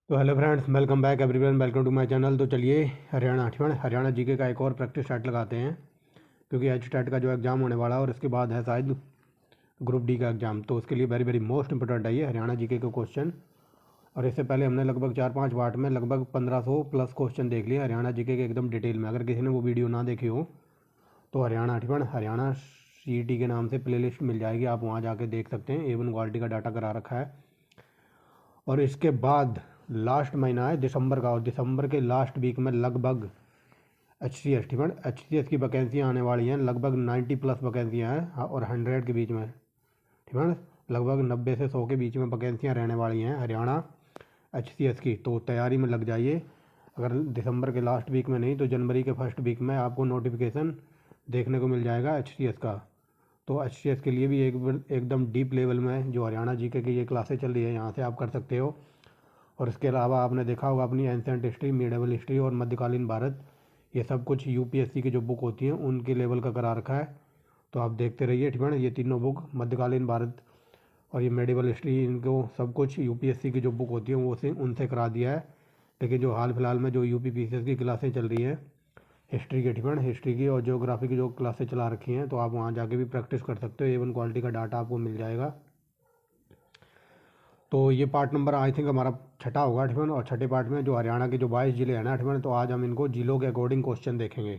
तो hello friends, welcome back everyone, welcome to my channel. तो चलिए हरियाणा जीके का एक और प्रैक्टिस सेट लगाते हैं, क्योंकि एच टेट का जो एग्ज़ाम होने वाला है और उसके बाद है शायद ग्रुप डी का एग्ज़ाम। तो उसके लिए वेरी वेरी मोस्ट इंपॉर्टेंट है ये हरियाणा जीके के क्वेश्चन। और इससे पहले हमने लगभग 4-5 पार्ट में लगभग 1500 प्लस क्वेश्चन देख लिए हरियाणा जीके के एकदम डिटेल में। अगर किसी ने वो वीडियो ना देखी हो तो हरियाणा CET के नाम से प्लेलिस्ट मिल जाएगी, आप वहाँ जाके देख सकते हैं। A1 क्वालिटी का डाटा करा रखा है। और इसके बाद लास्ट महीना है दिसंबर का, और दिसंबर के लास्ट वीक में लगभग एच सी एस की वैकेंसियाँ आने वाली हैं। लगभग 90 प्लस वैकेंसियाँ हैं और 100 के बीच में, ठीक है, लगभग 90 से 100 के बीच में वैकेंसियाँ रहने वाली हैं हरियाणा HCS की। तो तैयारी में लग जाइए। अगर दिसंबर के लास्ट वीक में नहीं तो जनवरी के फर्स्ट वीक में आपको नोटिफिकेशन देखने को मिल जाएगा HCS का। तो HCS के लिए भी एकदम डीप लेवल में जो हरियाणा जीके की ये क्लासेस चल रही है, यहाँ से आप कर सकते हो। और इसके अलावा आपने देखा होगा अपनी एंसेंट हिस्ट्री, मिडेवल हिस्ट्री और मध्यकालीन भारत, ये सब कुछ UPSC की जो बुक होती हैं उनके लेवल का करा रखा है। तो आप देखते रहिए, ठीक है ना। ये तीनों बुक, मध्यकालीन भारत और ये मेडिवल हिस्ट्री, इनको सब कुछ UPSC की जो बुक होती है वो से उनसे करा दिया है। लेकिन जो हाल फिलहाल में जो UP PCS की क्लासें चल रही हैं हिस्ट्री की, ठीक है, हिस्ट्री की और ज्योग्राफी की जो क्लासें चला रखी हैं, तो आप वहाँ जाके भी प्रैक्टिस कर सकते हो। A1 क्वालिटी का डाटा आपको मिल जाएगा। तो ये पार्ट नंबर आई थिंक हमारा छठा होगा, ठीक है। और छठे पार्ट में जो हरियाणा के जो 22 ज़िले हैं ना, ठीक है, तो आज हम इनको ज़िलों के अकॉर्डिंग क्वेश्चन देखेंगे,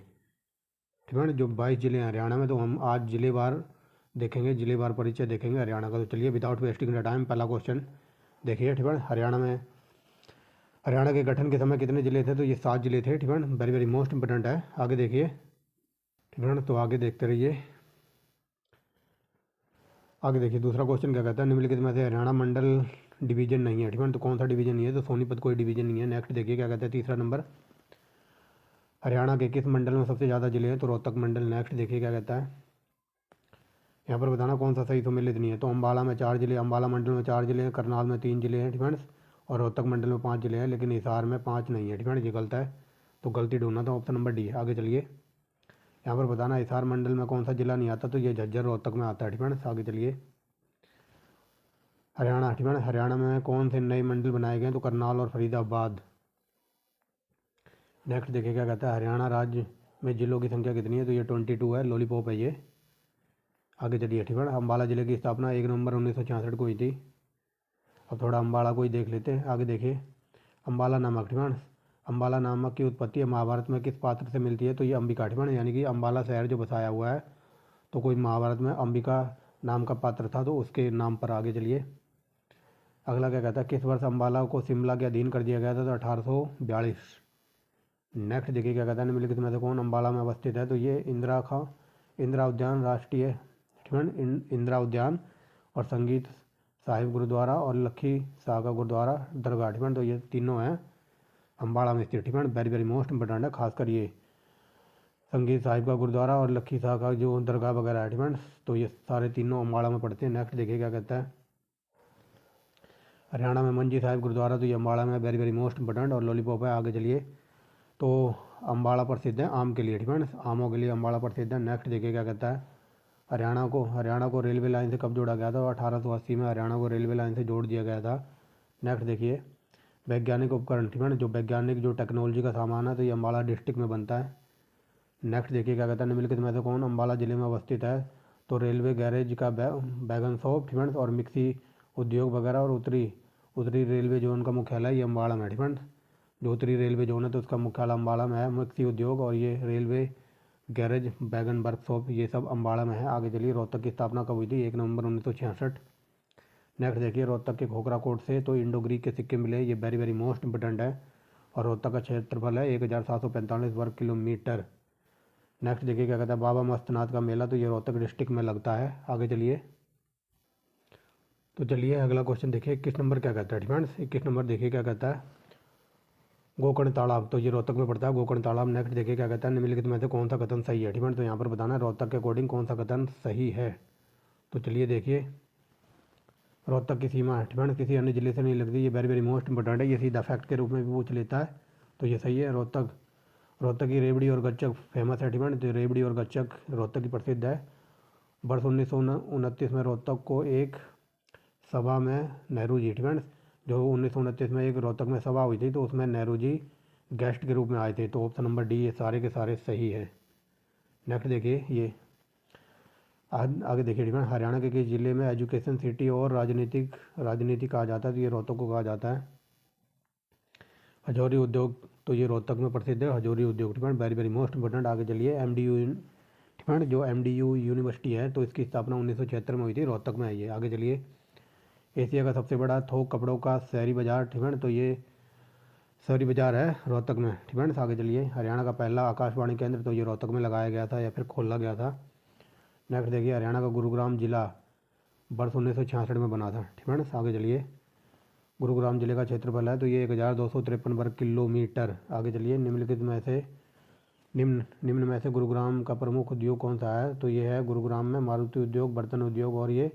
ठीक है। जो 22 ज़िले हैं हरियाणा में, तो हम आज ज़िलेवार देखेंगे, ज़िलेवार परिचय देखेंगे हरियाणा का। तो चलिए विदाउट वेस्टिंग द टाइम पहला क्वेश्चन देखिए, ठीक है। हरियाणा के गठन के समय कितने ज़िले थे? तो ये 7 ज़िले थे, ठीक है। वेरी वेरी मोस्ट इंपॉर्टेंट है। आगे देखिए, ठीक है। तो आगे देखते रहिए। आगे देखिए दूसरा क्वेश्चन क्या कहता है, निम्नलिखित में से हरियाणा मंडल डिवीजन नहीं है, ठीक है। तो कौन सा डिवीजन नहीं है? तो सोनीपत कोई डिवीजन नहीं है। नेक्स्ट देखिए क्या कहता है, तीसरा नंबर, हरियाणा के किस मंडल में सबसे ज़्यादा जिले हैं? तो रोहतक मंडल। नेक्स्ट देखिए क्या कहता है, यहाँ पर बताना कौन सा सही सम्मिलित नहीं है। तो अम्बाला में 4 जिले, अम्बाला मंडल में 4 जिले हैं, करनाल में 3 जिले हैं, ठीक है, और रोहतक मंडल में 5 जिले हैं, लेकिन हिसार में 5 नहीं है, ठीक है। ये गलत है, तो गलती ढूंढना था, ऑप्शन नंबर डी। आगे चलिए, यहाँ पर बताना हिसार मंडल में कौन सा जिला नहीं आता? तो ये झज्जर रोहतक में आता है, ठीक है। आगे चलिए, हरियाणा, ठीक है, हरियाणा में कौन से नए मंडल बनाए गए हैं? तो करनाल और फरीदाबाद। नेक्स्ट देखिए क्या कहता है, हरियाणा राज्य में जिलों की संख्या कितनी है? तो ये 22 है, लॉलीपॉप है ये। आगे चलिए, ठीक है, अम्बाला जिले की स्थापना 1 नवंबर 1966 को हुई थी। अब थोड़ा अम्बाला को ही देख लेते हैं। आगे देखिए, अम्बाला नामक, ठीक है, अम्बाला नामक की उत्पत्ति महाभारत में किस पात्र से मिलती है? तो ये अंबिका, ठीक है, यानी कि अम्बाला शहर जो बसाया हुआ है, तो कोई महाभारत में अंबिका नाम का पात्र था, तो उसके नाम पर। आगे चलिए, अगला क्या कहता है, किस वर्ष अम्बाला को शिमला के अधीन कर दिया गया था? तो 1842। नेक्स्ट देखिए क्या कहता है, निम्नलिखित में से कौन अम्बाला में अवस्थित है? तो ये इंदिरा उद्यान राष्ट्रीय, ठीक है, इंदिरा उद्यान और संगीत साहिब गुरुद्वारा और लखी शाह का गुरुद्वारा दरगाह, ठीक है। तो ये तीनों हैं अम्बाड़ा में स्थित, ठीक है। वेरी वेरी मोस्ट इंपॉर्टेंट है, खासकर ये संगीत साहिब का गुरुद्वारा और लखी शाह का जो दरगाह वगैरह है, ठीक है। तो ये सारे तीनों अम्बाड़ा में पड़ते हैं। नेक्स्ट देखिए क्या कहता है, हरियाणा में मंजी साहिब गुरुद्वारा, तो ये अम्बाड़ा में, वेरी वेरी मोस्ट इंपॉर्टेंट और लॉलीपॉप है। आगे चलिए, तो अम्बाड़ा प्रसिद्ध है आम के लिए, ठीक है, आमों के लिए अम्बाड़ा प्रसिद्ध है। नेक्स्ट देखिए क्या कहता है, हरियाणा को रेलवे लाइन से कब जोड़ा गया था? 1880 में हरियाणा को रेलवे लाइन से जोड़ दिया गया था। नेक्स्ट देखिए, वैज्ञानिक उपकरण, ठीक है, जो वैज्ञानिक जो टेक्नोलॉजी का सामान है, तो ये अम्बाला डिस्ट्रिक्ट में बनता है। नेक्स्ट देखिए क्या कहता है, निम्नलिखित में से कौन अम्बाला जिले में अवस्थित है? तो रेलवे गैरेज का बैगन शॉप, ठीक है, और मिक्सी उद्योग वगैरह और उत्तरी उत्तरी रेलवे जोन का मुख्यालय ये अम्बाड़ा में, ठीक है। जो उत्तरी रेलवे जोन है तो उसका मुख्यालय अम्बाड़ा में है। मिक्सी उद्योग और ये रेलवे गैरेज बैगन वर्कशॉप ये सब अम्बाड़ा में है। आगे चलिए, रोहतक की स्थापना कब हुई थी? 1 नवंबर 1966। नेक्स्ट देखिए, रोहतक के खोखरा कोट से तो इंडो ग्रीक के सिक्के मिले, ये वेरी वेरी मोस्ट इंपोर्टेंट है। और रोहतक का क्षेत्रफल है 1745 वर्ग किलोमीटर। नेक्स्ट देखिए क्या कहता है, बाबा मस्तनाथ का मेला, तो ये रोहतक डिस्ट्रिक्ट में लगता है। आगे चलिए, तो चलिए अगला क्वेश्चन देखिए, 21 नंबर क्या कहता है, डिफेंस 21 नंबर देखिए क्या कहता है, गोकर्ण तालाब, तो ये रोहतक में पड़ता है गोकर्ण तालाब। नेक्स्ट देखिए क्या कहता है, निम्नलिखित में से कौन सा कथन सही है? डिफेंस तो यहाँ पर बताना है रोहतक के अकॉर्डिंग कौन सा कथन सही है। तो चलिए देखिए, रोहतक की सीमा डिफेंस किसी अन्य जिले से नहीं लगती, ये वेरी वेरी मोस्ट इंपॉर्टेंट है, ये सीधा फैक्ट के रूप में भी पूछ लेता है, तो ये सही है। रोहतक की रेवड़ी और गच्चक फेमस है, डिफेंस तो रेवड़ी और गच्चक रोहतक की प्रसिद्ध है। वर्ष 1929 में रोहतक को एक सभा में नेहरू जी, डिफेंस जो 1929 में एक रोहतक में सभा हुई थी, तो उसमें नेहरू जी गेस्ट के रूप में आए थे। तो ऑप्शन नंबर डी ये सारे के सारे सही है। नेक्स्ट देखिए, ये आगे देखिए, ठीक है। हरियाणा के किस जिले में एजुकेशन सिटी और राजनीति कहा जाता है? तो ये रोहतक को कहा जाता है। हजौरी उद्योग, तो ये रोहतक में प्रसिद्ध है हजौरी उद्योग, ठीक है। Very very most important. आगे चलिए, MDU, ठीक है, जो MDU यूनिवर्सिटी है, तो इसकी स्थापना 1976 में हुई थी, रोहतक में आई है। आगे चलिए, एशिया का सबसे बड़ा थोक कपड़ों का शहरी बाजार, ठीक है, तो ये शहरी बाजार है रोहतक में, ठीक है। आगे चलिए, हरियाणा का पहला आकाशवाणी केंद्र, तो ये रोहतक में लगाया गया था या फिर खोला गया था। नेक्स्ट देखिए, हरियाणा का गुरुग्राम जिला वर्ष 1966 में बना था, ठीक है। आगे चलिए, गुरुग्राम जिले का क्षेत्रफल है, तो ये 1253 वर्ग किलोमीटर। आगे चलिए, निम्न में से गुरुग्राम का प्रमुख उद्योग कौन सा है? तो ये है गुरुग्राम में मारुति उद्योग, बर्तन उद्योग और ये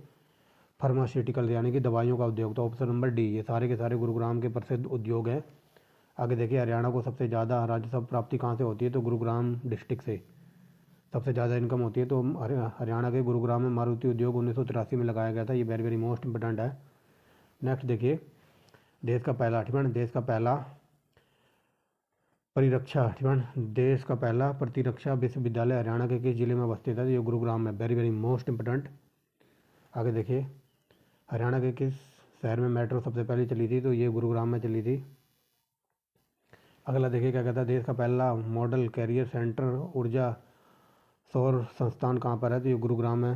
फार्मास्यूटिकल यानी कि दवाइयों का उद्योग। तो ऑप्शन नंबर डी ये सारे के सारे गुरुग्राम के प्रसिद्ध उद्योग हैं। आगे देखिए, हरियाणा को सबसे ज़्यादा राजस्व प्राप्ति कहाँ से होती है? तो गुरुग्राम डिस्ट्रिक्ट से सबसे ज़्यादा इनकम होती है। तो हरियाणा के गुरुग्राम में मारुति उद्योग 1983 में लगाया गया था। ये वेरी वेरी मोस्ट इंपॉर्टेंट है। नेक्स्ट देखिए, देश का पहला, ठीक है, देश का पहला परिरक्षा, ठीक है, देश का पहला प्रतिरक्षा विश्वविद्यालय हरियाणा के किस जिले में अवस्थित है? तो ये गुरुग्राम में, वेरी वेरी मोस्ट इंपॉर्टेंट। आगे देखिए, हरियाणा के किस शहर में मेट्रो सबसे पहले चली थी? तो ये गुरुग्राम में चली थी। अगला देखिए, क्या कहता है, देश का पहला मॉडल कैरियर सेंटर ऊर्जा सौर संस्थान कहाँ पर है? तो ये गुरुग्राम है।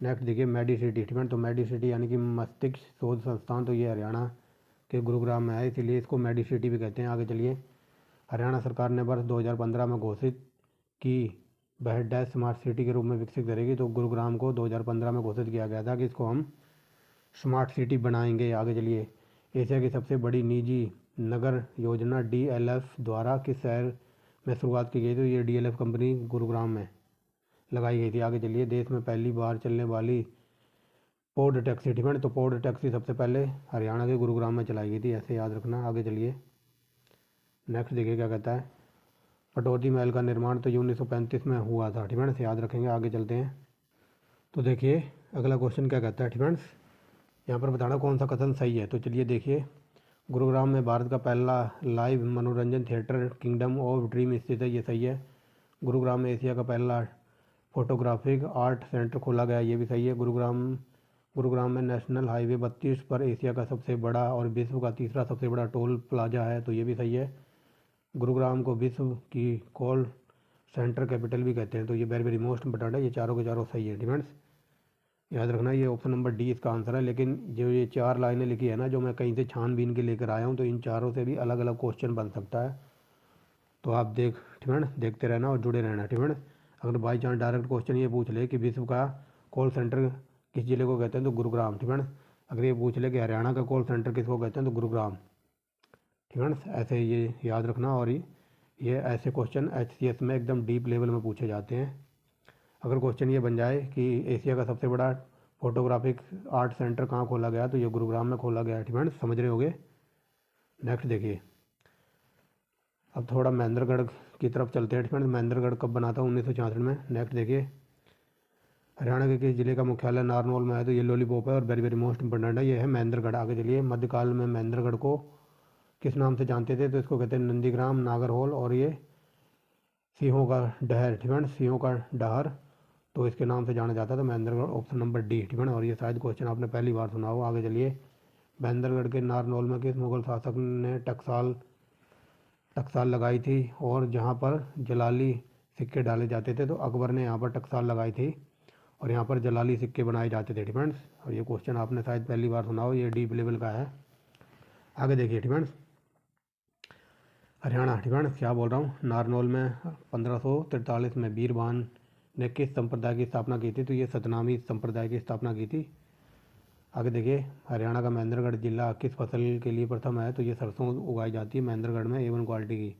नेक्स्ट देखिए, मेडी सिटी, ठीक है, तो मेडी सिटी यानी कि मस्तिष्क शोध संस्थान, तो ये हरियाणा के गुरुग्राम में है, इसीलिए इसको मेडी सिटी भी कहते हैं। आगे चलिए, हरियाणा सरकार ने वर्ष 2015 में घोषित की वह डैश स्मार्ट सिटी के रूप में विकसित करेगी। तो गुरुग्राम को 2015 में घोषित किया गया था कि इसको हम स्मार्ट सिटी बनाएंगे। आगे चलिए, एशिया की सबसे बड़ी निजी नगर योजना DLF द्वारा किस शहर में शुरुआत की गई? तो ये DLF कंपनी गुरुग्राम में लगाई गई थी। आगे चलिए, देश में पहली बार चलने वाली पौड टैक्सी, ठीक है, तो पौड टैक्सी सबसे पहले हरियाणा के गुरुग्राम में चलाई गई थी, ऐसे याद रखना। आगे चलिए, नेक्स्ट देखिए, क्या कहता है, पटौदी महल का निर्माण तो ये 1935 में हुआ था, ठीक है, इसे याद रखेंगे। आगे चलते हैं, तो देखिए अगला क्वेश्चन क्या कहता है, ठीक है, यहाँ पर बताना कौन सा कथन सही है। तो चलिए देखिए, गुरुग्राम में भारत का पहला लाइव मनोरंजन थिएटर किंगडम ऑफ ड्रीम स्थित है, ये सही है। गुरुग्राम में एशिया का पहला फोटोग्राफिक आर्ट सेंटर खोला गया, ये भी सही है। गुरुग्राम में नेशनल हाईवे 32 पर एशिया का सबसे बड़ा और विश्व का तीसरा सबसे बड़ा टोल प्लाजा है, तो ये भी सही है। गुरुग्राम को विश्व की कॉल सेंटर कैपिटल भी कहते हैं, तो ये वेरी वेरी मोस्ट इंपॉर्टेंट है। ये चारों के चारों सही है, डिफेंस याद रखना। ये ऑप्शन नंबर डी इसका आंसर है। लेकिन जो ये 4 लाइनें लिखी है ना, जो मैं कहीं से छानबीन के लेकर आया हूँ, तो इन चारों से भी अलग अलग क्वेश्चन बन सकता है। तो आप देखते रहना और जुड़े रहना, ठीक है। अगर बाई चांस डायरेक्ट क्वेश्चन ये पूछ ले कि विश्व का कॉल सेंटर किस जिले को कहते हैं? तो गुरुग्राम, ठीक है। अगर ये पूछ ले कि हरियाणा का कॉल सेंटर किसको कहते हैं? तो गुरुग्राम, ठीक है। ऐसे ये याद रखना। और ये ऐसे क्वेश्चन HCS में एकदम डीप लेवल में पूछे जाते हैं। अगर क्वेश्चन ये बन जाए कि एशिया का सबसे बड़ा फोटोग्राफिक आर्ट सेंटर कहाँ खोला गया? तो ये गुरुग्राम में खोला गया है, ठीक है, समझ रहे होगे। नेक्स्ट देखिए, अब थोड़ा महेंद्रगढ़ की तरफ चलते हैं, ठीक है। महेंद्रगढ़ कब बना था? 1966 में। नेक्स्ट देखिए, हरियाणा के किस जिले का मुख्यालय नारनौल में है? तो ये लॉलीपॉप है और वेरी वेरी मोस्ट इंपॉर्टेंट है, ये है महेंद्रगढ़। आगे चलिए, मध्यकाल में महेंद्रगढ़ को किस नाम से जानते थे? तो इसको कहते हैं नंदीग्राम, नागरहोल और ये सिंहों का डहर, ठीक है, सिंहों का डहर, तो इसके नाम से जाना जाता था महेंद्रगढ़। ऑप्शन नंबर डी, ठीक है। और ये शायद क्वेश्चन आपने पहली बार सुना हो। आगे चलिए, महेंद्रगढ़ के नारनौल में किस मुगल शासक ने टकसाल लगाई थी और जहाँ पर जलाली सिक्के डाले जाते थे? तो अकबर ने यहाँ पर टकसाल लगाई थी और यहाँ पर जलाली सिक्के बनाए जाते थे, डिफेंस। और ये क्वेश्चन आपने शायद पहली बार सुना हो, ये डीप लेवल का है। आगे देखिए, डिफेंस हरियाणा, ठीक है, क्या बोल रहा हूँ, नारनौल में 1543 में बीरबान ने किस संप्रदाय की स्थापना की थी? तो ये सतनामी संप्रदाय की स्थापना की थी। आगे देखिए, हरियाणा का महेंद्रगढ़ जिला किस फसल के लिए प्रथम है? तो ये सरसों उगाई जाती है महेंद्रगढ़ में, A1 क्वालिटी की।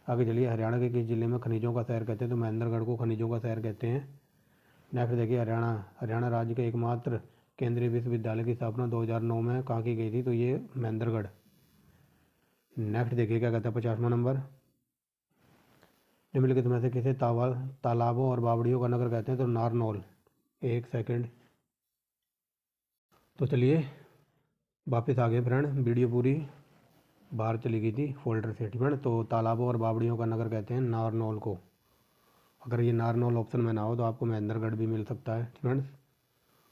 आगे चलिए, हरियाणा के किस जिले में खनिजों का शहर कहते हैं? तो महेंद्रगढ़ को खनिजों का शहर कहते हैं। नेक्स्ट देखिए, हरियाणा राज्य के एकमात्र केंद्रीय विश्वविद्यालय की स्थापना 2009 में कहाँ की गई थी? तो ये महेंद्रगढ़। नेक्स्ट देखिए, क्या कहता है 50वां नंबर, निम्नलिखित में से किसे तालाबों और बावड़ियों का नगर कहते हैं? तो नारनौल। एक सेकंड, तो चलिए वापस आ गए फ्रेंड, वीडियो पूरी बाहर चली गई थी फोल्डर से, ठीक है। तो तालाबों और बावड़ियों का नगर कहते हैं नारनौल को। अगर ये नारनौल ऑप्शन में ना हो तो आपको महेंद्रगढ़ भी मिल सकता है, ठीक है।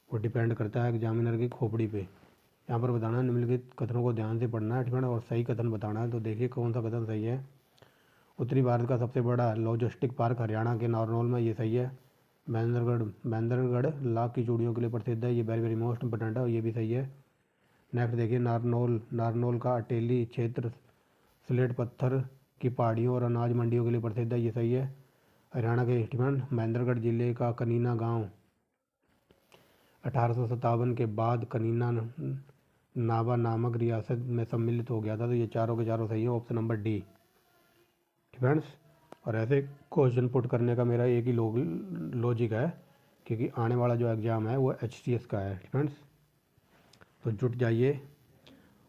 वो डिपेंड करता है एग्जामिनर की खोपड़ी पे। यहाँ पर बताना निम्नलिखित कथनों को ध्यान से पढ़ना है, ठीक है, और सही कथन बताना है। तो देखिए कौन सा कथन सही है। उत्तरी भारत का सबसे बड़ा लॉजिस्टिक पार्क हरियाणा के नारनौल में, ये सही है। महेंद्रगढ़ लाख की चूड़ियों के लिए प्रसिद्ध है, ये वेरी वेरी मोस्ट इंपॉर्टेंट है और ये भी सही है। नेक्स्ट देखिए, नारनौल का अटेली क्षेत्र स्लेट पत्थर की पहाड़ियों और अनाज मंडियों के लिए प्रसिद्ध है, ये सही है। हरियाणा के महेंद्रगढ़ जिले का कनीना गांव 1857 के बाद कनीना नाभा नामक रियासत में सम्मिलित हो गया था, तो ये चारों के चारों सही है, ऑप्शन नंबर डी, फ्रेंड्स। और ऐसे क्वेश्चन पुट करने का मेरा एक ही लॉजिक है, क्योंकि आने वाला जो एग्ज़ाम है वो HTS का है, फ्रेंड्स। तो जुट जाइए,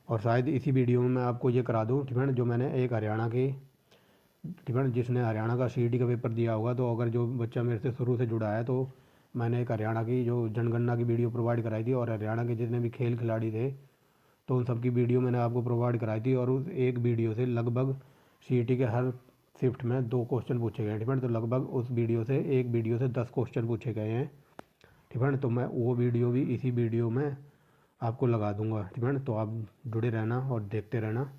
और शायद इसी वीडियो में मैं आपको ये करा दूँ, ठीक है, जो मैंने एक हरियाणा की, ठीक है, जिसने हरियाणा का CET का पेपर दिया होगा, तो अगर जो बच्चा मेरे से शुरू से जुड़ा है, तो मैंने एक हरियाणा की जो जनगणना की वीडियो प्रोवाइड कराई थी, और हरियाणा के जितने भी खेल खिलाड़ी थे तो उन सबकी वीडियो मैंने आपको प्रोवाइड कराई थी। और उस एक वीडियो से लगभग CET के हर शिफ्ट में 2 क्वेश्चन पूछे गए, ठीक है। तो लगभग उस वीडियो से, एक वीडियो से 10 क्वेश्चन पूछे गए हैं, ठीक है। तो मैं वो वीडियो भी इसी वीडियो में आपको लगा दूंगा, ठीक है। तो आप जुड़े रहना और देखते रहना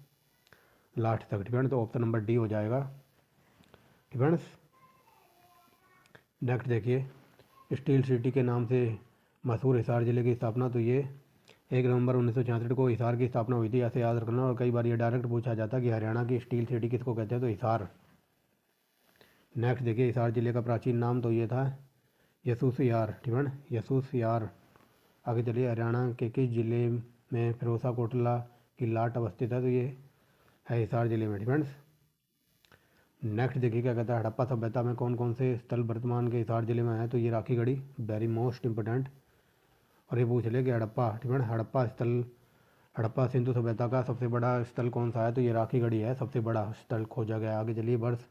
लास्ट तक, ठीक है। तो ऑप्शन नंबर डी हो जाएगा, ठीक है। नेक्स्ट देखिए, स्टील सिटी के नाम से मशहूर हिसार ज़िले की स्थापना, तो ये 1 नवंबर 1966 को हिसार की स्थापना हुई थी, ऐसे याद रखना। और कई बार ये डायरेक्ट पूछा जाता है कि हरियाणा की स्टील सिटी किसको कहते हैं, तो हिसार। नेक्स्ट देखिए, हिसार ज़िले का प्राचीन नाम तो ये था यसूसयार, ठीक है, यसूसयार। आगे चलिए, हरियाणा के किस जिले में फिरोसा कोटला की लाट अवस्थित है, तो ये है हिसार ज़िले में, ठीक है। नेक्स्ट देखिए क्या कहता है, हड़प्पा सभ्यता में कौन कौन से स्थल वर्तमान के हिसार जिले में है, तो ये राखीगढ़ी, वेरी मोस्ट इंपॉर्टेंट। और ये पूछ ले कि हड़प्पा, ठीक है, हड़प्पा सिंधु सभ्यता का सबसे बड़ा स्थल कौन सा है, तो ये राखीगढ़ी है, सबसे बड़ा स्थल खोजा गया। आगे चलिए, वर्ष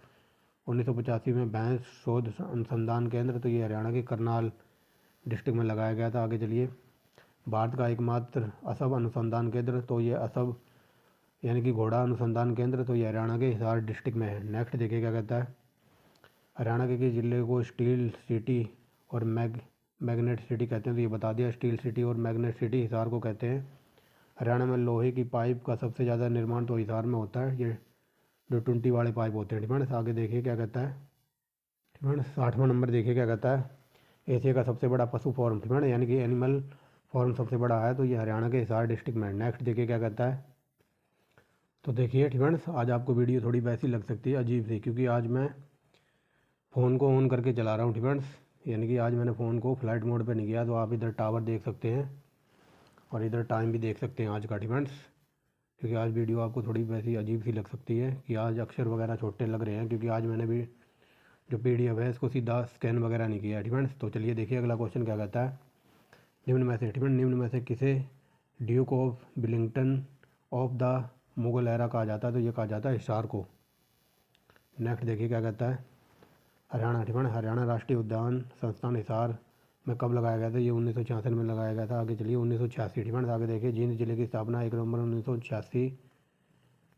1985 में भैंस शोध अनुसंधान केंद्र, तो ये हरियाणा के करनाल डिस्ट्रिक्ट में लगाया गया था। आगे चलिए, भारत का एकमात्र असब अनुसंधान केंद्र, तो ये असब यानी कि घोड़ा अनुसंधान केंद्र, तो ये हरियाणा के हिसार डिस्ट्रिक्ट में है। नेक्स्ट देखिए क्या कहता है, हरियाणा के किस जिले को स्टील सिटी और मैग्नेट सिटी कहते हैं, तो ये बता दिया, स्टील सिटी और मैग्नेट सिटी हिसार को कहते हैं। हरियाणा में लोहे की पाइप का सबसे ज़्यादा निर्माण तो हिसार में होता है, ये जो 20 वाले पाइप होते हैं, ठीक है। आगे देखिए क्या कहता है, ठीक है। 60वां नंबर देखिए क्या कहता है, एशिया का सबसे बड़ा पशु फॉर्म, ठीक है, यानी कि एनिमल फॉर्म सबसे बड़ा है, तो ये हरियाणा के हिसार डिस्ट्रिक्ट में। नेक्स्ट देखिए क्या कहता है, तो देखिए, ठीक है, आज आपको वीडियो थोड़ी वैसी लग सकती है, अजीब सी, क्योंकि आज मैं फ़ोन को ऑन करके चला रहा हूँ, फ्रेंड्स। यानी कि आज मैंने फ़ोन को फ्लाइट मोड पे नहीं किया, तो आप इधर टावर देख सकते हैं और इधर टाइम भी देख सकते हैं आज का, फ्रेंड्स। क्योंकि आज वीडियो आपको थोड़ी वैसी अजीब सी लग सकती है कि आज अक्षर वगैरह छोटे लग रहे हैं, क्योंकि आज मैंने भी जो PDF है इसको सीधा स्कैन वगैरह नहीं किया है, फ्रेंड्स। तो चलिए देखिए अगला क्वेश्चन क्या कहता है, निम्न में से किसे Duke of Willingdon of the Mughal era कहा जाता है, तो ये कहा जाता है हिसार को। नेक्स्ट देखिए क्या कहता है, हरियाणा, ठीक है, हरियाणा राष्ट्रीय उद्यान संस्थान हिसार में कब लगाया गया था, ये 1966 में लगाया गया था। आगे चलिए, 1986, ठीक है। आगे देखिए, जींद जिले की स्थापना 1 नवंबर 1986,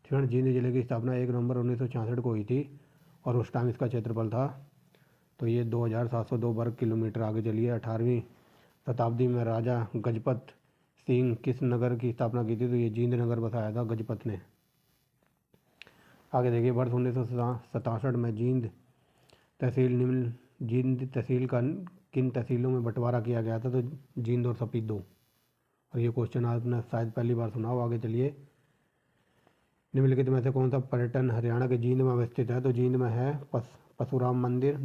ठीक है, जींद जिले की स्थापना 1 नवंबर 1966 को हुई थी, और उस टाइम इसका क्षेत्रफल था, तो ये 2702 वर्ग किलोमीटर। आगे चलिए, 18वीं शताब्दी में राजा गजपत सिंह किस नगर की स्थापना की थी, तो ये जींद नगर बसाया था गजपत ने। आगे देखिए, वर्ष 1967 में जींद तहसील का किन तहसीलों में बंटवारा किया गया था, तो जींद और सपीदो। और ये क्वेश्चन आपने शायद पहली बार सुना हो। आगे चलिए, निम्नलिखित में से कौन सा पर्यटन हरियाणा के जींद में अवस्थित है, तो जींद में है परशुराम मंदिर,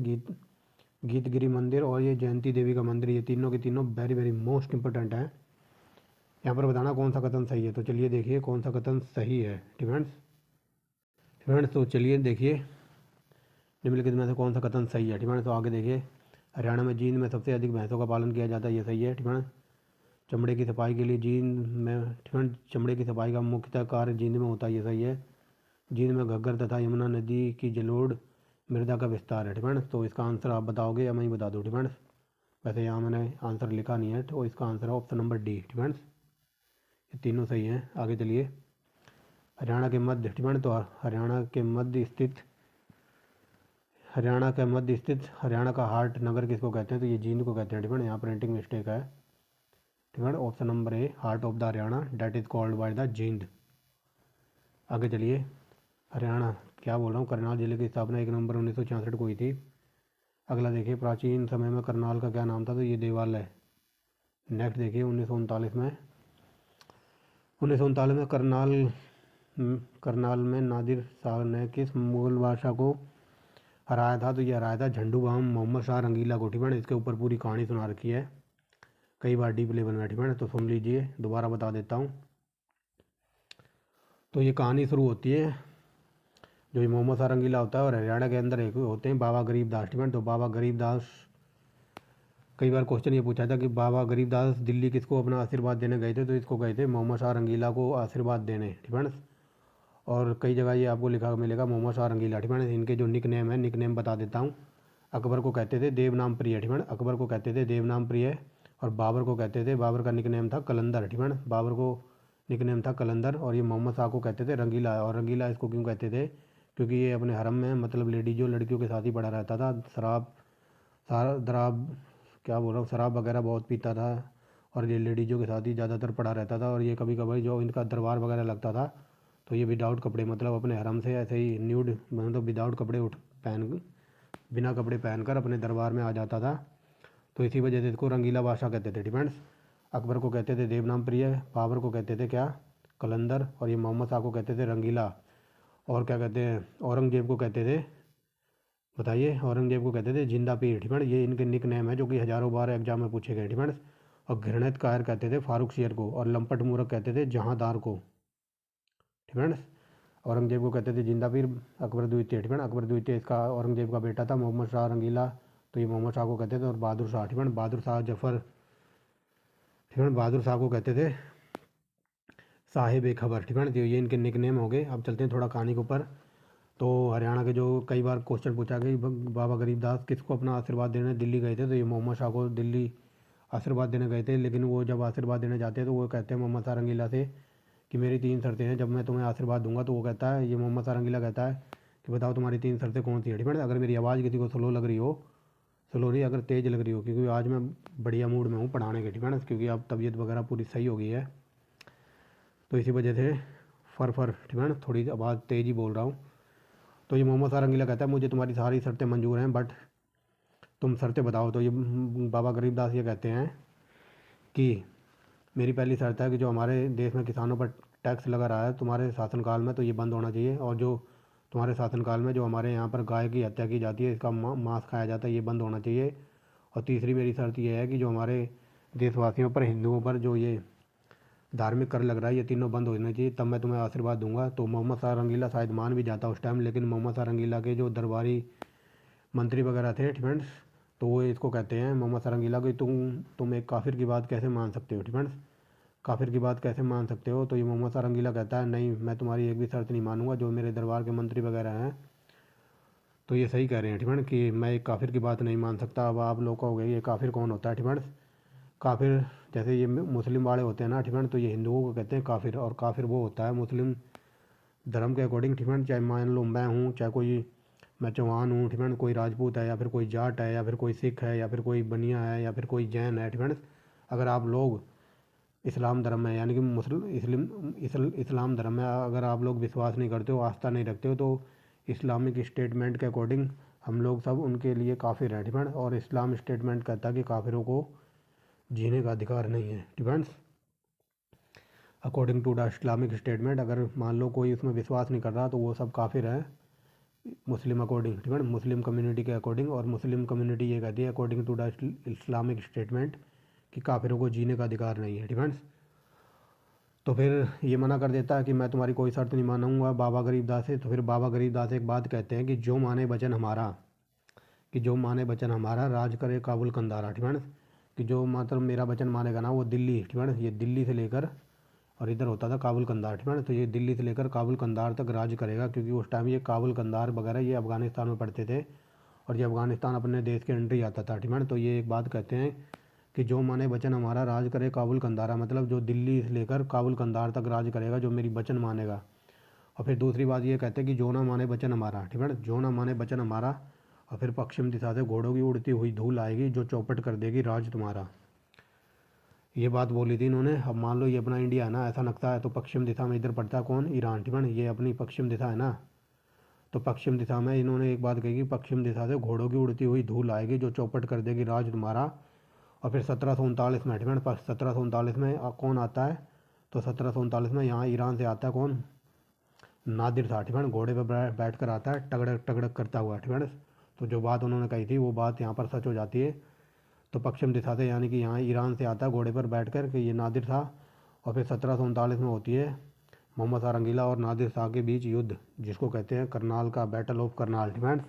गीतगिरी मंदिर और ये जयंती देवी का मंदिर, ये तीनों के तीनों वेरी वेरी मोस्ट इंपॉर्टेंट हैं। यहाँ पर बताना कौन सा कथन सही है, तो चलिए देखिए कौन सा कथन सही है, फ्रेंड्स। तो चलिए देखिए, निम्नलिखित में से कौन सा कथन सही है, ठीक है। तो आगे देखिए, हरियाणा में जींद में सबसे अधिक भैंसों का पालन किया जाता है, ये सही है, ठीक है। चमड़े की सफाई के लिए जींद में, ठीक है, चमड़े की सफाई का मुख्यतः कार्य जींद में होता है, ये सही है। जींद में घग्गर तथा यमुना नदी की जलोढ़ मृदा का विस्तार है, ठीक है। तो इसका आंसर आप बताओगे या मैं ही बता दूँ, ठीक है। वैसे यहाँ मैंने आंसर लिखा नहीं है, तो इसका आंसर है ऑप्शन नंबर डी, ठीक है। ये तीनों सही हैं। आगे चलिए। हरियाणा के मध्य ठिकान, तो हरियाणा के मध्य स्थित हरियाणा का हार्ट नगर किसको कहते हैं? तो ये जींद को कहते हैं। ठीक है, यहाँ प्रिंटिंग मिस्टेक है। ठीक है, option number A, heart of the Haryana that is called by the Jind. आगे चलिए। हरियाणा क्या बोल रहा हूँ, करनाल जिले की स्थापना 1 नवंबर 1966 को हुई थी। अगला देखिए, प्राचीन समय में करनाल का क्या नाम था? तो ये देवाल है। नेक्स्ट देखिए, 1939 में करनाल में नादिर शाह ने किस मुगल बादशाह को हराया था? तो ये हराया था झंडू बाम मोहम्मद शाह रंगीला को। ठीक है, इसके ऊपर पूरी कहानी सुना रखी है कई बार डीप लेवल में। ठीक है, तो सुन लीजिए, दोबारा बता देता हूँ। तो ये कहानी शुरू होती है, जो ये मोहम्मद शाह रंगीला होता है और हरियाणा के अंदर एक होते हैं बाबा गरीबदास। ठीक है, तो बाबा गरीबदास, कई बार क्वेश्चन ये पूछा था कि बाबा गरीबदास दिल्ली किसको अपना आशीर्वाद देने गए थे? तो इसको गए थे मोहम्मद शाह रंगीला को आशीर्वाद देने। ठीक है, और कई जगह ये आपको लिखा मिलेगा मोहम्मद शाह रंगीला। ठीक है, इनके जो निक नेम है, निक नेम बता देता हूँ। अकबर को कहते थे देवनाम प्रिय। ठीक है, अकबर को कहते थे देवनाम प्रिय। और बाबर को कहते थे, बाबर का निक नेम था कलंदर। ठीक है, बाबर को निक नेम था कलंदर। और ये मोहम्मद शाह को कहते थे रंगीला। और रंगीला इसको क्यों कहते थे? क्योंकि ये अपने हरम में, मतलब लेडीजों लड़कियों के साथ ही पड़ा रहता था। शराब क्या बोल रहा हूँ, शराब वगैरह बहुत पीता था और ये लेडीजों के साथ ही ज़्यादातर पड़ा रहता था। और ये कभी कभी जो इनका दरबार वगैरह लगता था, तो ये विदाउट कपड़े, मतलब अपने हरम से ऐसे ही न्यूड, मतलब विदाउट कपड़े बिना कपड़े पहनकर अपने दरबार में आ जाता था। तो इसी वजह से इसको रंगीला बादशाह कहते थे। डिपेंड्स। अकबर को कहते थे देवनाम प्रिय, बाबर को कहते थे क्या, कलंदर, और ये मोहम्मद शाह को कहते थे रंगीला। और क्या कहते हैं, औरंगजेब को कहते थे, बताइए, औरंगजेब को कहते थे जिंदा पीर। ठीक है, ये इनके निक नेम है जो कि हज़ारों बार एग्जाम में पूछे गए। ठीक है, और घृणित कायर कहते थे फारूक शेर को, और लंपट मूर्ख कहते थे जहांदार को। ठीक है, औरंगजेब को कहते थे जिंदा पीर अकबर द्वितीय। ठीक है, अकबर द्वितीय इसका औरंगजेब का बेटा था, मोहम्मद शाह रंगीला। तो ये मोहम्मद शाह को कहते थे। और बहादुर शाह, ठीक है, बहादुर शाह जफर, ठीक है, बहादुर शाह को कहते थे साहिब ए खबर। ठीक है, तो ये इनके निक नेम हो गए। अब चलते हैं थोड़ा कहानी के ऊपर। तो हरियाणा के जो कई बार क्वेश्चन पूछा गया, बाबा गरीबदास किसको अपना आशीर्वाद देने दिल्ली गए थे? तो ये मोहम्मद शाह को दिल्ली आशीर्वाद देने गए थे। लेकिन वो जब आशीर्वाद देने जाते हैं तो वो कहते हैं मोहम्मद शाह रंगीला से कि मेरी 3 शर्तें हैं जब मैं तुम्हें आशीर्वाद दूंगा। तो वो कहता है, ये मोहम्मद शाह रंगीला कहता है कि बताओ तुम्हारी 3 शर्तें कौन सी है? ठीक है, अगर मेरी आवाज़ किसी को स्लो लग रही हो, स्लो नहीं, अगर तेज़ लग रही हो, क्योंकि आज मैं बढ़िया मूड में हूँ पढ़ाने के। ठीक है, क्योंकि अब तबीयत वगैरह पूरी सही हो गई है, तो इसी वजह से फर ठीक है, थोड़ी आवाज़ तेज़ ही बोल रहा हूँ। तो ये मोहम्मद शाह रंगीला कहता है मुझे तुम्हारी सारी शर्तें मंजूर हैं, बट तुम शर्तें बताओ। तो ये बाबा गरीबदास ये कहते हैं कि मेरी पहली शर्त है कि जो हमारे देश में किसानों पर टैक्स लगा रहा है तुम्हारे शासनकाल में, तो ये बंद होना चाहिए। और जो तुम्हारे शासनकाल में जो हमारे यहाँ पर गाय की हत्या की जाती है, इसका मांस खाया जाता है, ये बंद होना चाहिए। और तीसरी मेरी शर्त ये है कि जो हमारे देशवासियों पर, हिंदुओं पर जो ये धार्मिक कर लग रहा है, ये तीनों बंद होने चाहिए, तब मैं तुम्हें आशीर्वाद दूंगा। तो मोहम्मद शाह रंगीला शायद मान भी जाता उस टाइम, लेकिन मोहम्मद शाह रंगीला के जो दरबारी मंत्री वगैरह थे, फ्रेंड्स, तो वो इसको कहते हैं मोहम्मद शाह रंगीला कि तुम एक काफिर की बात कैसे मान सकते हो? फ्रेंड्स, काफिर की बात कैसे मान सकते हो? तो ये मोहम्मद शाह रंगीला कहता है नहीं, मैं तुम्हारी एक भी शर्त नहीं मानूंगा। जो मेरे दरबार के मंत्री वगैरह हैं तो ये सही कह रहे हैं, ठीक है, कि मैं एक काफिर की बात नहीं मान सकता। अब आप लोग कहोगे ये काफिर कौन होता है? ठीक है, काफिर जैसे ये मुस्लिम वाले होते हैं ना, ठीक है, तो ये हिंदुओं को कहते हैं काफिर। और काफिर वो होता है मुस्लिम धर्म के अकॉर्डिंग। ठीक है, चाहे मान लो मैं हूँ, चाहे कोई, मैं चौहान हूँ, ठीक है, कोई राजपूत है, या फिर कोई जाट है, या फिर कोई सिख है, या फिर कोई बनिया है, या फिर कोई जैन है। ठीक है, अगर आप लोग इस्लाम धर्म में, यानी कि इस्लाम धर्म में अगर आप लोग विश्वास नहीं करते हो, आस्था नहीं रखते हो, तो इस्लामिक स्टेटमेंट के अकॉर्डिंग हम लोग सब उनके लिए काफिर हैं। डिपेंड। और इस्लाम स्टेटमेंट कहता है कि काफिरों को जीने का अधिकार नहीं है। Depends according to the Islamic statement. अगर मान लो कोई उसमें विश्वास नहीं कर रहा, तो वो सब काफिर हैं मुस्लिम अकॉर्डिंग। ठीक है, मुस्लिम कम्युनिटी के अकॉर्डिंग। और मुस्लिम कम्युनिटी ये कहती है according to the Islamic statement कि काफिरों को जीने का अधिकार नहीं है। डिपेंड्स तो फिर ये मना कर देता है कि मैं तुम्हारी कोई शर्त नहीं मानूंगा बाबा गरीबदास से। तो फिर बाबा गरीबदास एक बात कहते हैं कि जो माने वचन हमारा, कि जो माने वचन हमारा, राज करे काबुल कंदारा। ठीक है, कि जो मतलब मेरा वचन मानेगा ना, वो दिल्ली, ठीक है, ये दिल्ली से लेकर, और इधर होता था काबुल कंदार। ठीक है, तो ये दिल्ली से लेकर काबुल कंदार तक राज करेगा, क्योंकि उस टाइम ये काबुल कंदार वगैरह ये अफ़गानिस्तान में पड़ते थे, और ये अफ़गानिस्तान अपने देश के अंडर ही आता था। ठीक है, तो ये एक बात कहते हैं कि जो माने बचन हमारा राज करे काबुल कंधारा, मतलब जो दिल्ली से लेकर काबुल कंधार तक राज करेगा जो मेरी वचन मानेगा। और फिर दूसरी बात ये कहते हैं कि जो ना माने वचन हमारा, ठीक है ना, जो ना माने वचन हमारा। और फिर पश्चिम दिशा से घोड़ों की उड़ती हुई धूल आएगी जो चौपट कर देगी राज तुम्हारा। ये बात बोली थी इन्होंने। अब मान लो ये अपना इंडिया है ना, ऐसा नक्शा है, तो पश्चिम दिशा में इधर पड़ता है कौन, ईरान, ठीक है ना, ये अपनी पश्चिम दिशा है ना। तो पश्चिम दिशा में इन्होंने एक बात कही कि पश्चिम दिशा से घोड़ों की उड़ती हुई धूल आएगी जो चौपट कर देगी राज तुम्हारा। और फिर 1739 में, ठीक है ना, 1739 में कौन आता है, तो 1739 में यहाँ ईरान से आता है कौन, नादिर था, ठीक है ना, घोड़े पर बैठ कर आता है टगड़क टगड़क करता हुआ, ठीक है ना। तो जो बात उन्होंने कही थी वो बात यहाँ पर सच हो जाती है। तो पश्चिम दिशा से यानी कि यहाँ ईरान से आता है घोड़े पर बैठ कर, कि ये नादिर था। और फिर 1739 में होती है मोहम्मद शाह रंगीला और नादिर शाह के बीच युद्ध, जिसको कहते हैं करनाल का, बैटल ऑफ करनाल, ठीक है।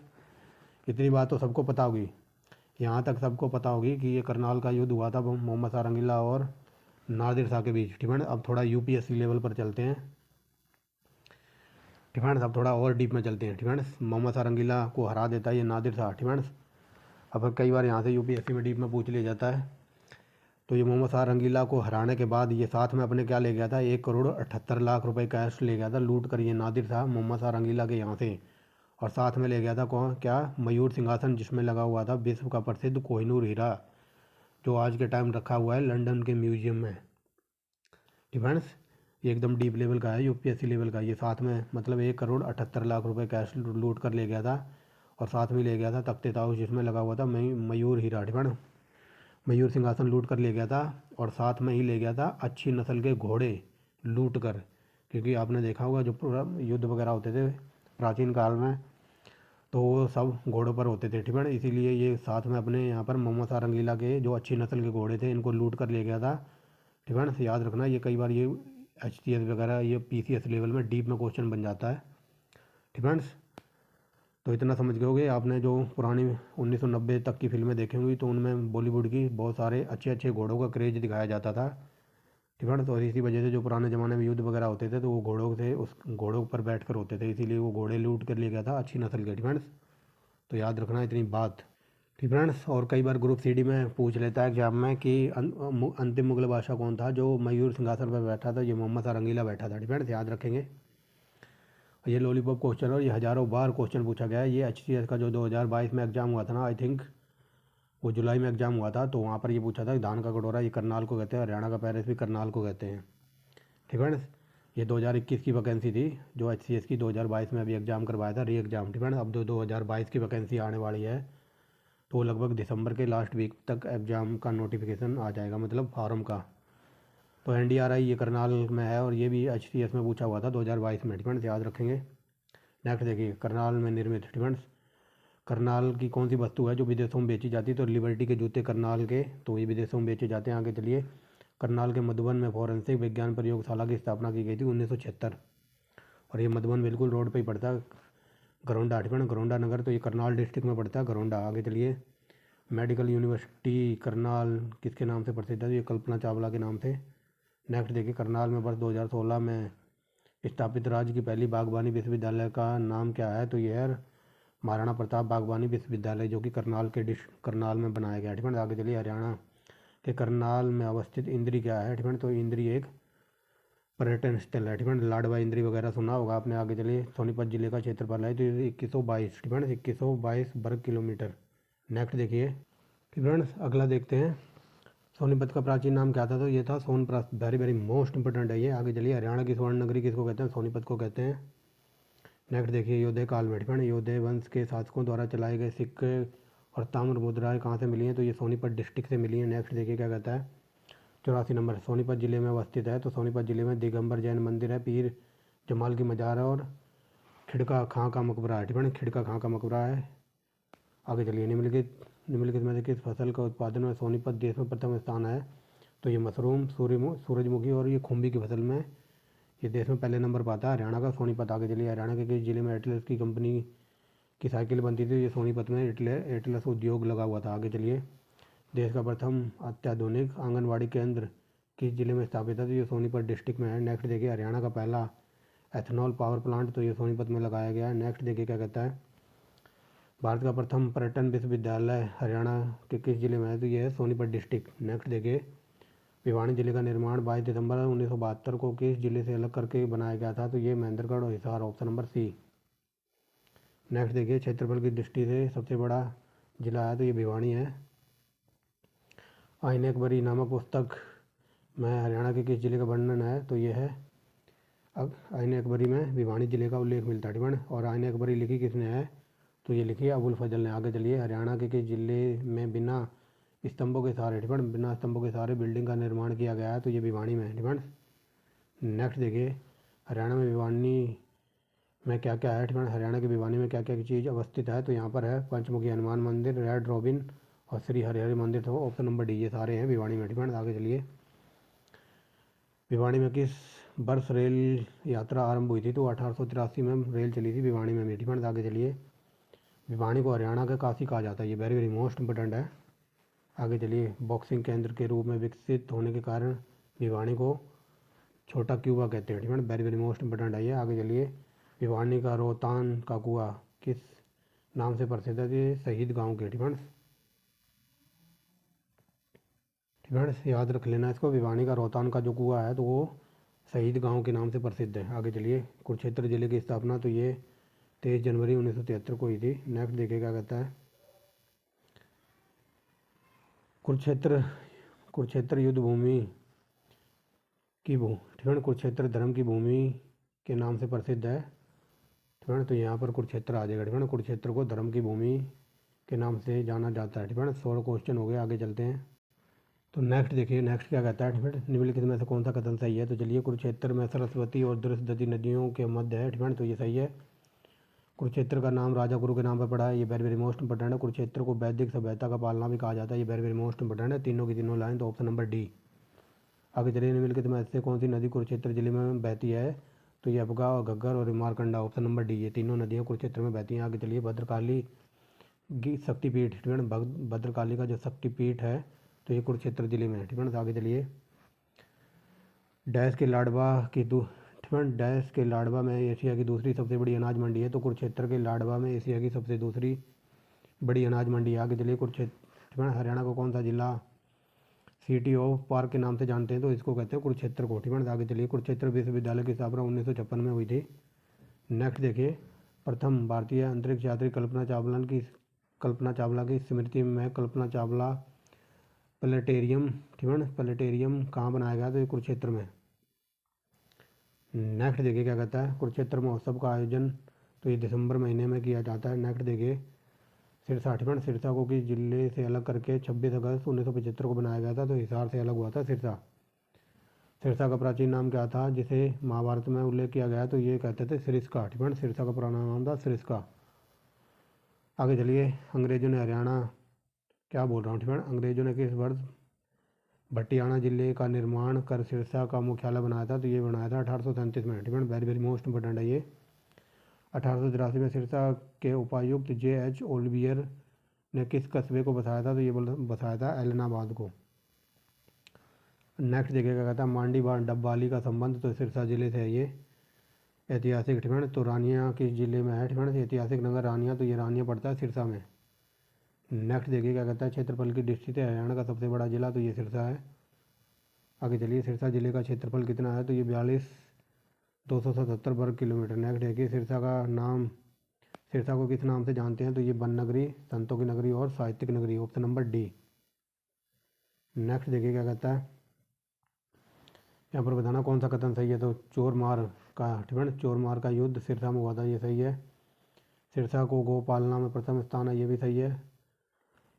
इतनी बात तो सबको पता होगी, यहाँ तक सबको पता होगी कि ये करनाल का युद्ध हुआ था मोहम्मद शाह रंगीला और नादिर शाह के बीच, ठीक है। अब थोड़ा यूपीएससी लेवल पर चलते हैं, ठीक है। अब थोड़ा और डीप में चलते हैं, ठीक है। मोहम्मद शाह रंगीला को हरा देता है ये नादिर शाह, ठीक है। अब कई बार यहाँ से यूपीएससी में डीप में पूछ लिया जाता है। तो ये मोहम्मद शाह रंगीला को हराने के बाद ये साथ में अपने क्या ले गया था, 1 करोड़ 78 लाख रुपए कैश ले गया था लूट कर ये नादिर शाह मोहम्मद शाह रंगीला के यहाँ से। और साथ में ले गया था कौन, क्या, मयूर सिंहासन, जिसमें लगा हुआ था विश्व का प्रसिद्ध कोहिनूर हीरा, जो आज के टाइम रखा हुआ है लंदन के म्यूजियम में, ठीक है। ये एकदम डीप लेवल का है, यूपीएससी लेवल का। ये साथ में मतलब 1 करोड़ 78 लाख रुपए कैश लूट कर ले गया था। और साथ में ले गया था तख्ते ताऊस, जिसमें लगा हुआ था मयूर हीरा, ठीक है ना, मयूर सिंहासन लूट कर ले गया था। और साथ में ही ले गया था अच्छी नस्ल के घोड़े लूट कर, क्योंकि आपने देखा होगा जो पूरा युद्ध वगैरह होते थे प्राचीन काल में, तो वो सब घोड़ों पर होते थे, ठीक है ना। इसीलिए ये साथ में अपने यहाँ पर मोहम्मद शाह रंगीला के जो अच्छी नस्ल के घोड़े थे इनको लूट कर ले गया था, ठीक है ना। याद रखना ये कई बार ये HTS वगैरह ये PCS लेवल में डीप में क्वेश्चन बन जाता है, ठीक है। तो इतना समझ गए होगे आपने। जो पुरानी 1990 तक की फिल्में देखी होंगी तो उनमें बॉलीवुड की बहुत सारे अच्छे अच्छे घोड़ों का क्रेज दिखाया जाता था, ठीक है ना। तो इसी वजह से जो पुराने ज़माने में युद्ध वगैरह होते थे तो वो घोड़ों से, उस घोड़ों पर बैठ कर होते थे, इसीलिए वो घोड़े लूट कर ले गया था अच्छी नस्ल के, ठीक है। तो याद रखना इतनी बात, ठीक फ्रेंड्स। और कई बार ग्रुप CD में पूछ लेता है एग्जाम में कि अंतिम मुगल बादशाह कौन था जो मयूर सिंहासन पर बैठा था, ये मोहम्मद शाह रंगीला बैठा था, ठीक है, याद रखेंगे। ये लॉलीपॉप क्वेश्चन और ये हज़ारों बार क्वेश्चन पूछा गया है। ये HTS का जो 2022 में एग्ज़ाम हुआ था ना, आई थिंक वो जुलाई में एग्ज़ाम हुआ था, तो वहाँ पर ये पूछा था कि धान का कटोरा ये करनाल को कहते हैं, हरियाणा का पैरिस भी करनाल को कहते हैं, ठीक है। ये 2021 की वैकेंसी थी जो HCS की 2022 में अभी एग्ज़ाम करवाया था, री एग्ज़ाम, ठीक है। अब 2022 की वैकेंसी आने वाली है, तो लगभग दिसंबर के लास्ट वीक तक एग्ज़ाम का नोटिफिकेशन आ जाएगा, मतलब फॉर्म का। तो NDRI ये करनाल में है और ये भी HTS में पूछा हुआ था 2022 में, ठीक है, याद रखेंगे। नेक्स्ट देखिए, करनाल में निर्मित, ठीक है, करनाल की कौन सी वस्तु है जो विदेशों में बेची जाती है, तो लिबर्टी के जूते करनाल के, तो ये विदेशों में बेचे जाते हैं। आगे चलिए, करनाल के मधुबन में फॉरेंसिक विज्ञान प्रयोगशाला की स्थापना की गई थी 1976। और ये मधुबन बिल्कुल रोड पे ही पड़ता है, गरौंडा, ठीक है ना, गरौंडा नगर, तो ये करनाल डिस्ट्रिक्ट में पड़ता है, गरौंडा। आगे चलिए, मेडिकल यूनिवर्सिटी करनाल किसके नाम से प्रसिद्ध है, ये कल्पना चावला के नाम से। नेक्स्ट देखिए, करनाल में वर्ष 2016 में स्थापित राज्य की पहली बागवानी विश्वविद्यालय का नाम क्या है, तो ये है महाराणा प्रताप बागवानी विश्वविद्यालय, जो कि करनाल में बनाया गया, ठीक है। आगे चलिए, हरियाणा के करनाल में अवस्थित इंद्री क्या है, ठीक है, तो इंद्री एक पर्यटन स्थल है, ठीक है। लाडवा इंद्री वगैरह सुना होगा आपने। आगे चलिए, सोनीपत जिले का क्षेत्रफल है तो 2122, ठीक है, 2122 वर्ग किलोमीटर। नेक्स्ट देखिए, ठीक फ्रेंड्स, अगला देखते हैं, सोनीपत का प्राचीन नाम क्या था, तो ये था Sonprasth, very very most important है ये। आगे चलिए, हरियाणा की स्वर्ण नगरी किसको कहते हैं, सोनीपत को कहते हैं। नेक्स्ट देखिए, योधे काल में, ठीक है, योधे वंश के शासकों द्वारा चलाए गए सिक्के और ताम्र मुद्राएं कहाँ से मिली हैं, तो ये सोनीपत डिस्ट्रिक्ट से मिली हैं। नेक्स्ट देखिए क्या कहता है, 84 नंबर, सोनीपत जिले में अवस्थित है, तो सोनीपत जिले में दिगंबर जैन मंदिर है, पीर जमाल की मजार है और खिड़का खां का मकबरा है, ठीक है, खिड़का खां का मकबरा है। आगे चलिए, निम्नलिखित में से किस फसल का उत्पादन में सोनीपत देश में प्रथम स्थान है, तो ये मशरूम, सूरजमुखी और ये खुम्बी की फसल में ये देश में पहले नंबर पाता है हरियाणा का सोनीपत। आगे चलिए, हरियाणा के किस जिले में एटलस की कंपनी की साइकिल बनती थी, ये सोनीपत में एटलस उद्योग लगा हुआ था। आगे चलिए, देश का प्रथम अत्याधुनिक आंगनवाड़ी केंद्र किस जिले में स्थापित है, तो ये सोनीपत डिस्ट्रिक्ट में है। नेक्स्ट देखिए, हरियाणा का पहला एथनॉल पावर प्लांट, तो ये सोनीपत में लगाया गया है। नेक्स्ट देखिए क्या कहता है, भारत का प्रथम पर्यटन विश्वविद्यालय हरियाणा के किस जिले में है? तो ये है सोनीपत डिस्ट्रिक्ट। नेक्स्ट देखिए, भिवानी जिले का निर्माण 22 दिसंबर 1972 को किस जिले से अलग करके बनाया गया था? तो ये महेंद्रगढ़ और Hisar, option number C. Next देखिए, क्षेत्रफल की दृष्टि से सबसे बड़ा जिला है तो ये भिवानी है। आईने अकबरी नामक पुस्तक में हरियाणा के किस जिले का वर्णन है? तो ये है, अब आईने अकबरी में भिवानी जिले का उल्लेख मिलता है, ठीक है। और आईने अकबरी लिखी किसने है? तो ये लिखी है अबुल फजल ने। आगे चलिए, हरियाणा के किस जिले में बिना स्तंभों के सहारे, ठीक है, बिना स्तंभों के सहारे बिल्डिंग का निर्माण किया गया है? तो ये भिवानी में है, ठीक है। नेक्स्ट देखिए, हरियाणा में भिवानी में क्या क्या है, ठीक है। हरियाणा के भिवानी में क्या क्या चीज़ अवस्थित है? तो यहाँ पर है पंचमुखी हनुमान मंदिर, रेड रॉबिन और श्री हरिहर मंदिर, तो ऑप्शन नंबर डी, ये सारे हैं भिवानी में, ठीक है। आगे चलिए, भिवानी में किस वर्ष रेल यात्रा आरंभ हुई थी? तो 1883 में रेल चली थी भिवानी में भी, ठीक है। आगे चलिए, भिवानी को हरियाणा का काशी कहा जाता है, ये वेरी वेरी मोस्ट इंपॉर्टेंट है। आगे चलिए, बॉक्सिंग केंद्र के रूप में विकसित होने के कारण भिवानी को छोटा क्यूबा कहते हैं, ठीक है। वेरी वेरी मोस्ट इंपॉर्टेंट है ये। आगे चलिए, भिवानी का रोहतान का कुआं किस नाम से प्रसिद्ध है? ये शहीद गांव के, ठीक है। याद रख लेना इसको, भिवानी का रोहतान का जो कुआं है तो वो शहीद गांव के नाम से प्रसिद्ध है। आगे चलिए, कुरुक्षेत्र जिले की स्थापना तो ये 23 जनवरी 1973 को हुई थी। नेक्स्ट देखिए क्या कहता है, कुरुक्षेत्र कुरुक्षेत्र युद्ध भूमि की ठीक है, कुरुक्षेत्र धर्म की भूमि के नाम से प्रसिद्ध है, ठीक है। तो यहाँ पर कुरुक्षेत्र आ जाएगा, ठीक है। कुरुक्षेत्र को धर्म की भूमि के नाम से जाना जाता है, ठीक है। 16 क्वेश्चन हो गए, आगे चलते हैं। तो नेक्स्ट देखिए, नेक्स्ट क्या कहता है, ठीक है, निम्नलिखित में से कौन सा कथन सही है? तो चलिए, कुरुक्षेत्र में सरस्वती और दृश्यवती नदियों के मध्य है, ठीक है, तो ये सही है। कुरुक्षेत्र का नाम राजा गुरु के नाम पर पड़ा है, ये वेरी वेरी मोस्ट इंपॉर्टेंट है। कुरुक्षेत्र को वैदिक सभ्यता का पालना भी कहा जाता है, ये वेरी वेरी मोस्ट इंपॉर्टेंट है। तीनों की तीनों लाइन, तो ऑप्शन नंबर डी। आगे चलिए, निम्नलिखित में से कौन सी नदी कुरुक्षेत्र जिले में बहती है? तो ये अबगा और घग्गर और मारकंडा, ऑप्शन नंबर डी, ये तीनों नदियाँ कुरुक्षेत्र में बहती हैं। आगे चलिए, भद्रकाली की शक्तिपीठ, ठीक है, भद्रकाली का जो शक्तिपीठ है तो ये कुरुक्षेत्र जिले में है, ठीक है। आगे चलिए, डैश के लाडवा की डैश के लाडवा में एशिया की दूसरी सबसे बड़ी अनाज मंडी है, तो कुरुक्षेत्र के लाडवा में एशिया की सबसे दूसरी बड़ी अनाज मंडी है। आगे चलिए, कुरुक्षेत्र हरियाणा को कौन सा जिला सिटी ऑफ पार्क के नाम से जानते हैं? तो इसको कहते हैं कुरुक्षेत्र को, ठीक है। आगे चलिए, कुरुक्षेत्र विश्वविद्यालय की स्थापना 1956 में हुई थी। नेक्स्ट देखिए, प्रथम भारतीय अंतरिक्ष यात्री कल्पना चावला की स्मृति में कल्पना चावला प्लेनेटेरियम, ठीक है, प्लेनेटेरियम कहाँ बनाया गया? तो ये कुरुक्षेत्र में। नेक्स्ट देखिए क्या कहता है, कुरुक्षेत्र महोत्सव का आयोजन तो ये दिसंबर महीने में किया जाता है। नेक्स्ट देखिए, सिरसा, ठीक है, सिरसा को किस जिले से अलग करके 26 अगस्त 1975 को बनाया गया था? तो हिसार से अलग हुआ था सिरसा। सिरसा का प्राचीन नाम क्या था जिसे महाभारत में उल्लेख किया गया? तो ये कहते थे सिरिस्का, ठीक है। सिरसा का पुराना नाम था सिरिस्का। आगे चलिए, अंग्रेजों ने हरियाणा, क्या बोल रहा हूँ, ठीक है, अंग्रेजों ने किस वर्ष भटियाणा जिले का निर्माण कर सिरसा का मुख्यालय बनाया था? तो ये बनाया था 1837 में, ठीक है। वेरी वेरी मोस्ट इंपॉर्टेंट है ये। 1883 में सिरसा के उपायुक्त J.H. ओलिवियर ने किस कस्बे को बसाया था? तो ये बसाया था एलनाबाद को। नेक्स्ट देखिएगा, कहता है मांडी डब्बाली का संबंध तो सिरसा जिले से है ये। ऐतिहासिक, ठीक है, तो रानिया किस जिले में है? ठीक है, ऐतिहासिक नगर रानिया, तो ये रानिया पड़ता है सिरसा में। नेक्स्ट देखिए क्या कहता है, क्षेत्रफल की दृष्टि से हरियाणा का सबसे बड़ा जिला तो ये सिरसा है। आगे चलिए, सिरसा जिले का क्षेत्रफल कितना है? तो ये 42,277 वर्ग किलोमीटर। नेक्स्ट देखिए, सिरसा को किस नाम से जानते हैं? तो ये वन नगरी, संतों की नगरी और साहित्यिक नगरी, ऑप्शन नंबर डी। नेक्स्ट देखिए क्या कहता है, यहाँ पर बताना कौन सा कथन सही है? तो चोरमार का, ठीक है, चोरमार का युद्ध सिरसा में हुआ था, ये सही है। सिरसा को गौपालना में प्रथम स्थान है, ये भी सही है।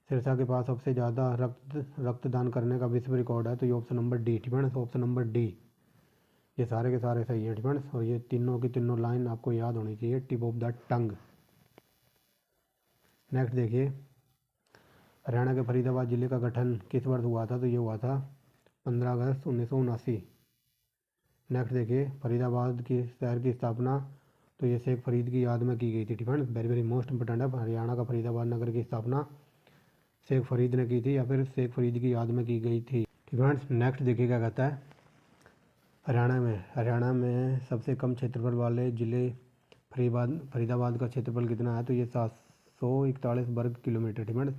सिरसा के पास सबसे ज़्यादा रक्तदान करने का विश्व रिकॉर्ड है, तो ये ऑप्शन नंबर डी, ठीक है, ऑप्शन नंबर डी। ये सारे के सारे सही है, ठीक है। और ये तीनों की तीनों लाइन आपको याद होनी चाहिए, tip of the tongue. Next देखिए, हरियाणा के फरीदाबाद जिले का गठन किस वर्ष हुआ था? तो ये हुआ था 15 अगस्त 1979। नेक्स्ट देखिए, फरीदाबाद की शहर की स्थापना तो ये शेख फरीद की याद में की गई थी, ठीक है। वेरी वेरी मोस्ट इंपॉर्टेंट है, हरियाणा का फरीदाबाद नगर की स्थापना शेख फरीद ने की थी या फिर शेख फरीद की याद में की गई थी, ठीक है। नेक्स्ट देखिए क्या कहता है, हरियाणा में सबसे कम क्षेत्रफल वाले जिले फरीदाबाद का क्षेत्रफल कितना है? तो ये 141 वर्ग किलोमीटर, ठीक है।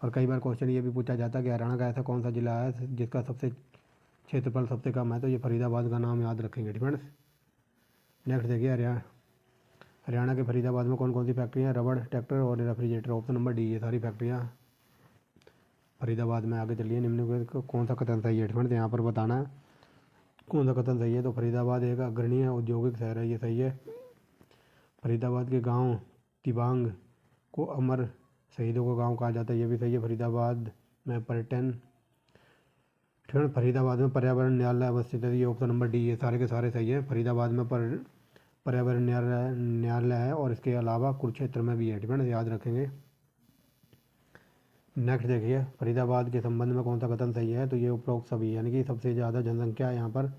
और कई बार क्वेश्चन ये भी पूछा जाता है कि हरियाणा का ऐसा कौन सा ज़िला है जिसका सबसे क्षेत्रफल सबसे कम है, तो ये फरीदाबाद का नाम याद रखेंगे, ठीक है। नेक्स्ट देखिए, हरियाणा के फरीदाबाद में कौन कौन सी फैक्ट्रियाँ, रबड़, ट्रैक्टर और रेफ्रिजरेटर, ऑप्शन नंबर डी, ये सारी फैक्ट्रियाँ फरीदाबाद में। आगे चलिए, निम्न को कौन सा कथन सही है, ठीक है, यहाँ पर बताना है कौन सा कथन सही है। तो फरीदाबाद एक अग्रणी औद्योगिक शहर है, ये सही है। फरीदाबाद के गांव तिबांग को अमर शहीदों का गांव कहा जाता है, ये भी सही है। फरीदाबाद में पर्यटन, ठीक है। फरीदाबाद में पर्यावरण न्यायालय अवस्थित है, ये ऑप्शन नंबर डी, ये सारे के सारे सही है। फरीदाबाद में पर्यावरण न्यायालय है और इसके अलावा कुरुक्षेत्र में भी है, ठीक है, याद रखेंगे। नेक्स्ट देखिए, फरीदाबाद के संबंध में कौन सा कथन सही है, तो ये उपरोक्त सभी, यानी कि सबसे ज़्यादा जनसंख्या यहाँ पर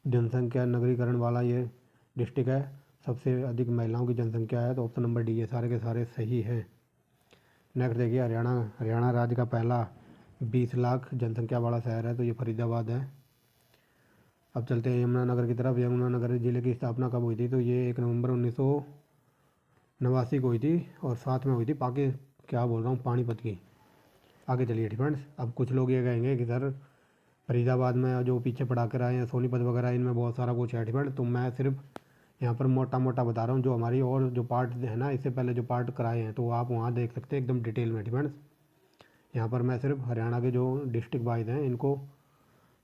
जनसंख्या नगरीकरण वाला ये डिस्ट्रिक्ट है, सबसे अधिक महिलाओं की जनसंख्या है, तो ऑप्शन नंबर डी, ये सारे के सारे सही हैं। नेक्स्ट देखिए, हरियाणा राज्य का पहला 20 लाख जनसंख्या वाला शहर है, तो ये फरीदाबाद है। अब चलते हैं यमुनानगर की तरफ। यमुनानगर जिले की स्थापना कब हुई थी, तो ये 1 नवंबर 1989 को हुई थी और साथ में हुई थी पानीपत की। आगे चलिए, ठीक फ्रेंड्स। अब कुछ लोग ये कहेंगे कि सर फरीदाबाद में जो पीछे पढ़ा कर आए हैं सोनीपत वगैरह, इनमें बहुत सारा कुछ है, ठीक है, तो मैं सिर्फ यहाँ पर मोटा मोटा बता रहा हूँ। जो हमारी और जो पार्ट है ना, इससे पहले जो पार्ट कराए हैं तो आप वहाँ देख सकते हैं एकदम डिटेल में, ठीक है। यहाँ पर मैं सिर्फ हरियाणा के जो डिस्ट्रिक्ट वाइज हैं इनको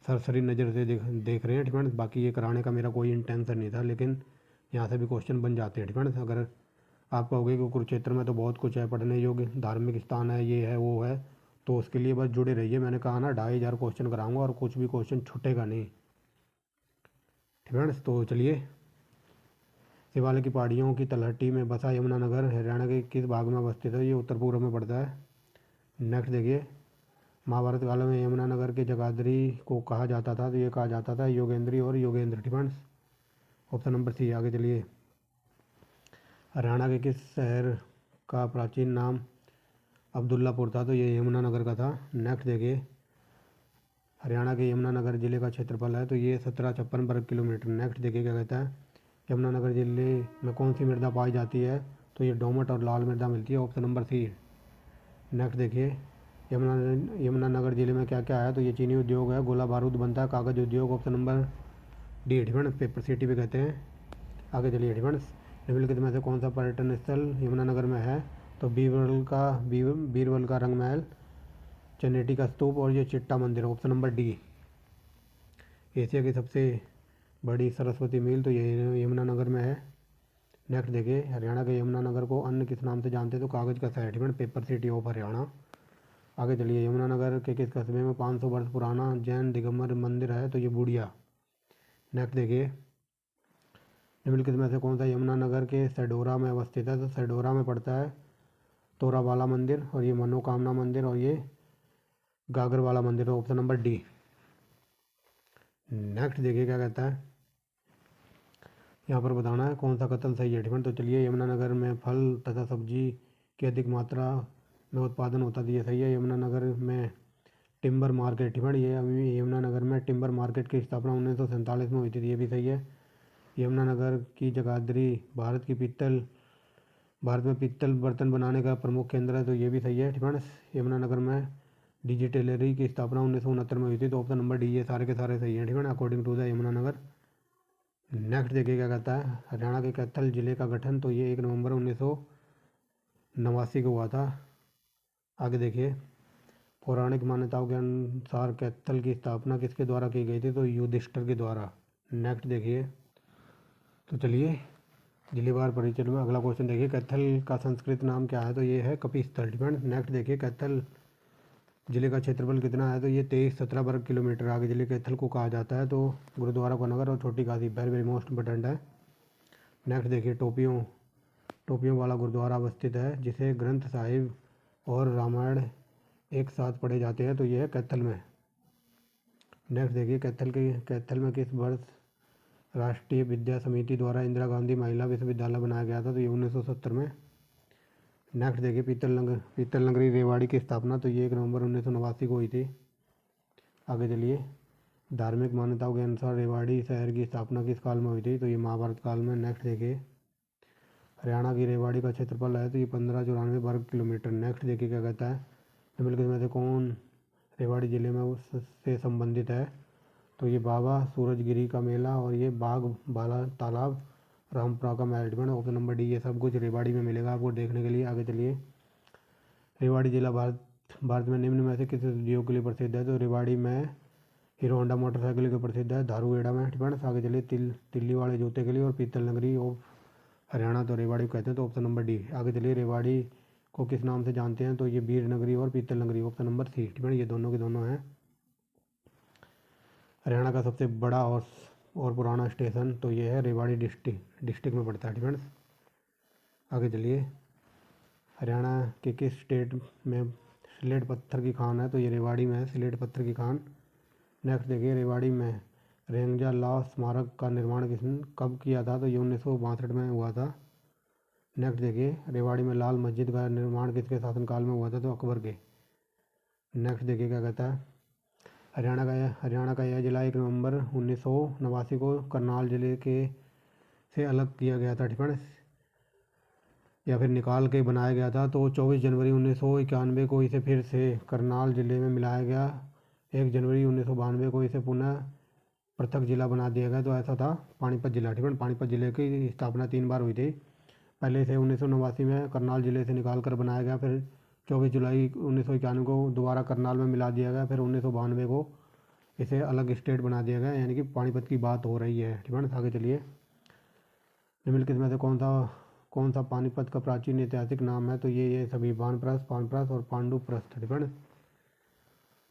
सरसरी नज़र से देख रहे हैं, ठीक है। बाकी ये कराने का मेरा कोई इंटेंशन नहीं था, लेकिन यहाँ से भी क्वेश्चन बन जाते हैं, ठीक है। अगर आप कहोगे कि कुरुक्षेत्र में तो बहुत कुछ है, पढ़ने योग्य धार्मिक स्थान है, ये है वो है, तो उसके लिए बस जुड़े रहिए। मैंने कहा ना 2500 क्वेश्चन कराऊंगा और कुछ भी क्वेश्चन छूटेगा नहीं, ठीक है। तो चलिए, शिवालिक की पहाड़ियों की तलहटी में बसा यमुनानगर हरियाणा के किस भाग में अवस्थित है, ये उत्तर पूर्व में पड़ता है। नेक्स्ट देखिए, महाभारत काल में यमुनानगर के जगाधरी को कहा जाता था, तो ये कहा जाता था योगेंद्री और योगेंद्र, ठीक है। Option number C. आगे चलिए, हरियाणा के किस शहर का प्राचीन नाम अब्दुल्लापुर था, तो ये यमुनानगर का था। नेक्स्ट देखिए, हरियाणा के यमुनानगर जिले का क्षेत्रफल है, तो ये 1756 वर्ग किलोमीटर। नेक्स्ट देखिए क्या कहता है, यमुनानगर जिले में कौन सी मृदा पाई जाती है, तो ये दोमट और लाल मृदा मिलती है, ऑप्शन नंबर सी। नेक्स्ट देखिए, यमुनानगर जिले में क्या क्या है, तो ये चीनी उद्योग है, गोला बारूद बनता है, कागज़ उद्योग, ऑप्शन नंबर डी, ठीक, पेपर सिटी भी कहते हैं। आगे चलिए, ठीक, निम्नलिखित में से कौन सा पर्यटन स्थल यमुनानगर में है, तो बीरबल का रंग महल, चनेटी का स्तूप और ये चिट्टा मंदिर, ऑप्शन नंबर डी। एशिया की सबसे बड़ी सरस्वती मिल, तो ये यमुनानगर में है। नेक्स्ट देखिए, हरियाणा के यमुनानगर को अन्य किस नाम से जानते हैं, तो कागज़ का शहर, ठीक है, पेपर सिटी ऑफ हरियाणा। आगे चलिए, यमुनानगर के किस कस्बे में 500 वर्ष पुराना जैन दिगंबर मंदिर है, तो ये बूढ़िया। नेक्स्ट देखिए, निम्नलिखित में से कौन सा यमुनानगर के सैडोरा में अवस्थित है, तो सैडोरा में पड़ता है तोरावाला मंदिर और ये मनोकामना मंदिर और ये गागरवाला मंदिर, ऑप्शन नंबर डी। नेक्स्ट देखिए क्या कहता है, यहाँ पर बताना है कौन सा कथन सही है, ठीक है। तो चलिए, यमुनानगर में फल तथा सब्जी की अधिक मात्रा में उत्पादन होता है, ये सही है। यमुनानगर में टिम्बर मार्केट, ठीक है, ये यमुनानगर में टिम्बर मार्केट की स्थापना 1947 में हुई थी, ये भी सही है। यमुनानगर की जगाधरी भारत में पीतल बर्तन बनाने का प्रमुख केंद्र है, तो ये भी सही है, ठीक है। यमुनानगर में डिजिटलरी की स्थापना 1969 में हुई थी, तो ऑप्शन नंबर डी, ये सारे के सारे सही हैं, ठीक है, according to the Yamunanagar. Next देखिए क्या कहता है, हरियाणा के कैथल जिले का गठन, तो ये 1 नवंबर 1989 को हुआ था। आगे देखिए, पौराणिक मान्यताओं के अनुसार कैथल की स्थापना किसके द्वारा की गई थी, तो युधिष्ठिर के द्वारा। नेक्स्ट देखिए, तो चलिए जिलेवार परिचय में अगला क्वेश्चन देखिए, कैथल का संस्कृत नाम क्या है, तो ये है कपिस्थल, ठीक है। नेक्स्ट देखिए, कैथल जिले का क्षेत्रफल कितना है, तो ये 2317 वर्ग किलोमीटर। आगे जिले कैथल को कहा जाता है, तो गुरुद्वारा को नगर और छोटी Kashi, very very most important है। नेक्स्ट देखिए, टोपियों वाला गुरुद्वारा अवस्थित है जिसे ग्रंथ साहिब और रामायण एक साथ पढ़े जाते हैं, तो ये है कैथल में। नेक्स्ट देखिए, कैथल में किस वर्ष राष्ट्रीय विद्या समिति द्वारा इंदिरा गांधी महिला विश्वविद्यालय बनाया गया था, तो ये 1970 में। नेक्स्ट देखिए, पीतल नगरी रेवाड़ी की स्थापना, तो ये 1 नवंबर 1989 को हुई थी। आगे चलिए, धार्मिक मान्यताओं के अनुसार रेवाड़ी शहर की स्थापना किस काल में हुई थी, तो ये महाभारत काल में। नेक्स्ट देखिए, हरियाणा की रेवाड़ी का क्षेत्रफल है तो ये 1594 वर्ग किलोमीटर। नेक्स्ट देखिए क्या कहता है, निम्नलिखित में से कौन रेवाड़ी ज़िले में उससे संबंधित है। तो ये बाबा सूरजगिरी का मेला और ये बाघ बाला तालाब रामपुरा का मैरिजमेंट। ऑप्शन नंबर डी, ये सब कुछ रेवाड़ी में मिलेगा आपको देखने के लिए। आगे चलिए, रेवाड़ी जिला भारत में निम्न में से किस उद्योग के लिए प्रसिद्ध है। तो रेवाड़ी में हीरो होंडा मोटरसाइकिल के प्रसिद्ध है, धारूहेड़ा में। आगे चलिए, तिल्ली वाले जूते के लिए और पीतल नगरी ऑफ हरियाणा तो रेवाड़ी को कहते हैं, तो ऑप्शन नंबर डी। आगे चलिए, रेवाड़ी को किस नाम से जानते हैं। तो ये वीर नगरी और पीतल नगरी, ऑप्शन नंबर सी। ये दोनों के दोनों हैं। हरियाणा का सबसे बड़ा और पुराना स्टेशन तो ये है रेवाड़ी डिस्ट्रिक्ट में पड़ता है फ्रेंड्स। आगे चलिए, हरियाणा के किस स्टेट में स्लेट पत्थर की खान है। तो ये रेवाड़ी में है स्लेट पत्थर की खान। नेक्स्ट देखिए, रेवाड़ी में रेंगजा लॉ स्मारक का निर्माण किसने कब किया था। तो ये 1962 में हुआ था। नेक्स्ट देखिए, रेवाड़ी में लाल मस्जिद का निर्माण किसके शासनकाल में हुआ था। तो अकबर के। नेक्स्ट देखिए क्या कहता है, हरियाणा का यह जिला 1 नवंबर 1989 को करनाल जिले के से अलग किया गया था फ्रेंड्स, या फिर निकाल के बनाया गया था। तो 24 जनवरी 1991 को इसे फिर से करनाल जिले में मिलाया गया। 1 जनवरी 1992 को इसे पुनः पृथक जिला बना दिया गया। तो ऐसा था पानीपत जिला। पानीपत जिले की स्थापना 3 बार हुई थी। पहले इसे 1989 में करनाल जिले से निकाल कर बनाया गया, फिर 24 जुलाई 1991 को दोबारा करनाल में मिला दिया गया, फिर 1992 को इसे अलग स्टेट बना दिया गया, यानी कि पानीपत की बात हो रही है। आगे चलिए, निम्नलिखित में से कौन सा पानीपत का प्राचीन ऐतिहासिक नाम है। तो ये सभी बानप्रस्थ, पानप्रस्थ और पांडुप्रस्थ।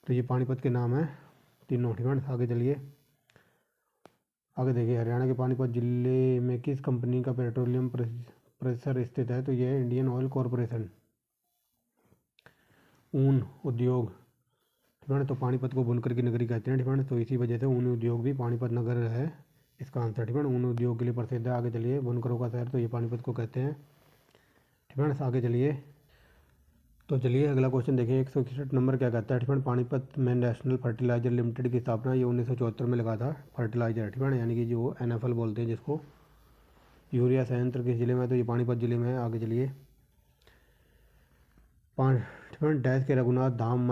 तो ये पानीपत के नाम है तीनों। आगे चलिए, आगे देखिए, हरियाणा के पानीपत जिले में किस कंपनी का पेट्रोलियम प्रोसेसर स्थित है। तो ये है इंडियन ऑयल कॉरपोरेशन। ऊन उद्योग, तो पानीपत को बुनकर की नगरी कहते हैं। तो इसी वजह से ऊन उद्योग भी पानीपत नगर है इसका आंसर। ऊन उद्योग के लिए प्रसिद्ध है। आगे चलिए, बुनकरों का शहर तो ये पानीपत को कहते हैं। आगे चलिए, तो चलिए अगला क्वेश्चन देखिए, 161 नंबर क्या कहता है। पानीपत में नेशनल फर्टिलाइजर लिमिटेड की स्थापना ये 1974 में लगा था। फर्टिलाइजर यानी कि जो NFL बोलते हैं जिसको, यूरिया संयंत्र किस जिले में है। तो ये पानीपत जिले में है। आगे चलिए, डैश के रघुनाथ धाम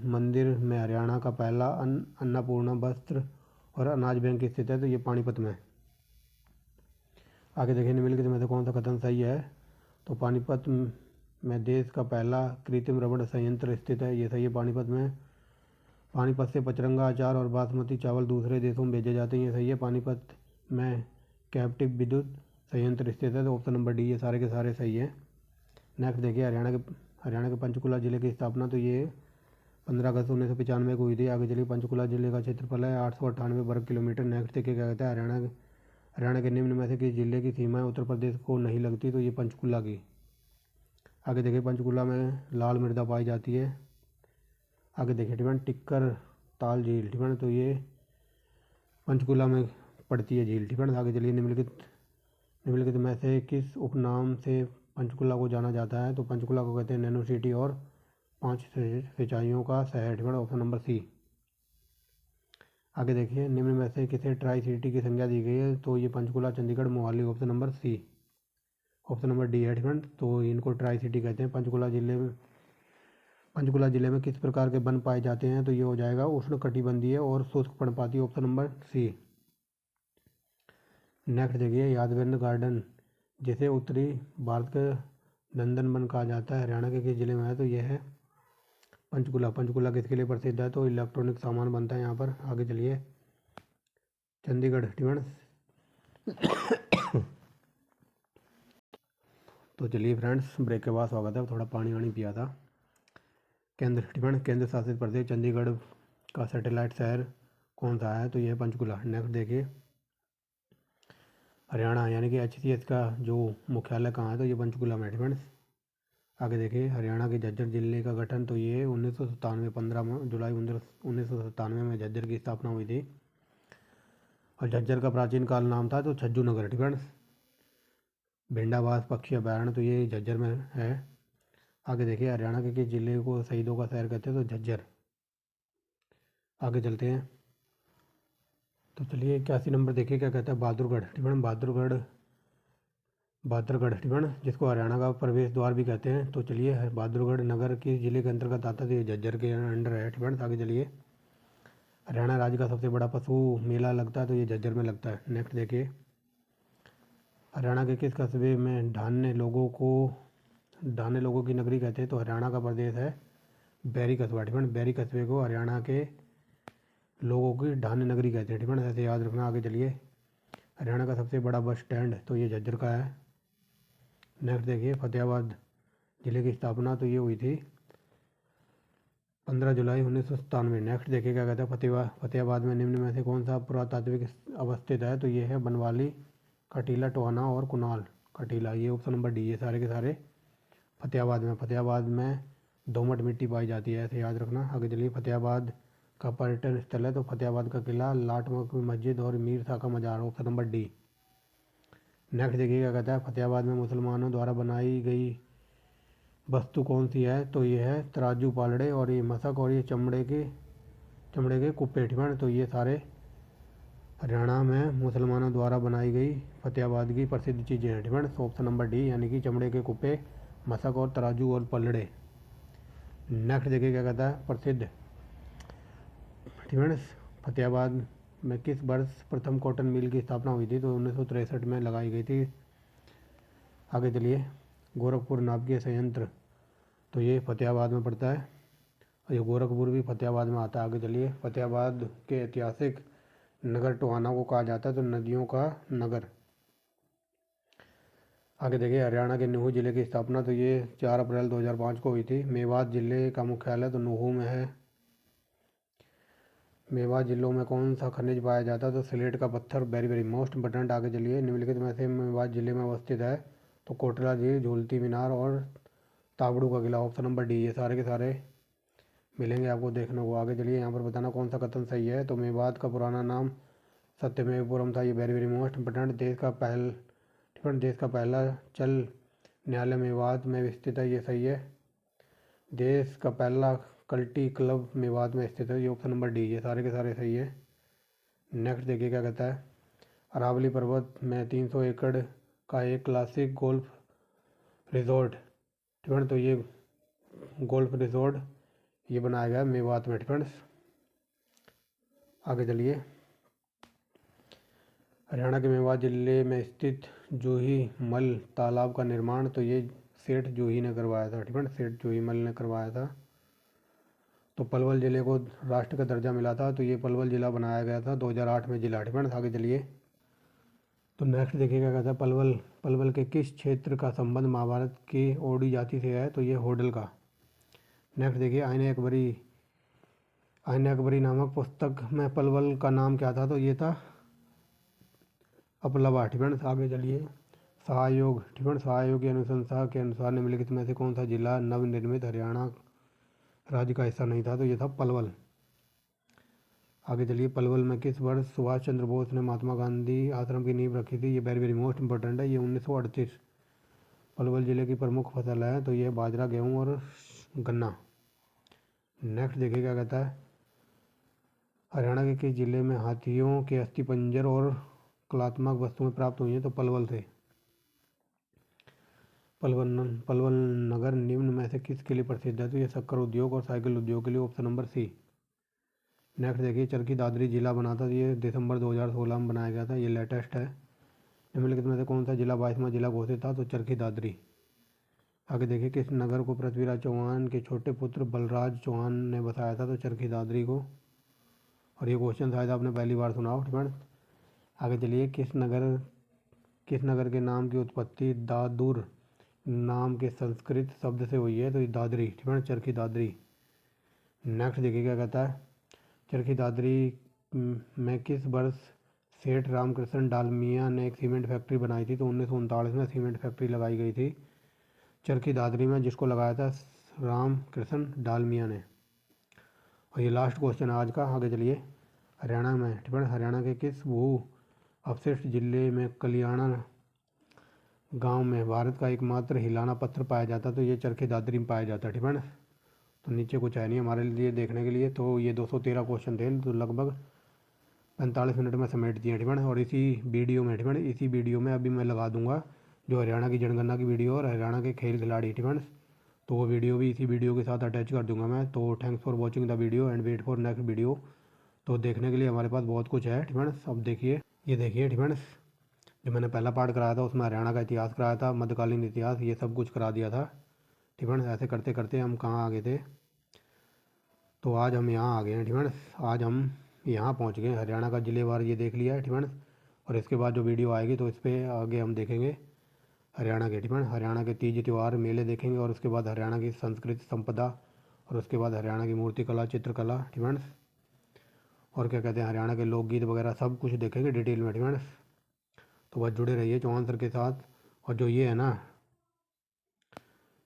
मंदिर में हरियाणा का पहला अन्नपूर्णा वस्त्र और अनाज बैंक स्थित है। तो ये पानीपत में। आगे देखिए, निम्नलिखित में से कौन सा कथन सही है। तो पानीपत में देश का पहला कृत्रिम रबड़ संयंत्र स्थित है, ये सही है पानीपत में। पानीपत से पचरंगा अचार और बासमती चावल दूसरे देशों में भेजे जाते हैं, ये सही है। पानीपत में कैप्टिव विद्युत संयंत्र स्थित है। तो ऑप्शन नंबर डी, ये सारे के सारे सही है। नेक्स्ट देखिए, हरियाणा के पंचकुला जिले की स्थापना तो ये 15 अगस्त 1995 को हुई थी। आगे चलिए, पंचकुला जिले का क्षेत्रफल है 898 वर्ग किलोमीटर। नेक्स्ट देखिए क्या कहता है, हरियाणा के निम्न में से किस जिले की सीमाएं उत्तर प्रदेश को नहीं लगती। तो ये पंचकुला की। आगे देखिए, पंचकुला में लाल मृदा पाई जाती है। आगे देखिए, टिक्कर ताल झील। तो ये पंचकुला में पड़ती है झील। आगे चलिए, निम्नलिखित में से किस उपनाम से पंचकुला को जाना जाता है। तो पंचकुला को कहते हैं नैनो सिटी और 5 सिंचाइयों का शहर। Option number C. आगे देखिए, निम्न में से किसे ट्राई सिटी की संज्ञा दी गई है। तो ये Panchkula, Chandigarh, Mohali. Option number C, option number D है। तो इनको ट्राई सिटी कहते हैं। पंचकुला जिले में किस प्रकार के वन पाए जाते हैं। तो ये हो जाएगा उष्णकटिबंधीय और शुष्क पर्णपाती। Option number C. नेक्स्ट देखिए, यादवेंद्र गार्डन जिसे उत्तरी भारत का नंदनवन कहा जाता है, हरियाणा के किस जिले में है। तो यह है पंचकुला किसके लिए प्रसिद्ध है। तो इलेक्ट्रॉनिक सामान बनता है यहाँ पर। आगे चलिए, चंडीगढ़। तो चलिए फ्रेंड्स, ब्रेक के बाद स्वागत है। थोड़ा पानी वानी पिया था। केंद्र शासित प्रदेश चंडीगढ़ का सैटेलाइट शहर कौन सा है। तो यह है पंचकुला। नेक्स्ट देखिए, हरियाणा यानी कि HCS का जो मुख्यालय कहाँ है। तो ये पंचकुला में। आगे देखिए, हरियाणा के झज्जर जिले का गठन तो ये 1997 15 जुलाई 1997 में झज्जर की स्थापना हुई थी। और झज्जर का प्राचीन काल नाम था तो छज्जू नगर। भिंडावास पक्षी अभयारण्य तो ये झज्जर में है। आगे देखिए, हरियाणा के किस जिले को शहीदों का शहर कहते हैं। तो झज्जर। आगे चलते हैं, तो चलिए 81 नंबर देखिए क्या कहता है, बहादुरगढ़। बहादुरगढ़ बहादुरगढ़, ठीक है ना, जिसको हरियाणा का प्रवेश द्वार भी कहते हैं। तो चलिए, बहादुरगढ़ नगर के ज़िले के अंतर्गत आता है, तो ये झज्जर के अंडर है, ठीक है ना। आगे चलिए, हरियाणा राज्य का सबसे बड़ा पशु मेला लगता है, तो ये झज्जर में लगता है। नेक्स्ट देखिए, हरियाणा के किस कस्बे में ढान्य लोगों की नगरी कहते हैं, तो हरियाणा का प्रदेश है बैरी कस्बा, ठीक है ना। बैरी कस्बे को हरियाणा के लोगों की ढान्य नगरी कहते हैं, ठीक है ना, ऐसे याद रखना। आगे चलिए, हरियाणा का सबसे बड़ा बस स्टैंड, तो ये झज्जर का है। नेक्स्ट देखिए, फतेहाबाद जिले की स्थापना तो ये हुई थी 15 जुलाई 1997। नेक्स्ट देखिए क्या कहता है, फतेहाबाद में निम्न में से कौन सा पुरातात्विक अवस्थित है, तो ये है बनवाली, कटीला, टोहाना और कुणाल कटीला। ये ऑप्शन नंबर डी, ये सारे के सारे फतेहाबाद में दोमट मिट्टी पाई जाती है, ऐसे याद रखना। आगे चलिए, फतेहाबाद का पर्यटन स्थल है, तो फतेहाबाद का किला, लाट मस्जिद और मीर शाह का मजार, ऑप्शन नंबर डी। नेक्स्ट देखिए क्या कहता है, फतेहाबाद में मुसलमानों द्वारा बनाई गई वस्तु कौन सी है, तो ये है तराजू, पालड़े और ये मशक और ये चमड़े के कुप्पे, ठीक है। तो ये सारे हरियाणा में मुसलमानों द्वारा बनाई गई फतेहाबाद की प्रसिद्ध चीज़ें हैं, ठीक है। तो ऑप्शन नंबर डी, यानी कि चमड़े के कुप्पे, मशक और तराजू और पलड़े। नेक्स्ट देखिए क्या कहता है, प्रसिद्ध, ठीक है, फतेहाबाद में किस वर्ष प्रथम कॉटन मिल की स्थापना हुई थी, तो 1963 में लगाई गई थी। आगे चलिए, गोरखपुर नाभिकीय संयंत्र, तो ये फतेहाबाद में पड़ता है, और ये गोरखपुर भी फतेहाबाद में आता है। आगे चलिए, फतेहाबाद के ऐतिहासिक नगर टोहाना को कहा जाता है, तो नदियों का नगर। आगे देखिए, हरियाणा के नुहू जिले की स्थापना, तो ये 4 अप्रैल 2005 को हुई थी। मेवात जिले का मुख्यालय तो नुहू में है। मेवात जिलों में कौन सा खनिज पाया जाता है, तो सिलेट का पत्थर, वेरी वेरी मोस्ट इंपॉर्टेंट। आगे चलिए, निम्नलिखित में से मेवात जिले में अवस्थित है, तो कोटला झील, झूलती मीनार और ताबड़ू का किला, ऑप्शन नंबर डी। ये सारे के सारे मिलेंगे आपको देखने को। आगे चलिए, यहाँ पर बताना कौन सा कथन सही है, तो मेवात का पुराना नाम सत्यमेवपुरम था, ये वेरी वेरी मोस्ट इंपॉर्टेंट। देश का पहला चल न्यायालय मेवात में स्थित है, ये सही है। देश का पहला कल्टी क्लब मेवात में स्थित है, ये ऑप्शन नंबर डी। ये सारे के सारे सही है। नेक्स्ट देखिए क्या कहता है, अरावली पर्वत में 300 एकड़ का एक क्लासिक गोल्फ रिजॉर्ट, ठीक है, तो ये गोल्फ रिजॉर्ट ये बनाया गया है मेवात में, फ्रेंड्स। आगे चलिए, हरियाणा के मेवात जिले में स्थित जूही मल तालाब का निर्माण, तो ये सेठ जूही ने करवाया था, ठीक है, सेठ जूही मल ने करवाया था। तो पलवल ज़िले को राष्ट्र का दर्जा मिला था, तो ये पलवल ज़िला बनाया गया था 2008 में ज़िला, ठीक है। आगे चलिए, तो नेक्स्ट देखिएगा कहता है, पलवल के किस क्षेत्र का संबंध महाभारत की ओडी जाति से है, तो ये होडल का। नेक्स्ट देखिए, आईने अकबरी नामक पुस्तक में पलवल का नाम क्या था, तो ये था अपलवा, ठीक है। आगे चलिए, सहयोग, ठीक है, सहयोग की अनुशंसा के अनुसार निम्नलिखित में से कौन सा जिला नवनिर्मित हरियाणा राज्य का हिस्सा नहीं था, तो ये था पलवल। आगे चलिए, पलवल में किस वर्ष सुभाष चंद्र बोस ने महात्मा गांधी आश्रम की नींव रखी थी, ये वेरी वेरी मोस्ट इंपॉर्टेंट है, ये 1938। पलवल ज़िले की प्रमुख फसल है, तो ये बाजरा, गेहूँ और गन्ना। नेक्स्ट देखिए क्या कहता है, हरियाणा के किस जिले में हाथियों के अस्थिपंजर और कलात्मक वस्तुएं प्राप्त हुई हैं, तो पलवल से। पलवल नगर निम्न में से किसके लिए प्रसिद्ध है, तो ये शक्कर उद्योग और साइकिल उद्योग के लिए, ऑप्शन नंबर सी। नेक्स्ट देखिए, चरखी दादरी जिला बना था, ये दिसंबर 2016 में बनाया गया था, ये लेटेस्ट है। निम्नलिखित में से कौन सा जिला 22वां जिला घोषित था, तो चरखी दादरी। आगे देखिए, किस नगर को पृथ्वीराज चौहान के छोटे पुत्र बलराज चौहान ने बसाया था, तो चरखी दादरी को। और ये क्वेश्चन शायद आपने पहली बार सुना हो, ठीक है। आगे चलिए, किस नगर के नाम की उत्पत्ति दादुर नाम के संस्कृत शब्द से हुई है, तो ये दादरी, ठीक है, चरखी दादरी। नेक्स्ट देखिए क्या कहता है, चरखी दादरी में किस वर्ष सेठ रामकृष्ण डालमिया ने एक सीमेंट फैक्ट्री बनाई थी, तो 1939 में सीमेंट फैक्ट्री लगाई गई थी चरखी दादरी में, जिसको लगाया था रामकृष्ण डालमिया ने। और ये लास्ट क्वेश्चन है आज का। आगे चलिए, हरियाणा में, ठीक है, हरियाणा के किस भू अपशिष्ट जिले में कलियाणा गांव में भारत का एकमात्र हिलाना पत्थर पाया जाता है, तो ये चरखी दादरी में पाया जाता है, ठीक है ना। तो नीचे कुछ है नहीं हमारे लिए देखने के लिए, तो ये 213 क्वेश्चन थे, तो लगभग 45 मिनट में समेट दिए, ठीक है। और इसी वीडियो में, ठीक है, इसी वीडियो में अभी मैं लगा दूंगा जो हरियाणा की जनगणना की वीडियो और हरियाणा के खेल खिलाड़ी फ्रेंड्स, तो वो वीडियो भी इसी वीडियो के साथ अटैच कर दूंगा मैं। तो thanks for watching the video and wait for next video. तो देखने के लिए हमारे पास बहुत कुछ है फ्रेंड्स। अब देखिए, ये देखिए फ्रेंड्स, जो मैंने पहला पार्ट कराया था उसमें हरियाणा का इतिहास कराया था, मध्यकालीन इतिहास, ये सब कुछ करा दिया था फ्रेंड्स। ऐसे करते करते हम कहाँ आ गए थे, तो आज हम यहाँ आ गए हैं फ्रेंड्स। आज हम यहाँ पहुँच गए, हरियाणा का जिलेवार ये देख लिया है फ्रेंड्स। और इसके बाद जो वीडियो आएगी तो इस पर आगे हम देखेंगे हरियाणा के फ्रेंड्स, हरियाणा के तीज त्यौहार मेले देखेंगे, और उसके बाद हरियाणा की संस्कृति संपदा, और उसके बाद हरियाणा की मूर्तिकला चित्रकला फ्रेंड्स, और क्या कहते हैं हरियाणा के लोकगीत वगैरह सब कुछ देखेंगे डिटेल में फ्रेंड्स। तो बस जुड़े रहिए चौहान सर के साथ। और जो ये है ना,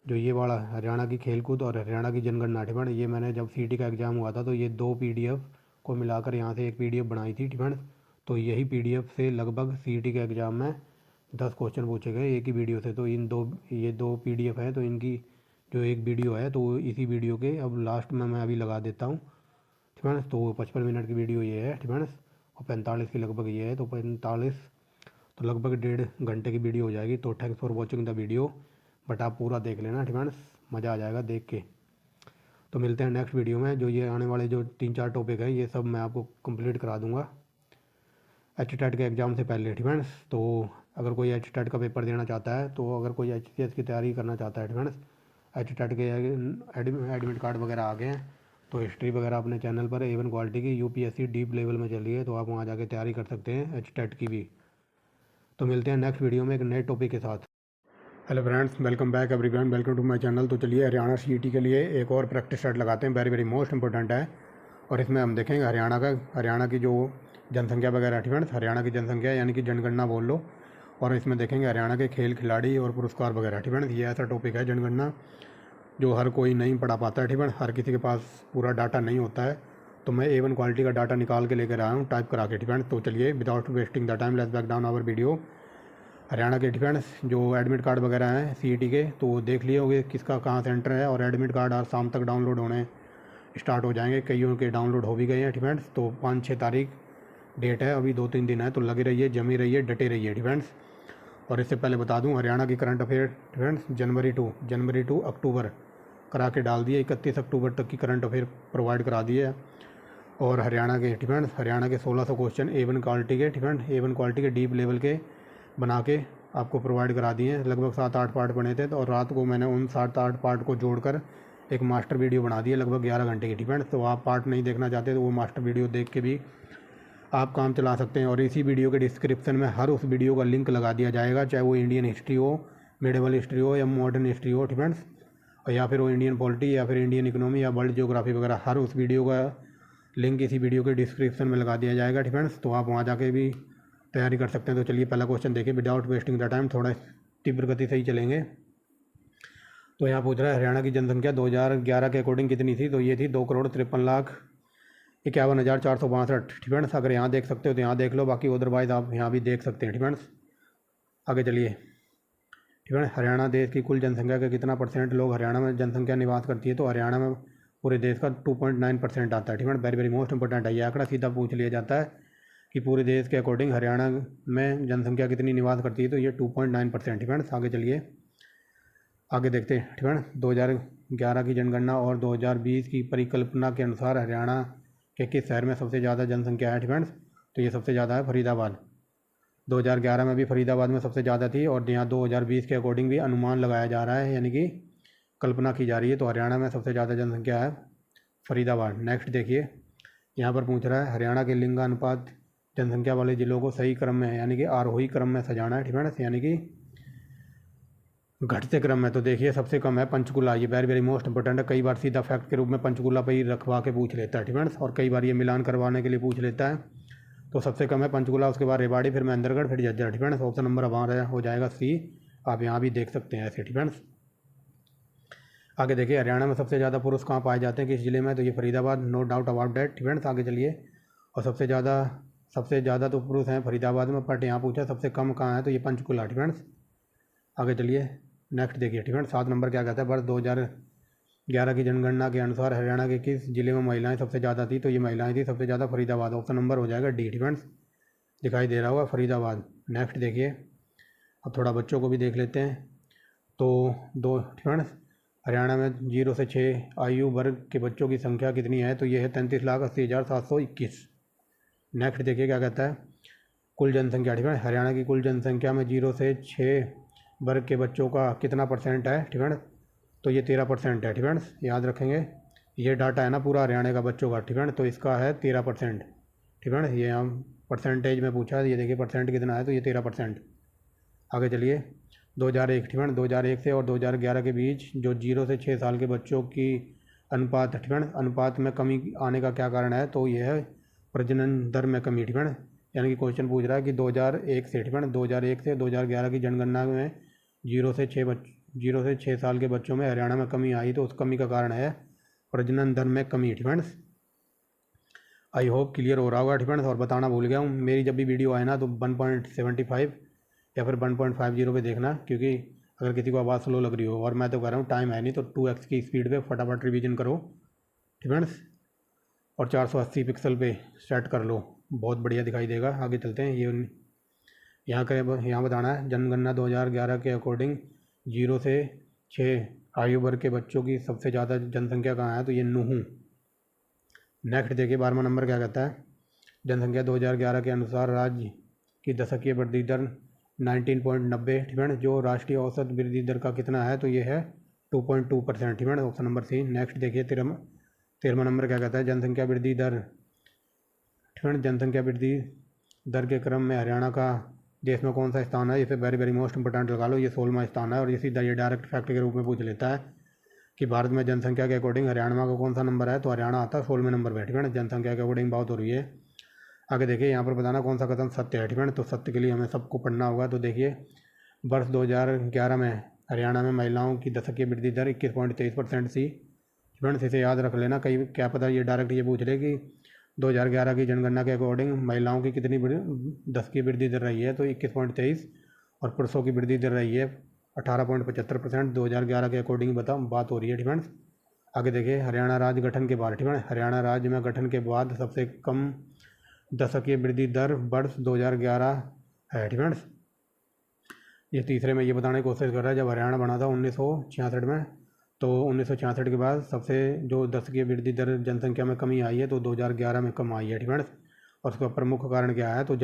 जो ये वाला हरियाणा की खेलकूद और हरियाणा की जनगणना फ्रेंड्स, ये मैंने जब सीटी का एग्ज़ाम हुआ था तो ये 2 पीडीएफ को मिलाकर यहाँ से एक पीडीएफ बनाई थी फ्रेंड्स। तो यही पीडीएफ से लगभग सीटी के एग्ज़ाम में 10 क्वेश्चन पूछे गए एक ही वीडियो से। तो ये दो पीडीएफ है, तो इनकी जो एक वीडियो है तो इसी वीडियो के अब लास्ट में मैं अभी लगा देता हूँ फ्रेंड्स। तो 55 मिनट की वीडियो ये है फ्रेंड्स, और 45 की लगभग ये है, तो 45, तो लगभग 1.5 घंटे की वीडियो हो जाएगी। तो thanks for watching the video, but आप पूरा देख लेना फ्रेंड्स, मज़ा आ जाएगा देख के। तो मिलते हैं नेक्स्ट वीडियो में। जो ये आने वाले जो 3-4 टॉपिक हैं ये सब मैं आपको कंप्लीट करा दूंगा एच टेट के एग्ज़ाम से पहले फ्रेंड्स। तो अगर कोई एच टेट का पेपर देना चाहता है, तो अगर कोई एच सी एस की तैयारी करना चाहता है फ्रेंड्स, एच टेट के एडमिट कार्ड वगैरह आ गए हैं, तो हिस्ट्री वगैरह अपने चैनल पर A1 क्वालिटी की यूपीएससी डीप लेवल में चल रही है, तो आप वहाँ जाके तैयारी कर सकते हैं एच टेट की भी। तो मिलते हैं नेक्स्ट वीडियो में एक नए टॉपिक के साथ। Hello friends, welcome back everyone, welcome to my channel. तो चलिए हरियाणा सीईटी के लिए एक और प्रैक्टिस सेट लगाते हैं, वेरी वेरी मोस्ट इंपॉर्टेंट है। और इसमें हम देखेंगे हरियाणा की जो जनसंख्या वगैरह फ्रेंड्स, हरियाणा की जनसंख्या यानी कि जनगणना बोल लो। और इसमें देखेंगे हरियाणा के खेल खिलाड़ी और पुरस्कार वगैरह फ्रेंड्स। ये ऐसा टॉपिक है जनगणना जो हर कोई नहीं पढ़ा पाता है फ्रेंड्स, हर किसी के पास पूरा डाटा नहीं होता है। तो मैं A1 क्वालिटी का डाटा निकाल के लेकर आया हूँ टाइप करा के फ्रेंड्स। तो चलिए without wasting the time let's back down our video. Haryana के फ्रेंड्स जो एडमिट कार्ड वगैरह हैं सीईटी के, तो देख लिए होंगे किसका कहाँ सेंटर है, और एडमिट कार्ड आज शाम तक डाउनलोड होने स्टार्ट हो जाएंगे। कईयों के डाउनलोड हो भी गए हैं फ्रेंड्स। तो 5-6 तारीख डेट है, अभी 2-3 दिन है, तो लगे रहिए, जमी रहिए, डटे रहिए फ्रेंड्स। और इससे पहले बता दूं हरियाणा की करंट अफेयर फ्रेंड्स जनवरी टू अक्टूबर करा के डाल दिए, 31 अक्टूबर तक की करंट अफेयर प्रोवाइड करा दिए है। और हरियाणा के फ्रेंड्स, हरियाणा के 1600 क्वेश्चन A1 क्वालिटी के फ्रेंड्स, A1 क्वालिटी के डीप लेवल के बना के आपको प्रोवाइड करा दिए हैं। लगभग 7-8 पार्ट बने थे, तो और रात को मैंने उन 7-8 पार्ट को जोड़कर एक मास्टर वीडियो बना दी है लगभग 11 घंटे की फ्रेंड्स। तो आप पार्ट नहीं देखना चाहते तो वो मास्टर वीडियो देख के भी आप काम चला सकते हैं। और इसी वीडियो के डिस्क्रिप्शन में हर उस वीडियो का लिंक लगा दिया जाएगा, चाहे वो इंडियन हिस्ट्री हो, मेडिवल हिस्ट्री हो, या मॉडर्न हिस्ट्री हो फ्रेंड्स, और या फिर वो इंडियन पॉलिटी या फिर इंडियन इकोनॉमी या वर्ल्ड जियोग्राफी वगैरह, हर उस वीडियो का लिंक इसी वीडियो के डिस्क्रिप्शन में लगा दिया जाएगा फ्रेंड्स। तो आप वहाँ जाके भी तैयारी कर सकते हैं। तो चलिए पहला क्वेश्चन देखिए विदाउट वेस्टिंग द टाइम, थोड़ा तीव्र गति से ही चलेंगे। तो यहाँ पूछ रहा है हरियाणा की जनसंख्या 2011 के अकॉर्डिंग कितनी थी, तो ये थी 2,53,51,462 फ्रेंड्स। अगर यहाँ देख सकते हो तो यहाँ देख लो, बाकी अदरवाइज आप यहाँ भी देख सकते हैं फ्रेंड्स। आगे चलिए फ्रेंड्स, हरियाणा देश की कुल जनसंख्या के कितना परसेंट लोग हरियाणा में जनसंख्या निवास करती है, तो हरियाणा में पूरे देश का 2.9% आता है friends. Very very most important है, ये आंकड़ा सीधा पूछ लिया जाता है कि पूरे देश के अकॉर्डिंग हरियाणा में जनसंख्या कितनी निवास करती है, तो ये 2.9% फ्रेंड्स। आगे चलिए, आगे देखते हैं फ्रेंड्स। 2011 की जनगणना और 2020 की परिकल्पना के अनुसार हरियाणा के किस शहर में सबसे ज़्यादा जनसंख्या है फ्रेंड्स, तो ये सबसे ज़्यादा है फरीदाबाद। 2011 में भी फरीदाबाद में सबसे ज़्यादा थी, और यहाँ 2020 के अकॉर्डिंग भी अनुमान लगाया जा रहा है, यानी कि कल्पना की जा रही है, तो हरियाणा में सबसे ज़्यादा जनसंख्या है फरीदाबाद। नेक्स्ट देखिए, यहाँ पर पूछ रहा है हरियाणा के लिंगानुपात जनसंख्या वाले जिलों को सही क्रम में यानी कि आरोही क्रम में सजाना है फ्रेंड्स, यानी कि घटते क्रम में। तो देखिए सबसे कम है पंचकुला, ये वेरी वेरी मोस्ट इंपॉर्टेंट है, कई बार सीधा फैक्ट के रूप में पंचकुला पर ही रखवा के पूछ लेता है फ्रेंड्स, और कई बार ये मिलान करवाने के लिए पूछ लेता है। तो सबसे कम है पंचकुला, उसके बाद रेवाड़ी, फिर महेंद्रगढ़, फिर झज्जर फ्रेंड्स। ऑप्शन नंबर हमारा हो जाएगा C, आप यहाँ भी देख सकते हैं ऐसे फ्रेंड्स। आगे देखिए, हरियाणा में सबसे ज़्यादा पुरुष कहाँ पाए जाते हैं, किस जिले में, तो ये Faridabad, no doubt about that friends. आगे चलिए, और सबसे ज़्यादा तो पुरुष हैं फरीदाबाद में, बट यहाँ पूछा सबसे कम कहाँ है, तो ये पंचकुला फ्रेंड्स। आगे चलिए, नेक्स्ट देखिए फ्रेंड्स, 7 नंबर क्या कहता है, वर्ष 2011 की जनगणना के अनुसार हरियाणा के किस जिले में महिलाएं सबसे ज़्यादा थी, तो ये महिलाएं थी सबसे ज़्यादा फरीदाबाद। ऑप्शन नंबर हो जाएगा D फ्रेंड्स, दिखाई दे रहा होगा फरीदाबाद। नेक्स्ट देखिए, अब थोड़ा बच्चों को भी देख लेते हैं। तो दो फ्रेंड्स, हरियाणा में 0 से 6 आयु वर्ग के बच्चों की संख्या कितनी है? तो ये है 33,80,721। नेक्स्ट देखिए क्या कहता है, कुल जनसंख्या। ठीक है, हरियाणा की कुल जनसंख्या में 0 से 6 वर्ग के बच्चों का कितना परसेंट है? ठीक है, तो ये 13% है। ठीक है, याद रखेंगे, ये डाटा है ना पूरा हरियाणा का बच्चों का। ठीक है, तो इसका है 13%। ठीक है, ये हम परसेंटेज में पूछा है, ये देखिए परसेंट कितना है, तो ये 13%। आगे चलिए 2001। ठीक है, 2001 से और 2011 के बीच जो 0 से 6 साल के बच्चों की अनुपात, ठीक है, अनुपात में कमी आने का क्या कारण है? तो ये है प्रजनन दर में कमी। ठीक है, यानी कि क्वेश्चन पूछ रहा है कि 2001 से, ठीक है, 2001 से 2011 की जनगणना में 0 से 6 साल के बच्चों में हरियाणा में कमी आई, तो उस कमी का कारण है प्रजनन दर में कमी। ठीक है, आई होप क्लियर हो रहा होगा। ठीक है, और बताना भूल गया हूँ, मेरी जब भी वीडियो आए ना तो 1.75 या फिर 1.50 पे देखना, क्योंकि अगर किसी को आवाज़ स्लो लग रही हो, और मैं तो कह रहा हूँ टाइम है नहीं, तो 2x की स्पीड पे फटाफट रिवीजन करो। ठीक है, और 480 पिक्सल पे सेट कर लो, बहुत बढ़िया दिखाई देगा। आगे चलते हैं। ये यहाँ बताना है जनगणना 2011 के अकॉर्डिंग 0 से 6 आयु वर्ग के बच्चों की सबसे ज़्यादा जनसंख्या कहाँ है? तो ये नूहू। नेक्स्ट देखिए 12वां नंबर क्या कहता है, जनसंख्या 2011 के अनुसार राज्य की दशकीय वृद्धि दर 19.90। ठीक है, जो राष्ट्रीय औसत वृद्धि दर का कितना है? तो ये है 2.2%। ठीक है, ऑप्शन नंबर सी। नेक्स्ट देखिए 13वां नंबर क्या कहता है, जनसंख्या वृद्धि दर। ठीक है, जनसंख्या वृद्धि दर के क्रम में हरियाणा का देश में कौन सा स्थान है? इसे वेरी वेरी मोस्ट इंपॉर्टेंट लगा लो, ये 16वां स्थान है। और ये सीधा ये डायरेक्ट फैक्ट के रूप में पूछ लेता है कि भारत में जनसंख्या के अकॉर्डिंग हरियाणा का कौन सा नंबर है? तो हरियाणा आता है 16वें नंबर पर। ठीक है, जनसंख्या के अकॉर्डिंग बात हो रही है। आगे देखिए यहाँ पर बताना कौन सा कथन सत्य है। ठीक है, तो सत्य के लिए हमें सबको पढ़ना होगा। तो देखिए वर्ष 2011 में हरियाणा में महिलाओं की दशकीय वृद्धि दर 21.23% थी। फ्रेंड्स इसे याद रख लेना, कई क्या पता ये डायरेक्ट ये पूछ ले कि 2011 की जनगणना के अकॉर्डिंग महिलाओं की कितनी दशकीय वृद्धि दर रही है? तो 21.23, और पुरुषों की वृद्धि दर रही है 18.75%। 2011 के अकॉर्डिंग बात हो रही है। ठीक है, आगे देखिए हरियाणा राज्य गठन के बाद। ठीक है, हरियाणा राज्य में गठन के बाद सबसे कम दशकीय वृद्धि दर वर्ष 2011 है। ठीक है, ये तीसरे में ये बताने की कोशिश कर रहा है, जब हरियाणा बना था 1966 में, तो 1966 के बाद सबसे जो दशकीय वृद्धि दर जनसंख्या में कमी आई है, तो 2011 में कम आई है। ठीक है, और उसका प्रमुख कारण क्या है? तो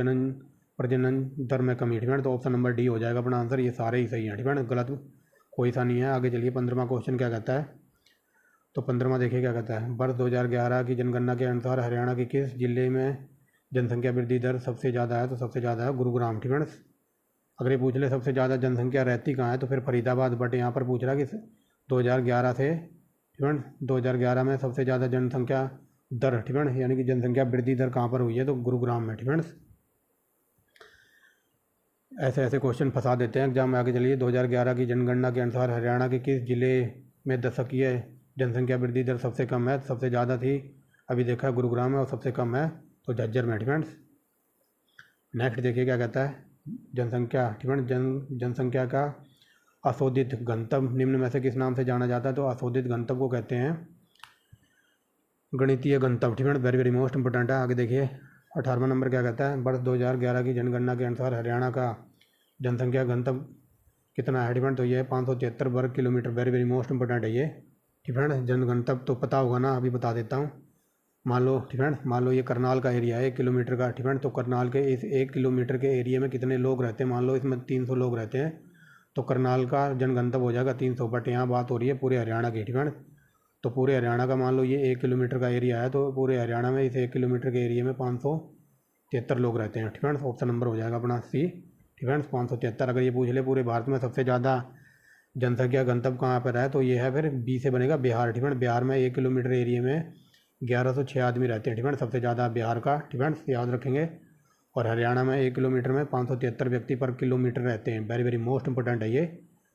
प्रजनन दर में कमी। ठीक है, तो ऑप्शन नंबर डी हो जाएगा अपना आंसर। ये सारे ही सही हैं। ठीक है, गलत कोई सा नहीं है। आगे चलिए 15वां क्वेश्चन क्या कहता है, तो 15वां देखिए क्या कहता है, वर्ष 2011 की जनगणना के अनुसार हरियाणा के किस जिले में जनसंख्या वृद्धि दर सबसे ज़्यादा है? तो सबसे ज़्यादा है गुरुग्राम। ठीक है, अगर ये पूछ ले सबसे ज़्यादा जनसंख्या रहती कहाँ है, तो फिर फरीदाबाद, बट यहाँ पर पूछ रहा है कि 2011 से, ठीक है, 2011 में सबसे ज़्यादा जनसंख्या दर, ठीक है, यानी कि जनसंख्या वृद्धि दर कहाँ पर हुई है? तो गुरुग्राम में। ठीक है, ऐसे ऐसे क्वेश्चन फंसा देते हैं एग्जाम में। आगे चलिए 2011 की जनगणना के अनुसार हरियाणा के किस जिले में दशकीय जनसंख्या वृद्धि दर सबसे कम है? सबसे ज़्यादा थी अभी देखा गुरुग्राम में, और सबसे कम है तो झज्जर में। ठीक है, नेक्स्ट देखिए क्या कहता है, जनसंख्या। ठीक है, जनसंख्या का अशोधित घनत्व निम्न में से किस नाम से जाना जाता है? तो अशोधित घनत्व को कहते हैं गणितीय घनत्व। ठीक है, वेरी वेरी मोस्ट इंपोर्टेंट है। आगे देखिए 18वां नंबर क्या कहता है, वर्ष 2011 की जनगणना के अनुसार हरियाणा का जनसंख्या घनत्व कितना है? ठीक है, तो ये 573 वर्ग kilometre. Very very most important है ये। ठीक है, जनघनत्व तो पता होगा ना, अभी बता देता हूँ। मान लो, ठीक है, मान लो ये करनाल का एरिया है 1 किलोमीटर का। ठीक है, तो करनाल के इस 1 किलोमीटर के एरिया में कितने लोग रहते हैं? मान लो इसमें 300 लोग रहते हैं, तो करनाल का जनघनत्व हो जाएगा 300। बट यहाँ बात हो रही है पूरे हरियाणा की। ठीक है, तो पूरे हरियाणा का मान लो ये 1 किलोमीटर का एरिया है, तो पूरे हरियाणा में इस 1 किलोमीटर के एरिया में 573 लोग रहते हैं। ठीक है, ऑप्शन नंबर हो जाएगा अपना सी। ठीक है, 573। अगर ये पूछ ले पूरे भारत में सबसे ज़्यादा जनसंख्या घनत्व कहाँ पर है, तो ये है फिर बी से बनेगा बिहार। ठीक है, बिहार में 1 किलोमीटर एरिया में 1106 आदमी रहते हैं। ठीक है, सबसे ज़्यादा बिहार का। ठीक है, याद रखेंगे। और हरियाणा में 1 किलोमीटर में 573 व्यक्ति पर किलोमीटर रहते हैं। वेरी वेरी मोस्ट इंपोर्टेंट है ये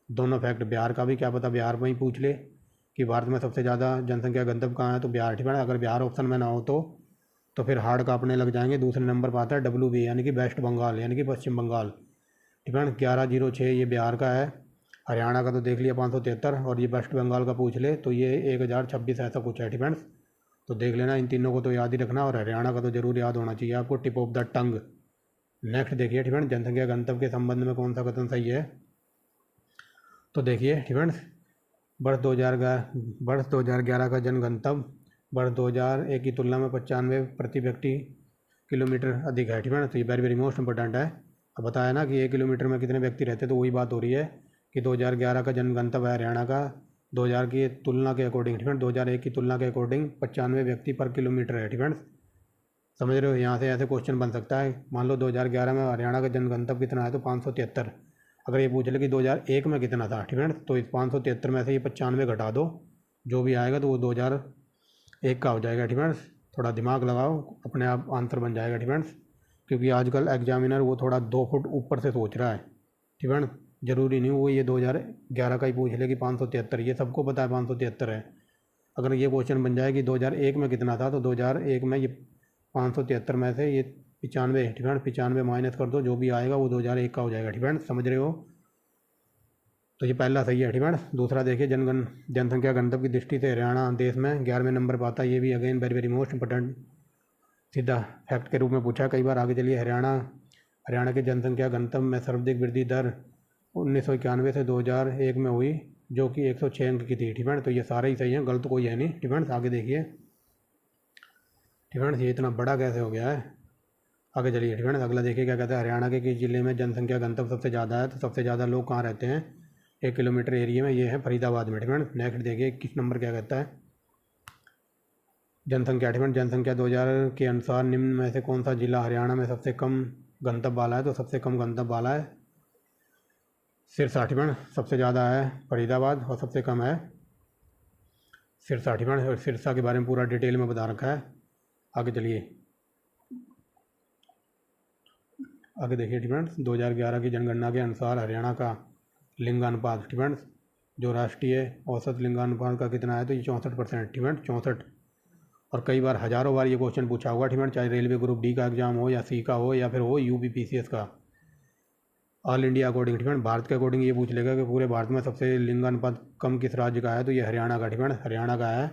दोनों फैक्ट। बिहार का भी क्या पता बिहार में ही पूछ ले कि भारत में सबसे ज़्यादा जनसंख्या घनत्व कहाँ है, तो बिहार। ठीक है, अगर बिहार ऑप्शन में ना हो तो फिर हार्ड कांपने लग जाएंगे। दूसरे नंबर पर आता है WB, यानी कि वेस्ट बंगाल, यानी कि पश्चिम बंगाल। ठीक है, 1106 ये बिहार का है। हरियाणा का तो देख लिया 573, और ये वेस्ट बंगाल का पूछ ले तो ये 1026 ऐसा कुछ है। ठीक है, तो देख लेना, इन तीनों को तो याद ही रखना, और हरियाणा का तो ज़रूर याद होना चाहिए आपको, tip of the tongue. Next देखिए ठीक है, जनसंख्या घनत्व के संबंध में कौन सा कथन सही है। तो देखिए ठीक है, वर्ष 2011 का जनघनत्व वर्ष 2001 की तुलना में 95 प्रति व्यक्ति किलोमीटर अधिक है। ठीक है, तो ये वेरी वेरी मोस्ट इंपॉर्टेंट है। अब बताया ना कि 1 किलोमीटर में कितने व्यक्ति रहते हैं, तो वही बात हो रही है कि 2011 का जनघनत्व है हरियाणा का 2000 की तुलना के अकॉर्डिंग, ठीक है, 2001 की तुलना के अकॉर्डिंग 95 व्यक्ति पर किलोमीटर है। ठीक है, समझ रहे हो। यहाँ से ऐसे क्वेश्चन बन सकता है, मान लो 2011 में हरियाणा का जनघनत्व कितना है तो 573। अगर ये पूछ ले कि 2001 में कितना था, ठीक है, तो इस 573 में से ये 95 घटा दो, जो भी आएगा तो वो 2001 का हो जाएगा। ठीक है, थोड़ा दिमाग लगाओ, अपने आप आंसर बन जाएगा। ठीक है, क्योंकि आजकल एग्जामिनर वो थोड़ा 2 फुट ऊपर से सोच रहा है। ठीक है, ज़रूरी नहीं वो ये 2011 का ही पूछ ले कि 573, ये सबको पता है 573 है। अगर ये क्वेश्चन बन जाए कि 2001 में कितना था, तो 2001 में ये 573 में से ये 95, ठीक है, 95 माइनस कर दो, जो भी आएगा वो 2001 का हो जाएगा। ठीक है, समझ रहे हो। तो ये पहला सही है। ठीक है, दूसरा देखिए, जनसंख्या घनत्व की दृष्टि से हरियाणा देश में 11वें नंबर पर आता है। ये भी again very very most important सीधा फैक्ट के रूप में पूछा कई बार। आगे चलिए, हरियाणा की जनसंख्या घनत्व में सर्वाधिक वृद्धि दर 1991 से 2001 में हुई, जो कि 106 अंक की थी। ठीक है, तो ये सारे ही सही हैं, गलत कोई है नहीं। ठीक है, आगे देखिए। ठीक है, ये इतना बड़ा कैसे हो गया है। आगे चलिए। ठीक है, अगला देखिए क्या कहता है, हरियाणा के किस जिले में जनसंख्या घनत्व सबसे ज़्यादा है। तो सबसे ज़्यादा लोग कहाँ रहते हैं 1 किलोमीटर एरिया में, ये है फरीदाबाद में। ठीक है, नेक्स्ट देखिए 21 नंबर क्या कहता है, जनसंख्या। ठीक है, जनसंख्या 2000 के अनुसार निम्न में से कौन सा जिला हरियाणा में सबसे कम घनत्व वाला है। तो सबसे कम घनत्व वाला है सिरसा। ठीक है, सबसे ज़्यादा है फरीदाबाद और सबसे कम है सिरसा। ठीक है, और सिरसा के बारे में पूरा डिटेल में बता रखा है। आगे चलिए, आगे देखिए। ठीक है, 2011 की जनगणना के अनुसार हरियाणा का लिंगानुपात, ठीक है, जो राष्ट्रीय औसत लिंगानुपात का कितना है, तो ये 64%। ठीक है, 64। और कई बार हज़ारों बार ये क्वेश्चन पूछा हुआ। ठीक है, चाहे रेलवे ग्रुप डी का एग्जाम हो या सी का हो या फिर हो UPPCS का, ऑल इंडिया अकॉर्डिंग, ठीक है, भारत के अकॉर्डिंग ये पूछ लेगा कि पूरे भारत में सबसे लिंगानुपात कम किस राज्य का है, तो ये हरियाणा का। ठीक है, हरियाणा का है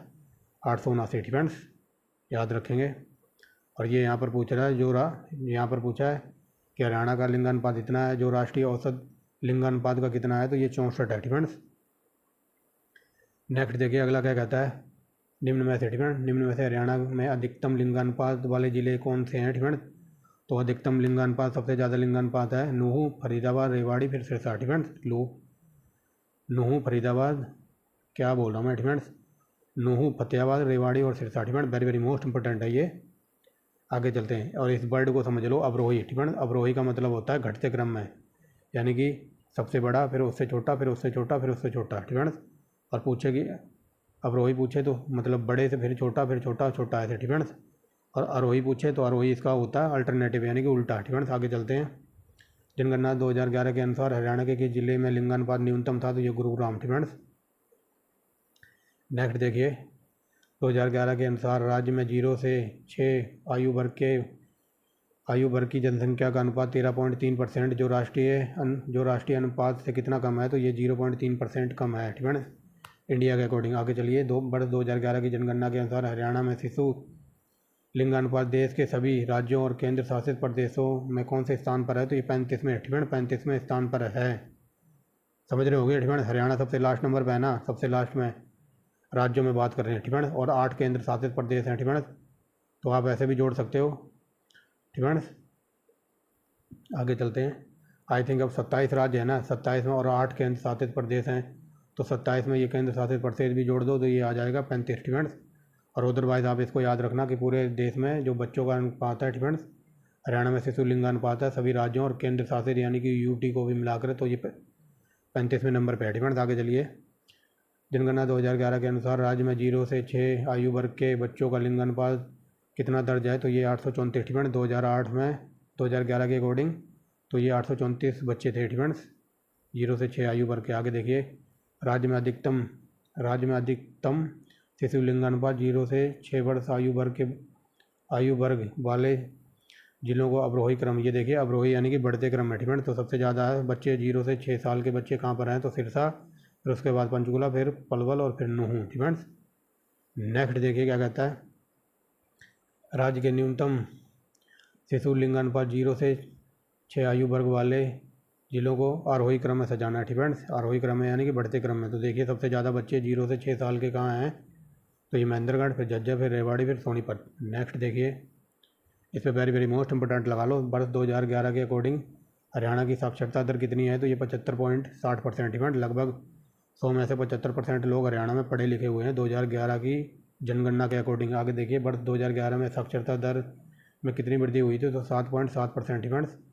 879। ठीक है, याद रखेंगे। और ये यहाँ पर पूछ रहा है यहाँ पर पूछा है कि हरियाणा का लिंगानुपात इतना है, जो राष्ट्रीय औसत लिंगानुपात का कितना है, तो ये 64 है। ठीक है, नेक्स्ट देखिए अगला क्या कहता है, निम्न में से, ठीक है, निम्न में से हरियाणा में अधिकतम लिंगानुपात वाले जिले कौन से हैं। ठीक है, तो अधिकतम लिंगानुपात सबसे ज़्यादा लिंगानुपात है नूहू, फरीदाबाद, रेवाड़ी, फिर सिरसा। ठीक है, नूहू, फरीदाबाद, क्या बोल रहा हूँ मैं। ठीक है, नूहू, फतेहाबाद, रेवाड़ी और सिरसा। ठीक है, वेरी वेरी मोस्ट इंपॉर्टेंट है ये। आगे चलते हैं और इस वर्ड को समझ लो, अवरोही। ठीक है, अवरोही का मतलब होता है घटते क्रम में, यानी कि सबसे बड़ा, फिर उससे छोटा, फिर उससे छोटा, फिर उससे छोटा। ठीक है, और पूछे कि अवरोही पूछे तो मतलब बड़े से फिर छोटा, फिर छोटा, छोटा ऐसे। ठीक है, और आरोही पूछे तो आरोही इसका होता है अल्टरनेटिव, यानी कि उल्टा। ठीक है, आगे चलते हैं। जनगणना 2011 के अनुसार हरियाणा के किस जिले में लिंगानुपात न्यूनतम था, तो ये गुरुग्राम। ठीक है, नेक्स्ट देखिए, 2011 के अनुसार राज्य में 0 से 6 आयु वर्ग की जनसंख्या का अनुपात 13.3%, जो राष्ट्रीय अनुपात से कितना कम है, तो ये 0.3% कम है। ठीक है, इंडिया के अकॉर्डिंग। आगे चलिए, वर्ष 2011 की जनगणना के अनुसार हरियाणा में शिशु लिंगानुपात देश के सभी राज्यों और केंद्र शासित प्रदेशों में कौन से स्थान पर है, तो ये 35वें। ठीक है, 35वें स्थान पर है। समझ रहे होंगे। ठीक है, हरियाणा सबसे लास्ट नंबर पर है ना, सबसे लास्ट में राज्यों में बात कर रहे हैं। ठीक है, और 8 केंद्र शासित प्रदेश हैं। ठीक है, तो आप ऐसे भी जोड़ सकते हो। ठीक है, आगे चलते हैं। आई थिंक अब 27 राज्य है ना, 27 में और 8 केंद्र शासित प्रदेश हैं, तो 27 में ये केंद्र शासित प्रदेश भी जोड़ दो तो ये आ जाएगा 35। ठीक है, और अदरवाइज आप इसको याद रखना कि पूरे देश में जो बच्चों का अनुपात है, ठीक है, हरियाणा में शिशु लिंगानुपात है सभी राज्यों और केंद्र शासित यानी कि UT को भी मिलाकर, तो ये 35वें नंबर पर है। ठीक है, आगे चलिए। जनगणना 2011 के अनुसार राज्य में 0 से 6 आयु वर्ग के बच्चों का लिंगानुपात कितना दर्ज है, तो ये 834। ठीक है, 2011 के अकॉर्डिंग तो ये 834 बच्चे थे। ठीक है, 0 से 6 आयु वर्ग के। आगे देखिए, राज्य में अधिकतम शिशु लिंगानुपात 0 से 6 वर्ष आयु वर्ग वाले जिलों को अवरोही क्रम, ये देखिए अवरोही यानी कि बढ़ते क्रम में। ठीक है, तो सबसे ज़्यादा है बच्चे 0 से 6 साल के बच्चे कहाँ पर हैं, तो सिरसा, फिर उसके बाद पंचकुला, फिर पलवल और फिर नूहू। ठीक है, नेक्स्ट देखिए क्या कहता है, राज्य के न्यूनतम शिशु लिंगानुपात 0 से 6 आयु वर्ग वाले जिलों को आरोही क्रम में सजाना है। ठीक है, आरोही क्रम में यानी कि बढ़ते क्रम में। तो देखिए सबसे ज़्यादा बच्चे 0 से 6 साल के कहाँ हैं, तो ये महेंद्रगढ़, फिर झज्जर, फिर रेवाड़ी, फिर सोनीपत। नेक्स्ट देखिए, इस पर वेरी वेरी मोस्ट इंपोर्टेंट लगा लो। वर्ष 2011 के अकॉर्डिंग हरियाणा की साक्षरता दर कितनी है, तो ये 75.60%। ठीक है, लगभग 100 में से 75% लोग हरियाणा में पढ़े लिखे हुए हैं 2011 की जनगणना के अकॉर्डिंग। आगे देखिए, वर्ष 2011 में साक्षरता दर में कितनी वृद्धि हुई थी, तो 7.7%। ठीक है,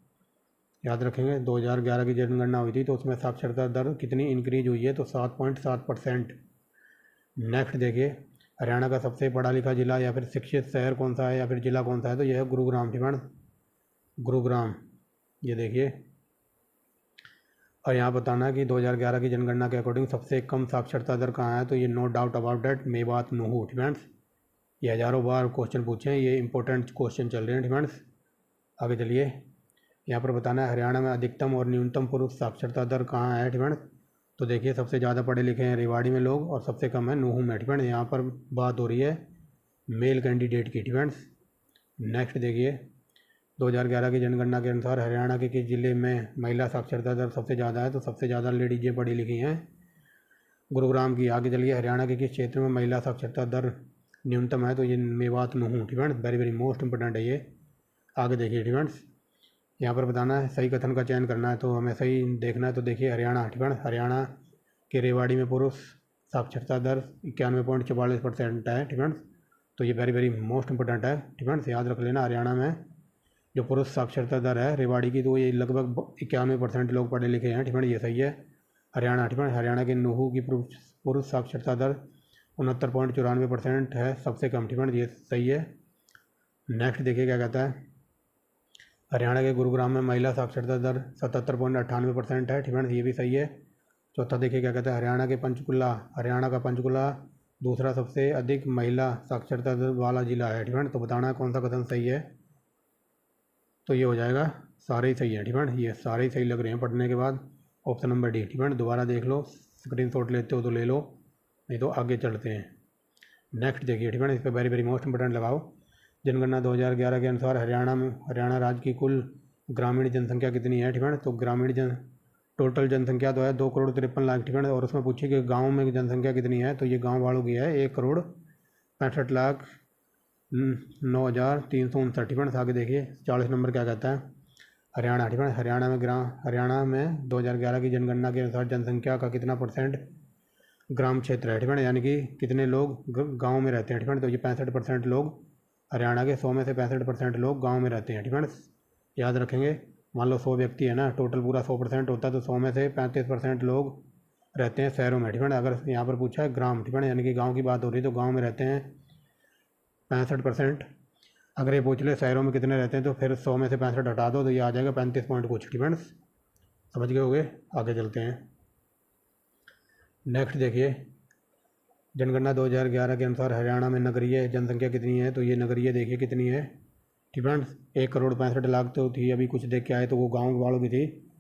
याद रखेंगे 2011 की जनगणना हुई थी तो उसमें साक्षरता दर कितनी इंक्रीज हुई है, तो 7.7%। नेक्स्ट देखिए, हरियाणा का सबसे पढ़ा लिखा जिला या फिर शिक्षित शहर कौन सा है या फिर जिला कौन सा है, तो यह है गुरुग्राम। ठीक है, गुरुग्राम, ये देखिए। और यहाँ बताना है कि 2011 की जनगणना के अकॉर्डिंग सबसे कम साक्षरता दर कहाँ है, तो ये no doubt about that Mewat Nuh. ठीक है, ये हज़ारों बार क्वेश्चन पूछे हैं, ये इंपॉर्टेंट क्वेश्चन चल रहे हैं। ठीक है, आगे चलिए। यहाँ पर बताना है हरियाणा में अधिकतम और न्यूनतम पुरुष साक्षरता दर कहाँ है। ठीक है, तो देखिए सबसे ज़्यादा पढ़े लिखे हैं रेवाड़ी में लोग और सबसे कम है नूहू में। ठीक है, यहाँ पर बात हो रही है मेल कैंडिडेट की। ठीक है, नेक्स्ट देखिए, 2011 की जनगणना के अनुसार हरियाणा के किस जिले में महिला साक्षरता दर सबसे ज़्यादा है, तो सबसे ज़्यादा लेडीजें पढ़ी लिखी हैं गुरुग्राम की। आगे चलिए, हरियाणा के किस क्षेत्र में महिला साक्षरता दर न्यूनतम है, तो ये मेवात नूहू। ठीक है, वेरी वेरी मोस्ट इंपोर्टेंट है ये। आगे देखिए, ठीक है, यहाँ पर बताना है सही कथन का चयन करना है, तो हमें सही देखना है। तो देखिए हरियाणा, ठीक है, हरियाणा के रेवाड़ी में पुरुष साक्षरता दर 91.44% है। ठीक है, तो ये वेरी वेरी मोस्ट इंपोर्टेंट है। ठीक है, याद रख लेना, हरियाणा में जो पुरुष साक्षरता दर है रेवाड़ी की, तो ये लगभग 91% लोग पढ़े लिखे हैं। ठीक है, ये सही है हरियाणा। ठीक है, हरियाणा के नूहू की पुरुष साक्षरता दर 69.94% है, सबसे कम। ठीक है, ये सही है। नेक्स्ट देखिए क्या कहता है, हरियाणा के गुरुग्राम में महिला साक्षरता दर 77.98% है। ठीक है, ये भी सही है। चौथा देखिए क्या कहता है, हरियाणा का पंचकुला दूसरा सबसे अधिक महिला साक्षरता दर वाला जिला है। ठीक है, तो बताना है कौन सा कथन सही है, तो ये हो जाएगा सारे ही सही है। ठीक है, ये सारे ही सही लग रहे हैं पढ़ने के बाद। Option number D. ठीक है, दोबारा देख लो, स्क्रीनशॉट लेते हो तो ले लो, नहीं तो आगे चलते हैं। नेक्स्ट देखिए, ठीक है, इस पर वेरी वेरी मोस्ट इंपोर्टेंट लगाओ। जनगणना 2011 के अनुसार हरियाणा राज्य की कुल ग्रामीण जनसंख्या कितनी है। ठीक है, तो टोटल जनसंख्या तो है 2,53,00,000। ठीक है, और उसमें पूछिए कि गाँव में जनसंख्या कितनी है, तो ये गाँव वालों की है 1,65,09,359। ठीक है, आगे देखिए 40 नंबर क्या कहता है, हरियाणा। ठीक है, हरियाणा में 2011 की जनगणना के अनुसार जनसंख्या का कितना परसेंट ग्राम क्षेत्र है। ठीक है, यानी कि कितने लोग गांव में रहते हैं। ठीक है, तो ये 65% लोग हरियाणा के 100 में से 65% लोग गांव में रहते हैं। ठीक है, याद रखेंगे, मान लो 100 व्यक्ति है ना, टोटल पूरा 100% होता है, तो 100 में से 35% लोग रहते हैं शहरों में। ठीक है, अगर यहाँ पर पूछा है ग्राम, ठीक है, यानी कि गाँव की बात हो रही है, तो गाँव में रहते हैं 65%। अगर ये पूछ ले शहरों में कितने रहते हैं, तो फिर 100 में से 65 हटा दो, तो ये आ जाएगा 35 पॉइंट कुछ। ठीक है, समझ गए होगे। आगे चलते हैं। नेक्स्ट देखिए, जनगणना 2011 के अनुसार हरियाणा में नगरीय जनसंख्या कितनी है, तो ये नगरीय देखिए कितनी है। ठीक है, 1,65,00,000 तो थी, अभी कुछ देख के आए तो वो गाँव वालों की थी।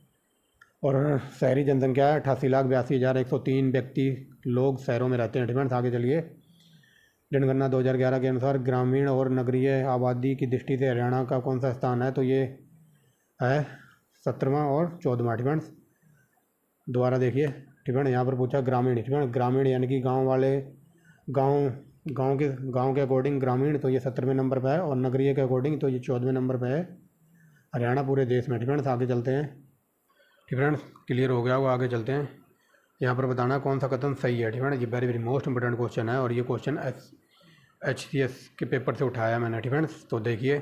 और शहरी जनसंख्या है 88,82,103 व्यक्ति लोग शहरों में रहते हैं। ठीक है, आगे चलिए। जनगणना 2011 के अनुसार ग्रामीण और नगरीय आबादी की दृष्टि से हरियाणा का कौन सा स्थान है, तो ये है 17वां और 14वां। ठीक है, दोबारा देखिए। ठीक है, यहाँ पर पूछा ग्रामीण। ठीक है, ग्रामीण यानी कि गांव वाले, गांव के अकॉर्डिंग ग्रामीण, तो ये 17वें नंबर पर है, और नगरीय के अकॉर्डिंग तो ये 14वें नंबर पर है हरियाणा पूरे देश में। ठीक है, आगे चलते हैं। ठीक है, क्लियर हो गया वो, आगे चलते हैं। यहाँ पर बताना कौन सा कथन सही है। ठीक है, ये very very most important question है, और ये क्वेश्चन HCS के पेपर से उठाया मैंने। ठीक है, तो देखिए,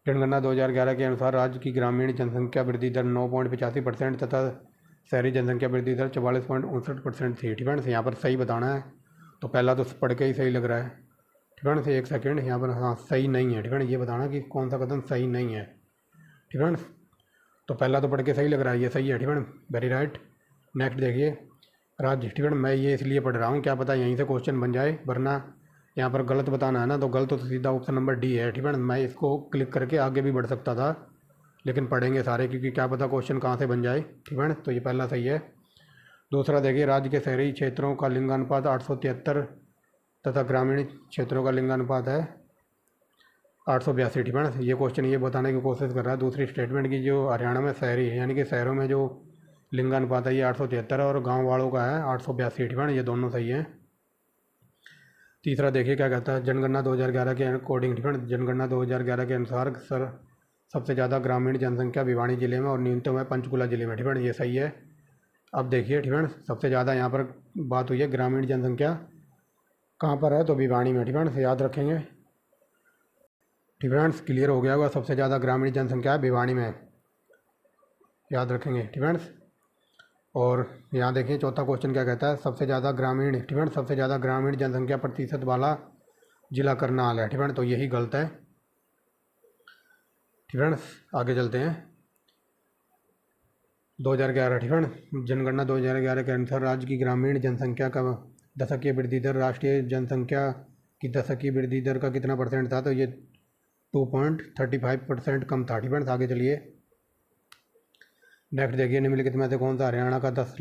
जनगणना 2011 के अनुसार राज्य की ग्रामीण जनसंख्या वृद्धि दर 9.85% तथा शहरी जनसंख्या वृद्धि दर 44.59% थी। ठीक है, यहाँ पर सही बताना है, तो पहला तो पढ़ के ही सही लग रहा है। ठीक है, एक सेकेंड, यहाँ पर हाँ सही नहीं है। ठीक है, ये बताना कि कौन सा कथन सही नहीं है। ठीक है, तो पहला तो पढ़ के सही लग रहा है, ये सही है। ठीक है, वेरी राइट। नेक्स्ट देखिए, राज्य। ठीक है, मैं ये इसलिए पढ़ रहा हूँ, क्या पता यहीं से क्वेश्चन बन जाए, वरना यहाँ पर गलत बताना है ना, तो गलत तो सीधा ऑप्शन नंबर डी है। ठीक है, मैं इसको क्लिक करके आगे भी बढ़ सकता था, लेकिन पढ़ेंगे सारे, क्योंकि क्या पता क्वेश्चन कहाँ से बन जाए। ठीक है, तो ये पहला सही है। दूसरा देखिए, राज्य के शहरी क्षेत्रों का लिंगानुपात 873 तथा ग्रामीण क्षेत्रों का लिंगानुपात है 882, ठीक है ना। ये क्वेश्चन ये बताने की कोशिश कर रहा है दूसरी स्टेटमेंट की जो हरियाणा में शहरी है यानी कि शहरों में जो लिंगानुपात है ये 873 है और गांव वालों का है 882, ठीक है ना। ये दोनों सही हैं। तीसरा देखिए क्या कहता है, जनगणना 2011 के अकॉर्डिंग, ठीक है, जनगणना 2011 के अनुसार सबसे ज़्यादा ग्रामीण जनसंख्या भिवानी जिले में और न्यूनतम है पंचकुला जिले में, ठीक है। ये सही है। अब देखिए, ठीक है, सबसे ज़्यादा यहाँ पर बात हुई है ग्रामीण जनसंख्या कहाँ पर है, तो भिवानी में, ठीक है, याद रखेंगे। ठीक है, क्लियर हो गया होगा। सबसे ज़्यादा ग्रामीण जनसंख्या है भिवानी में, याद रखेंगे, ठीक है। और यहाँ देखिए चौथा क्वेश्चन क्या कहता है, सबसे ज़्यादा ग्रामीण, ठीक है, सबसे ज़्यादा ग्रामीण जनसंख्या प्रतिशत वाला जिला करनाल है, ठीक है। तो यही गलत है, ठीक है। आगे चलते हैं। 2011, ठीक है, जनगणना 2011 के अनुसार राज्य की ग्रामीण जनसंख्या का दशकीय वृद्धि दर राष्ट्रीय जनसंख्या की दशकीय वृद्धि दर का कितना परसेंट था, तो ये 2.35% कम था, ठीक है। आगे चलिए। नेक्स्ट देखिए, निम्नलिखित में से कौन सा हरियाणा का 10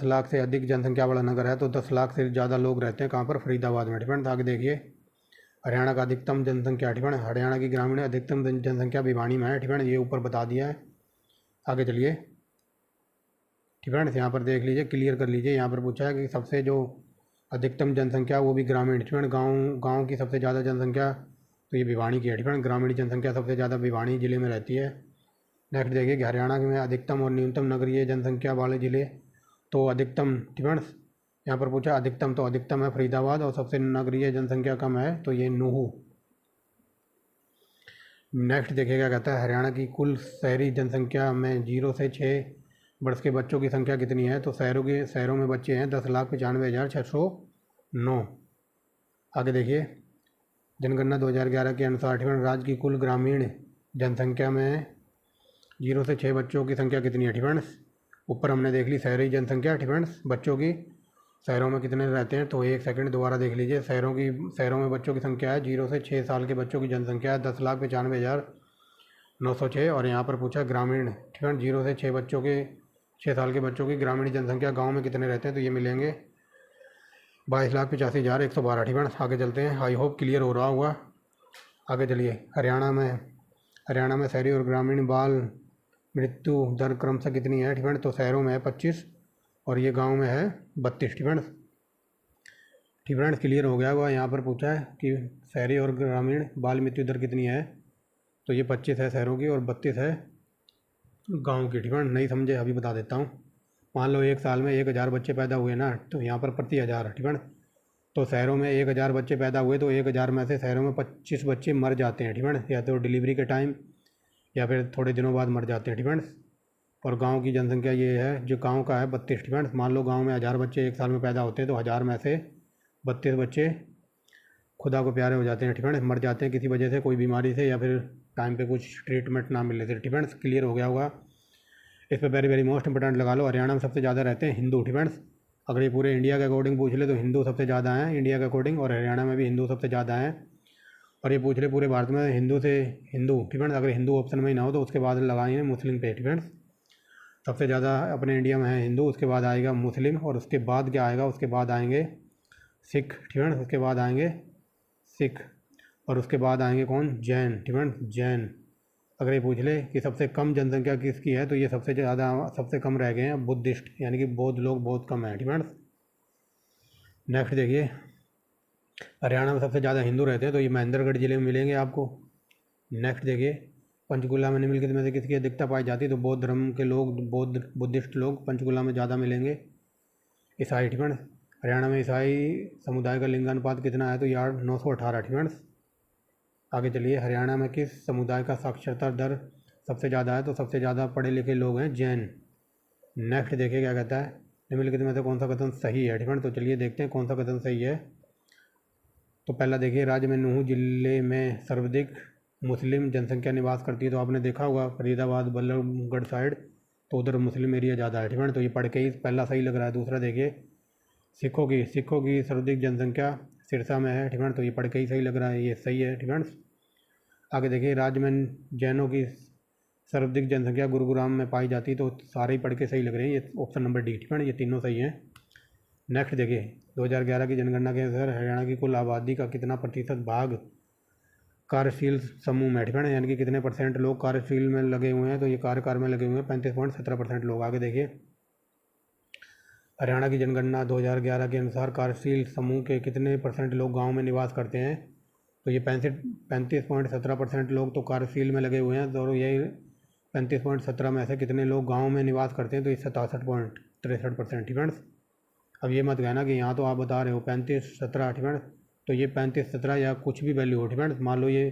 लाख से अधिक जनसंख्या वाला नगर है, तो 10 लाख से ज़्यादा लोग रहते हैं कहाँ पर, फरीदाबाद में, ठीक है। आगे देखिए, हरियाणा का अधिकतम जनसंख्या, ठीक है, हरियाणा की ग्रामीण अधिकतम जनसंख्या भिवानी में है, ठीक है। ये ऊपर बता दिया है। आगे चलिए, ठीक है, यहाँ पर देख लीजिए, क्लियर कर लीजिए। यहाँ पर पूछा है कि सबसे जो अधिकतम जनसंख्या वो भी ग्रामीण, ठीक है, गाँव की सबसे ज़्यादा जनसंख्या तो ये भिवानी की है, ठीक है। ग्रामीण जनसंख्या सबसे ज़्यादा भिवानी जिले में रहती है। नेक्स्ट देखिए कि हरियाणा में अधिकतम और न्यूनतम नगरीय जनसंख्या वाले जिले, तो अधिकतम, ठीक है, यहाँ पर पूछा अधिकतम, तो अधिकतम है फरीदाबाद और सबसे नगरीय जनसंख्या कम है तो ये नूहू। नेक्स्ट देखिए क्या कहता है, हरियाणा की कुल शहरी जनसंख्या में 0 से 6 वर्ष के बच्चों की संख्या कितनी है, तो शहरों में बच्चे हैं 10,95,609। आगे देखिए, जनगणना 2011 के अनुसार, ठीक है, राज्य की कुल ग्रामीण जनसंख्या में 0 से 6 बच्चों की संख्या कितनी है, ठीक है। ऊपर हमने देख ली शहरी जनसंख्या, ठीक है, बच्चों की शहरों में कितने रहते हैं, तो एक सेकंड दोबारा देख लीजिए। शहरों में बच्चों की संख्या है 0 से 6 साल के बच्चों की जनसंख्या है 10,95,906। और यहाँ पर पूछा ग्रामीण, ठीक है, 0 से 6 साल के बच्चों की ग्रामीण जनसंख्या गाँव में कितने रहते हैं, तो ये मिलेंगे 22,85,112, ठीक है। आगे चलते हैं, आई होप क्लियर हो रहा होगा। आगे चलिए, हरियाणा में शहरी और ग्रामीण बाल मृत्यु दर क्रमशः कितनी है, ठीक है। तो शहरों में है 25 और ये गांव में है 32, ठीक है। ठीक है, क्लियर हो गया हुआ। यहाँ पर पूछा है कि शहरी और ग्रामीण बाल मृत्यु दर कितनी है, तो ये 25 है शहरों की और 32 है गांव की, ठीक है। नहीं समझे अभी बता देता हूँ। मान लो एक साल में 1000 बच्चे पैदा हुए ना, तो यहाँ पर प्रति हज़ार, ठीक है। तो शहरों में 1000 बच्चे पैदा हुए तो 1000 में से शहरों में 25 बच्चे मर जाते हैं, ठीक है, या तो डिलीवरी के टाइम या फिर थोड़े दिनों बाद मर जाते हैं, ठीक है। और गांव की जनसंख्या ये है, जो गांव का है 32, ठीक है। मान लो गांव में 1000 बच्चे एक साल में पैदा होते हैं तो 1000 में से 32 बच्चे खुदा को प्यारे हो जाते हैं, ठीक है, मर जाते हैं किसी वजह से, कोई बीमारी से या फिर टाइम पे कुछ ट्रीटमेंट ना मिलने से, ठीक है। क्लियर हो गया होगा। इस पर वेरी वेरी मोस्ट इंपॉर्टेंट लगा लो, हरियाणा में सबसे ज़्यादा रहते हैं हिंदू, ठीक है। अगर ये पूरे इंडिया के अकॉर्डिंग पूछ ले तो हिंदू सबसे ज़्यादा हैं इंडिया के अकॉर्डिंग, और हरियाणा में भी हिंदू सबसे ज़्यादा हैं। और ये पूछ ले पूरे भारत में हिंदू, ठीक है। अगर हिंदू ऑप्शन में ही ना हो तो उसके बाद लगाएंगे मुस्लिम पे, ठीक है। सबसे ज़्यादा अपने इंडिया में है हिंदू, उसके बाद आएगा मुस्लिम और उसके बाद क्या आएगा, उसके बाद आएंगे सिख, ठीक है। उसके बाद आएंगे सिख और उसके बाद आएंगे कौन, जैन, ठीक है, जैन। अगर ये पूछ ले कि सबसे कम जनसंख्या किसकी है, तो ये सबसे कम रह गए हैं बुद्धिस्ट, यानी कि बौद्ध लोग बहुत कम हैं, ठीक है। नेक्स्ट देखिए, हरियाणा में सबसे ज़्यादा हिंदू रहते हैं तो ये महेंद्रगढ़ जिले में मिलेंगे आपको। नेक्स्ट देखिए, पंचकुला में निम्नलिखित में से किसकी अधिकता पाई जाती है, तो बौद्ध धर्म के लोग, बुद्धिस्ट लोग पंचकुला में ज़्यादा मिलेंगे। ईसाई, ठीक है। हरियाणा में ईसाई समुदाय का लिंगानुपात कितना है, तो यार 918, ठीक है। आगे चलिए, हरियाणा में किस समुदाय का साक्षरता दर सबसे ज़्यादा है, तो सबसे ज़्यादा पढ़े लिखे लोग हैं जैन। नेक्स्ट देखिए क्या कहता है, निम्नलिखित में से कौन सा कथन सही है, ठीक है। तो चलिए देखते हैं कौन सा कथन सही है। तो पहला देखिए, राज्य में नूहू जिले में सर्वाधिक मुस्लिम जनसंख्या निवास करती है, तो आपने देखा होगा फरीदाबाद बल्लभगढ़ साइड, तो उधर मुस्लिम एरिया ज़्यादा है, ठीक है। तो ये पढ़ के ही पहला सही लग रहा है। दूसरा देखिए, सिखों की सर्वाधिक जनसंख्या सिरसा में है, ठीक है। तो ये पढ़ के ही सही लग रहा है, ये सही है, ठीक है। आगे देखिए, राज्य में जैनों की सर्वाधिक जनसंख्या गुरुग्राम में पाई जाती है, तो सारे ही पढ़ के सही लग रहे हैं, ये ऑप्शन नंबर डी, ठीक है। ये तीनों सही हैं। नेक्स्ट देखिए, 2011 की जनगणना के अनुसार हरियाणा की कुल आबादी का कितना प्रतिशत भाग कार्यशील समूह में, ठीक है, यानी कि कितने परसेंट लोग कार्यशील में लगे हुए हैं, तो ये कार्य में लगे हुए हैं 35.17% लोग। आगे देखिए, हरियाणा की जनगणना 2011 के अनुसार कार्यशील समूह के कितने परसेंट लोग गाँव में निवास करते हैं, तो ये 35.17% लोग तो कार्यशील में लगे हुए हैं, तो यही 35.17 में से कितने लोग गाँव में निवास करते हैं, तो ये 67.63%, ठीक है। अब ये मत कहना कि यहाँ तो आप बता रहे हो 35-17, ठीक है, तो ये 35-17 या कुछ भी वैल्यू हो, ठीक है, मान लो ये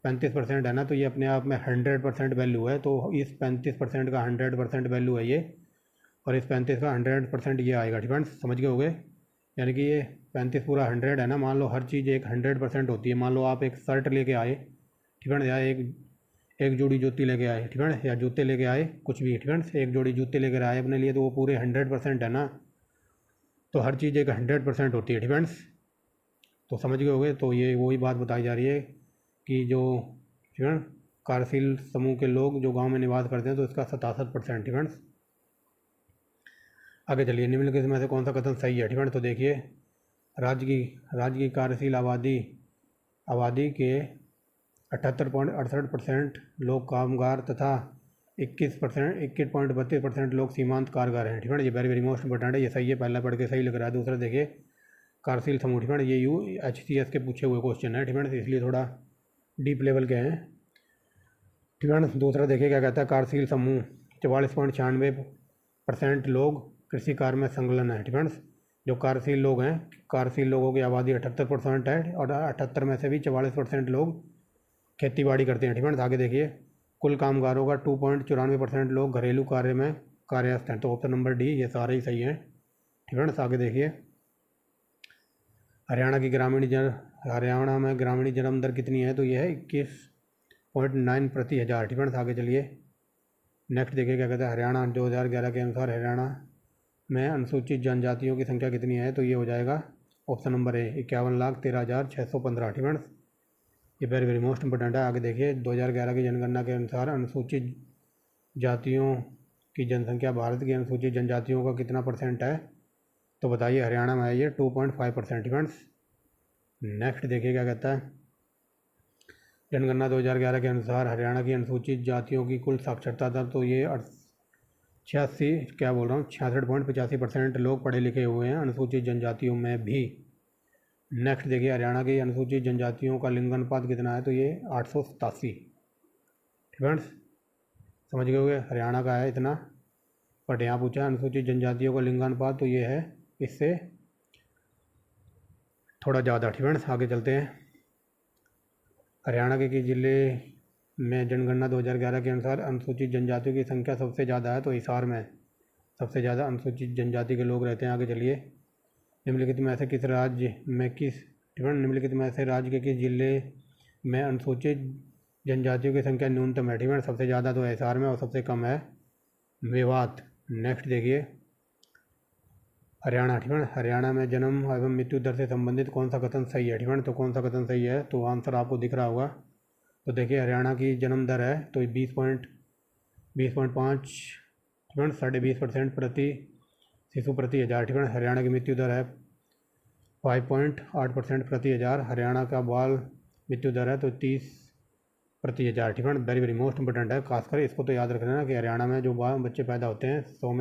35% है ना, तो ये अपने आप में 100% वैल्यू है, तो इस 35% का 100% वैल्यू है ये, और इस 35 का 100% ये आएगा, ठीक है, समझ गए होगे। यानी कि ये 35 पूरा 100 है ना, मान लो हर चीज़ एक 100% होती है। मान लो आप एक शर्ट लेके आए, ठीक है, या एक जोड़ी जूती लेके आए, ठीक है, या जूते लेके आए, कुछ भी, ठीक है, एक जोड़ी जूते लेकर आए अपने लिए, तो वो पूरे 100% है ना, तो हर चीज़ एक 100% होती है, ठीक है, तो समझ गए होगे। तो ये वही बात बताई जा रही है कि जो, ठीक है, कार्यशील समूह के लोग जो गाँव में निवास करते हैं, तो इसका 67%, ठीक है। आगे चलिए, निम्नलिखित में से कौन सा कथन सही है, ठीक है, तो देखिए, राज्य की कार्यशील आबादी के 78.68% लोग कामगार तथा 21.32% लोग सीमांत कामगार हैं, ठीक है, ये वेरी वेरी मोस्ट इंपॉर्टेंट है, ये सही है, पहला पढ़ के सही लग रहा है। दूसरा देखिए, कार्यशील समूह, ठीक है, ये UHCS के पूछे हुए क्वेश्चन है, ठीक है, इसलिए थोड़ा डीप लेवल के हैं, ठीक है। दूसरा देखिए क्या कहता है, कार्यशील समूह 44.96% लोग कृषि कार्य में संलग्न है, ठीक है। जो कार्यशील लोग हैं, कार्यशील लोगों की आबादी 78% है, और 78 में से भी 44% लोग खेती बाड़ी करते हैं, ठीक है। आगे देखिए, कुल कामगारों का 2.94% लोग घरेलू कार्य में कार्यस्थ हैं, तो ऑप्शन नंबर डी ये सारे ही सही हैं, ठीक है। आगे देखिए, हरियाणा में ग्रामीण जन्म दर कितनी है, तो यह है 21.9 प्रति हज़ार, ठीक है। आगे चलिए, नेक्स्ट देखिए क्या कहता है, हरियाणा 2011 के अनुसार हरियाणा में अनुसूचित जनजातियों की संख्या कितनी है, तो ये हो जाएगा ऑप्शन नंबर ए 51,13,615, ठीक है। ये वेरी वेरी मोस्ट इंपॉर्टेंट है। आगे देखिए, 2011 की जनगणना के अनुसार अनुसूचित जातियों की जनसंख्या भारत की अनुसूचित जनजातियों का कितना परसेंट है, तो बताइए, हरियाणा में है ये 2.5%, ठीक है। नेक्स्ट देखिए क्या कहता है, जनगणना 2011 के अनुसार हरियाणा की अनुसूचित जातियों की कुल साक्षरता दर, तो ये 66.85% लोग पढ़े लिखे हुए हैं अनुसूचित जनजातियों में भी। नेक्स्ट देखिए, हरियाणा की अनुसूचित जनजातियों का लिंगानुपात कितना है, तो ये 887, ठीक है, समझ गए होंगे, हरियाणा का है इतना, बट यहाँ पूछा अनुसूचित जनजातियों का लिंगानुपात, तो ये है इससे थोड़ा ज़्यादा, ठीक है। आगे चलते हैं, हरियाणा के किस जिले में जनगणना 2011 के अनुसार अनुसूचित जनजातियों की संख्या सबसे ज़्यादा है, तो हिसार में सबसे ज़्यादा अनुसूचित जनजाति के लोग रहते हैं। आगे चलिए, निम्नलिखित में से किस राज्य में किस ठीक है, निम्नलिखित में से राज्य के किस जिले में अनुसूचित जनजातियों की संख्या न्यूनतम है, ठीक है, सबसे ज़्यादा तो हिसार में और सबसे कम है मेवात। नेक्स्ट देखिए, हरियाणा, ठीक है, हरियाणा में जन्म एवं मृत्यु दर से संबंधित कौन सा कथन सही है, ठीक है, तो कौन सा कथन सही है, तो आंसर आपको दिख रहा होगा। तो देखिए, हरियाणा की जन्म दर है तो 20.5, ठीक है, 20.5% प्रति शिशु प्रति हज़ार, ठीक है। हरियाणा की मृत्यु दर है 5.8% प्रति हज़ार। हरियाणा का बाल मृत्यु दर है तो 30 प्रति हज़ार, ठीक है। वेरी वेरी मोस्ट इंपॉर्टेंट है, खासकर इसको तो याद रखना ना कि हरियाणा में जो बच्चे पैदा होते हैं 100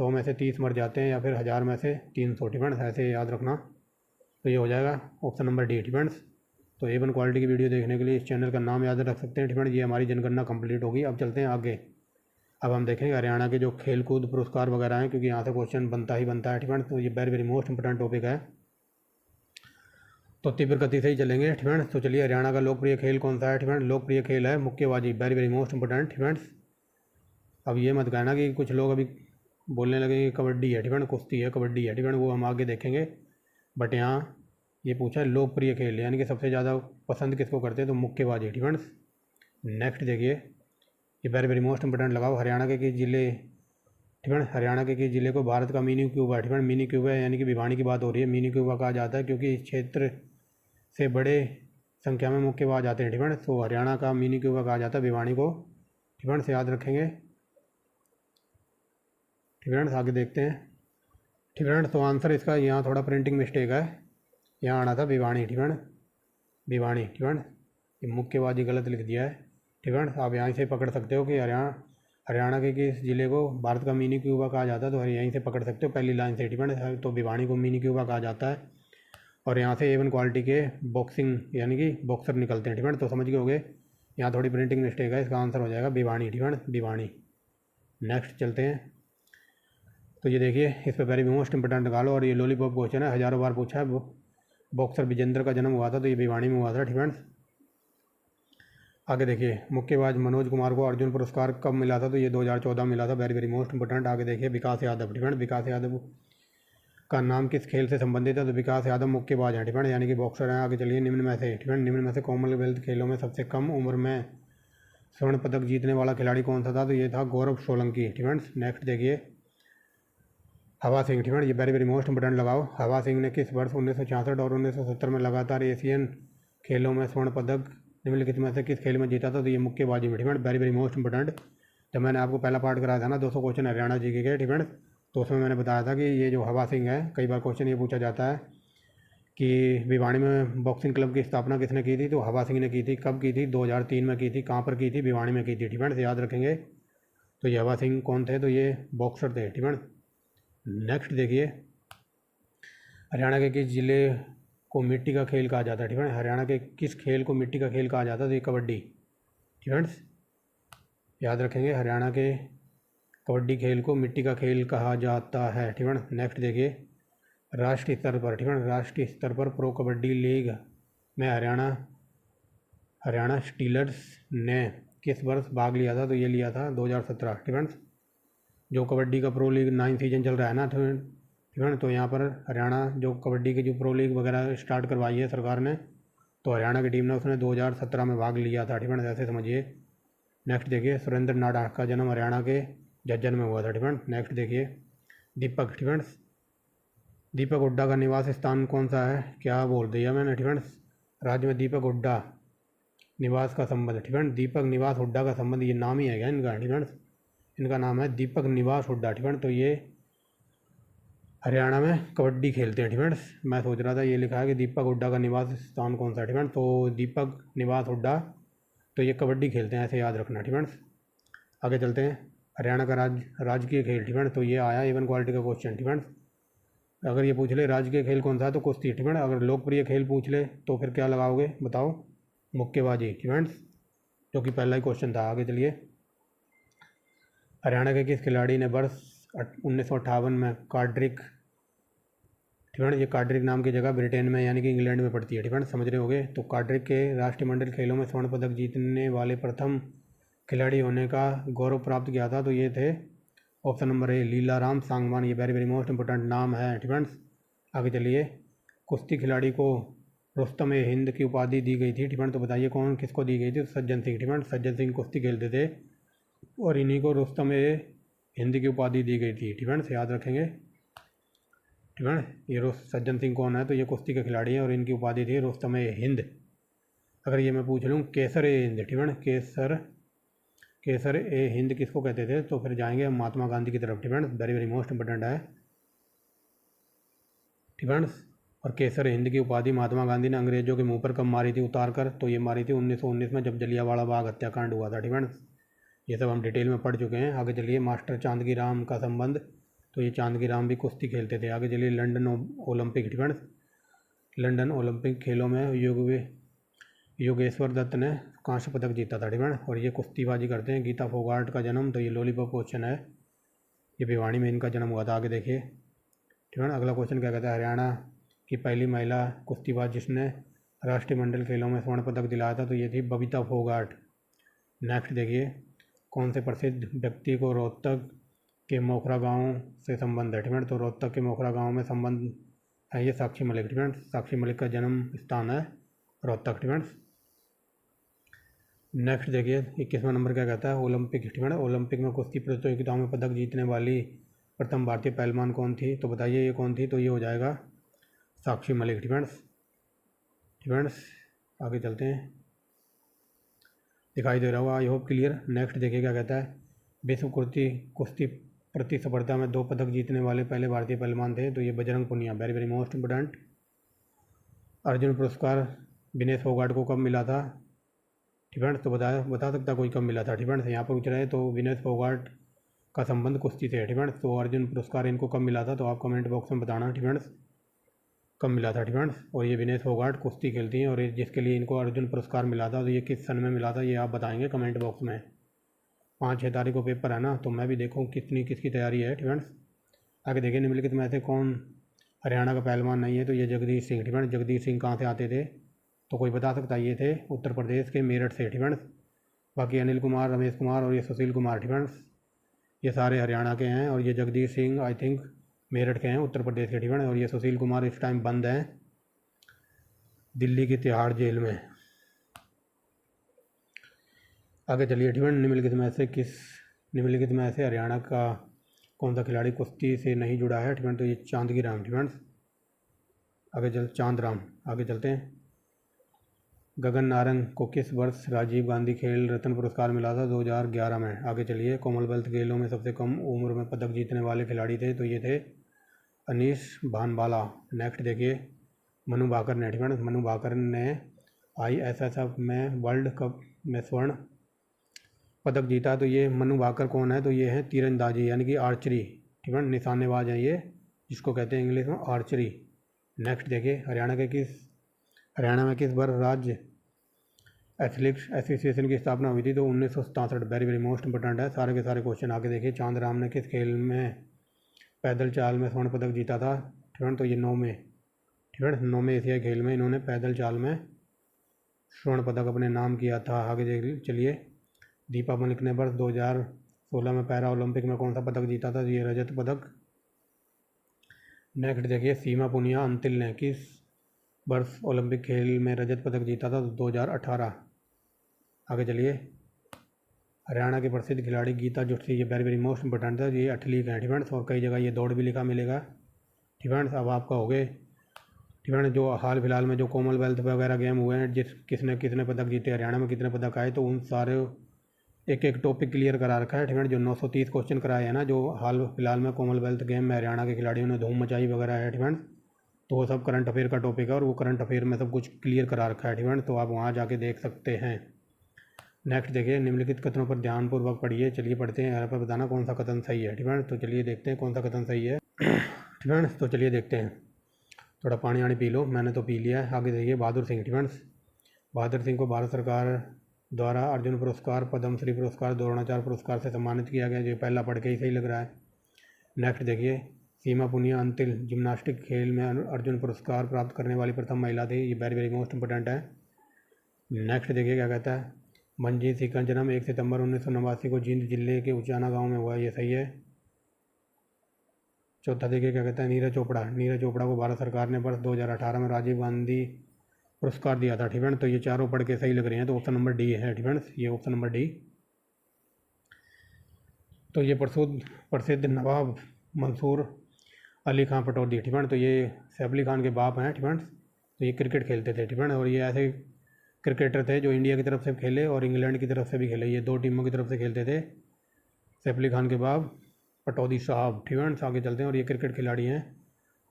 में से 30 मर जाते हैं, या फिर 1000 में से 300, ठीक है, ऐसे याद रखना। तो ये हो जाएगा ऑप्शन नंबर डी, ठीक है। तो A1 क्वालिटी की वीडियो देखने के लिए इस चैनल का नाम याद रख सकते हैं, ठीक है। ये हमारी जनगणना कंप्लीट होगी। अब चलते हैं आगे। अब हम देखेंगे हरियाणा के जो खेल कूद पुरस्कार वगैरह हैं, क्योंकि यहाँ से क्वेश्चन बनता ही बनता है, ठीक है। तो ये very very most important topic है, तो तीव्र गति से ही चलेंगे, ठीक है। तो चलिए, हरियाणा का लोकप्रिय खेल कौन सा है, ठीक है, लोकप्रिय खेल है मुक्केबाजी, वेरी वेरी मोस्ट इंपॉर्टेंट, ठीक है। अब ये मत कहना कि कुछ लोग अभी बोलने लगे कि कबड्डी है, ठीक है, कुश्ती है, कबड्डी है, ठीक है, वो हम आगे देखेंगे। बट यहाँ ये पूछा है लोकप्रिय खेल, यानी कि सबसे ज़्यादा पसंद किसको करते हैं, तो मुक्केबाजी, ठीक है। नेक्स्ट देखिए, ये वेरी वेरी मोस्ट इंपॉर्टेंट लगाओ, हरियाणा के किस जिले, ठीक है, हरियाणा के किस जिले को भारत का मिनी क्यूबा, ठीक है, मिनी क्यूबा यानी कि भिवानी की बात हो रही है, मिनी क्यूबा कहा जाता है क्योंकि इस क्षेत्र से बड़े संख्या में मुक्केबाज आते हैं, ठीक है। तो हरियाणा का मिनी क्यूबा कहा जाता है भिवानी को, ठीक है, से याद रखेंगे, ठीक है। आगे देखते हैं, ठीक है। तो आंसर इसका यहाँ थोड़ा प्रिंटिंग मिस्टेक है, यहाँ आना था भिवानी, ठीक है। भिवानी। ठीक है, ये मुक्केबाजी गलत लिख दिया है। ठीक है, आप यहाँ से पकड़ सकते हो कि हरियाणा के किस ज़िले को भारत का मिनी क्यूबा कहा जाता है, तो यहीं से पकड़ सकते हो पहली लाइन से। ठीक है, तो भिवानी को मिनी क्यूबा कहा जाता है। और यहाँ से A1 क्वालिटी के बॉक्सिंग यानी कि बॉक्सर निकलते हैं। ठीक है, तो समझ गए होगे। यहाँ थोड़ी प्रिंटिंग मिस्टेक है, इसका आंसर हो जाएगा भिवानी। ठीक है, भिवानी। नेक्स्ट चलते हैं। तो ये देखिए, इस पर वेरी मोस्ट इंपॉर्टेंट निकालो, और ये लॉलीपॉप क्वेश्चन है, हज़ारों बार पूछा है। बॉक्सर विजेंद्र का जन्म हुआ था तो ये भिवानी में हुआ था। ठीक है, आगे देखिए, मुक्केबाज मनोज कुमार को अर्जुन पुरस्कार कब मिला था, तो ये 2014 मिला था। Very very most important. आगे देखिए, विकास यादव। ठीक है, विकास यादव का नाम किस खेल से संबंधित है, तो विकास यादव मुक्केबाज हैं। ठीक है, यानी कि बॉक्सर हैं। आगे चलिए, निम्न में से। ठीक है, निम्न में से कॉमनवेल्थ खेलों में सबसे कम उम्र में स्वर्ण पदक जीतने वाला खिलाड़ी कौन सा था, तो ये था गौरव सोलंकी। ठीक है, नेक्स्ट देखिए, हवा सिंह। ठीक है, ये वेरी वेरी मोस्ट इंपॉर्टेंट लगाओ। हवा सिंह ने किस वर्ष 1966 और 1970 में लगातार एशियन खेलों में स्वर्ण पदक निम्नलिखित में से किस खेल में जीता था, तो ये मुक्केबाजी में। ठीक है, वेरी वेरी मोस्ट इंपॉर्टेंट। जब मैंने आपको पहला पार्ट कराया था ना 200 क्वेश्चन हरियाणा जी के। ठीक है, तो उसमें मैंने बताया था कि ये जो हवा सिंह है, कई बार क्वेश्चन ये पूछा जाता है कि भिवानी में बॉक्सिंग क्लब की स्थापना किसने की थी, तो हवा सिंह ने की थी। कब की थी, 2003 में की थी। कहाँ पर की थी, भिवानी में की थी। ठीक है, याद रखेंगे। तो ये हवा सिंह कौन थे, तो ये बॉक्सर थे। ठीक है, नेक्स्ट देखिए, हरियाणा के किस जिले को मिट्टी का खेल कहा जाता है। ठीक है, हरियाणा के किस खेल को मिट्टी का खेल कहा जाता है, तो ये कबड्डी। ठीक है, याद रखेंगे, हरियाणा के कबड्डी खेल को मिट्टी का खेल कहा जाता है। ठीक है, नेक्स्ट देखिए, राष्ट्रीय स्तर पर। ठीक है, राष्ट्रीय स्तर पर प्रो कबड्डी लीग में हरियाणा स्टीलर्स ने किस वर्ष भाग लिया था, तो ये लिया था 2017। ठीक है, जो कबड्डी का प्रो लीग 9 सीजन चल रहा है ना, तो ठीक है, तो यहाँ पर हरियाणा जो कबड्डी की जो प्रो लीग वगैरह स्टार्ट करवाई है सरकार ने, तो हरियाणा की टीम ने उसने 2017 में भाग लिया था। ठीक है, ऐसे समझिए। नेक्स्ट देखिए, सुरेंद्र नाडा का जन्म हरियाणा के झज्जर में हुआ था। ठीक है, नेक्स्ट देखिए, दीपक। ठीक है, दीपक हुड्डा का निवास स्थान कौन सा है, क्या बोल दिया मैंने। ठीक है, राज्य में दीपक हुड्डा निवास का संबंध। ठीक है, दीपक निवास हुड्डा का संबंध, ये नाम ही है क्या इनका। ठीक है, इनका नाम है दीपक निवास हुड्डा। ठीक है, तो ये हरियाणा में कबड्डी खेलते हैं। ठीक है, मैं सोच रहा था ये लिखा है कि दीपक हुड्डा का निवास स्थान कौन सा है। ठीक है, तो दीपक निवास हुड्डा, तो ये कबड्डी खेलते हैं, ऐसे याद रखना। ठीक है, आगे चलते हैं। हरियाणा का राजकीय खेल। ठीक है, तो ये आया A1 क्वालिटी का क्वेश्चन। ठीक है, अगर ये पूछ ले राजकीय खेल कौन सा है, तो कुश्ती। ठीक है, अगर लोकप्रिय खेल पूछ ले तो फिर क्या लगाओगे, बताओ। मुक्केबाजी। ठीक है, जो कि पहला ही क्वेश्चन था। आगे चलिए, हरियाणा के किस खिलाड़ी ने वर्ष 1958 में कार्ड्रिक। ठीक है, ये कार्ड्रिक नाम की जगह ब्रिटेन में यानी कि इंग्लैंड में पड़ती है। ठीक है, समझ रहे होगे। तो कार्ड्रिक के राष्ट्रमंडल खेलों में स्वर्ण पदक जीतने वाले प्रथम खिलाड़ी होने का गौरव प्राप्त किया था, तो ये थे option number A Leelaram Sangwan. ये वेरी वेरी मोस्ट इंपोर्टेंट नाम है। ठीक है, आगे चलिए, कुश्ती खिलाड़ी को रुस्तम ए हिंद की उपाधि दी गई थी। ठीक है, तो बताइए कौन किसको दी गई थी, सज्जन सिंह। ठीक है, सज्जन सिंह कुश्ती खेलते थे और इन्हीं को रुस्तम ए हिंद की उपाधि दी गई थी। ठीक है, याद रखेंगे। ठीक है, ये सज्जन सिंह कौन है, तो ये कुश्ती के खिलाड़ी हैं और इनकी उपाधि थी रुस्तम ए हिंद। अगर ये मैं पूछ लूँ केसर ए हिंद। ठीक है, केसर ए हिंद किसको कहते थे, तो फिर जाएंगे हम महात्मा गांधी की तरफ। ठीक है, वेरी वेरी मोस्ट इंपोर्टेंट है। ठीक है, और केसर हिंद की उपाधि महात्मा गांधी ने अंग्रेजों के मुंह पर कब मारी थी, उतार कर, तो ये मारी थी 1919 में, जब जलियांवाला बाग हत्याकांड हुआ था। ठीक है, ये सब हम डिटेल में पढ़ चुके हैं। आगे चलिए, मास्टर चांदगी राम का संबंध, तो ये चांदगी राम भी कुश्ती खेलते थे। आगे चलिए, लंदन ओलंपिक। ठीक है, लंदन ओलंपिक खेलों में योगेश्वर दत्त ने कांस्य पदक जीता था। ठीक है, और ये कुश्तीबाजी करते हैं। गीता फोगाट का जन्म, तो ये लॉलीपॉप क्वेश्चन है, ये भिवानी में इनका जन्म हुआ था। आगे देखिए। ठीक है, अगला क्वेश्चन क्या कहता है, हरियाणा की पहली महिला कुश्तीबाज जिसने राष्ट्रीय मंडल खेलों में स्वर्ण पदक दिलाया था, तो ये थी बबीता फोगाट। नेक्स्ट देखिए, कौन से प्रसिद्ध व्यक्ति को रोहतक के मोखरा गांव से संबंध है। ठीक है, तो रोहतक के मोखरा गांव में संबंध है ये साक्षी मलिक। ठीक है, साक्षी मलिक का जन्म स्थान है रोहतक। ठीक है, नेक्स्ट देखिए, 21वां नंबर क्या कहता है, ओलंपिक। ठीक है, ओलंपिक में कुश्ती प्रतियोगिताओं में पदक जीतने वाली प्रथम भारतीय पहलवान कौन थी, तो बताइए ये कौन थी, तो ये हो जाएगा साक्षी मलिक। ठीक है, आगे चलते हैं। दिखाई दे रहा होगा, आई होप क्लियर। नेक्स्ट देखिए क्या कहता है, विश्व कुश्ती प्रतिस्पर्धा में 2 पदक जीतने वाले पहले भारतीय पहलवान थे, तो ये Bajrang Punia. Very very most important. Arjun पुरस्कार विनेश फोगाट को कब मिला था? ठीक है, तो बता सकता कोई कब मिला था? ठीक है, यहाँ पर पूछ रहे हैं तो विनेश फोगाट का संबंध कुश्ती से है। ठीक है, तो अर्जुन पुरस्कार इनको कब मिला था? तो आप कमेंट बॉक्स में बताना। ठीक है, कब मिला था? ठीक है, और ये विनेश फोगाट कुश्ती खेलती हैं और जिसके लिए इनको अर्जुन पुरस्कार मिला था, तो ये किस सन में मिला था, ये आप बताएंगे कमेंट बॉक्स में। 5-6 तारीख को पेपर है ना, तो मैं भी देखूँ किसकी तैयारी है। ठीक है, आगे देखिए निम्नलिखित में से कौन हरियाणा का पहलवान नहीं है? तो ये जगदीश सिंह। ठीक है, जगदीश सिंह कहाँ से आते थे? तो कोई बता सकता है? ये थे उत्तर प्रदेश के मेरठ से। ठीक है, बाकी अनिल कुमार, रमेश कुमार और ये सुशील कुमार, ठीक है, ये सारे हरियाणा के हैं। और ये जगदीश सिंह आई थिंक मेरठ के हैं, उत्तर प्रदेश के। ठीक है, और ये सुशील कुमार इस टाइम बंद हैं दिल्ली की तिहाड़ जेल में। आगे चलिए। ठीक है, निम्नलिखित में से हरियाणा का कौन सा खिलाड़ी कुश्ती से नहीं जुड़ा है? ठीक है, तो ये चांदगी राम। ठीक है, चांद राम। आगे चलते हैं। गगन नारंग को किस वर्ष राजीव गांधी खेल रत्न पुरस्कार मिला था? 2011 में। आगे चलिए। कॉमनवेल्थ खेलों में सबसे कम उम्र में पदक जीतने वाले खिलाड़ी थे, तो ये थे अनीश भानवाला। नेक्स्ट देखिए, मनु भाकर ने। ठीक है, मनु भाकर ने ISSF में वर्ल्ड कप में स्वर्ण पदक जीता। तो ये मनु भाकर कौन है? तो ये है तीरंदाजी यानी कि आर्चरी। ठीक है, निशानेबाज हैं ये, जिसको कहते हैं इंग्लिश में आर्चरी। नेक्स्ट देखिए, हरियाणा में किस वर्ष राज्य एथलेटिक्स एसोसिएशन की स्थापना हुई थी? तो 1967। वेरी वेरी मोस्ट इंपॉर्टेंट है। सारे के सारे क्वेश्चन आगे देखिए। चांद राम ने किस खेल में पैदल चाल में स्वर्ण पदक जीता था? ठीक है, तो ये 9 में। ठीक है, 9वें एशियाई खेल में इन्होंने पैदल चाल में स्वर्ण पदक अपने नाम किया था। आगे देख चलिए। दीपा मलिक ने वर्ष 2016 में पैरा ओलंपिक में कौन सा पदक जीता था? ये रजत पदक। नेक्स्ट देखिए, सीमा पुनिया अंतिल ने किस वर्ष ओलंपिक खेल में रजत पदक जीता था? 2018। आगे चलिए। हरियाणा के प्रसिद्ध खिलाड़ी गीता जुत्सी, ये वेरी वेरी मोस्ट इंपॉर्टेंट है, ये एथलीट हैं। ठीक है, और कई जगह ये दौड़ भी लिखा मिलेगा। ठीक है, अब आपका हो गए। ठीक है, जो हाल फिलहाल में जो कॉमनवेल्थ वगैरह गेम हुए हैं, किसने किसने पदक जीते, हरियाणा में कितने पदक आए, तो उन सारे एक एक टॉपिक क्लियर करा रखा है। ठीक है, जो 930 क्वेश्चन कराए हैं ना, जो हाल फिलहाल में कॉमनवेल्थ गेम में हरियाणा के खिलाड़ियों ने धूम मचाई वगैरह है। ठीक है, तो वो सब करंट अफेयर का टॉपिक है और वो करंट अफेयर में सब कुछ क्लियर करा रखा है। ठीक है, तो आप वहाँ जाके देख सकते हैं। नेक्स्ट देखिए, निम्नलिखित कथनों पर ध्यानपूर्वक पढ़िए। चलिए पढ़ते हैं, यहाँ पर बताना कौन सा कथन सही है। ठीक है, तो चलिए देखते हैं कौन सा कथन सही है। ठीक है, तो चलिए देखते हैं। थोड़ा पानी वानी पी लो, मैंने तो पी लिया है। आगे देखिए, बहादुर सिंह। ठीक है, बहादुर सिंह को भारत सरकार द्वारा अर्जुन पुरस्कार, पद्मश्री पुरस्कार, द्रोणाचार्य पुरस्कार से सम्मानित किया गया। जो पहला पढ़ के ही सही लग रहा है। नेक्स्ट देखिए, सीमा पुनिया अंतिल जिम्नास्टिक खेल में अर्जुन पुरस्कार प्राप्त करने वाली प्रथम महिला थी। ये वेरी वेरी मोस्ट इंपॉर्टेंट है। नेक्स्ट देखिए क्या कहता है। मंजीत सिंह का जन्म 1 सितंबर 1989 को जींद जिले के उचाना गांव में हुआ। ये सही है। चौथा देखिए क्या कहता है। नीरज चोपड़ा को भारत सरकार ने वर्ष 2018 में राजीव गांधी पुरस्कार दिया था। ठीक है, तो ये चारों पढ़ के सही लग रहे हैं, तो ऑप्शन नंबर डी है। ठीक है, ये ऑप्शन नंबर डी। तो ये प्रसिद्ध नवाब मंसूर अली खान पटौदी। ठीक है, तो ये सैफ अली खान के बाप हैं। ठीक है, तो ये क्रिकेट खेलते थे। ठीक है, और ये ऐसे क्रिकेटर थे जो इंडिया की तरफ से खेले और इंग्लैंड की तरफ से भी खेले। ये 2 टीमों की तरफ से खेलते थे। सैफ अली खान के बाप पटौदी साहब। ठीक है, आगे चलते हैं। और ये क्रिकेट खिलाड़ी हैं।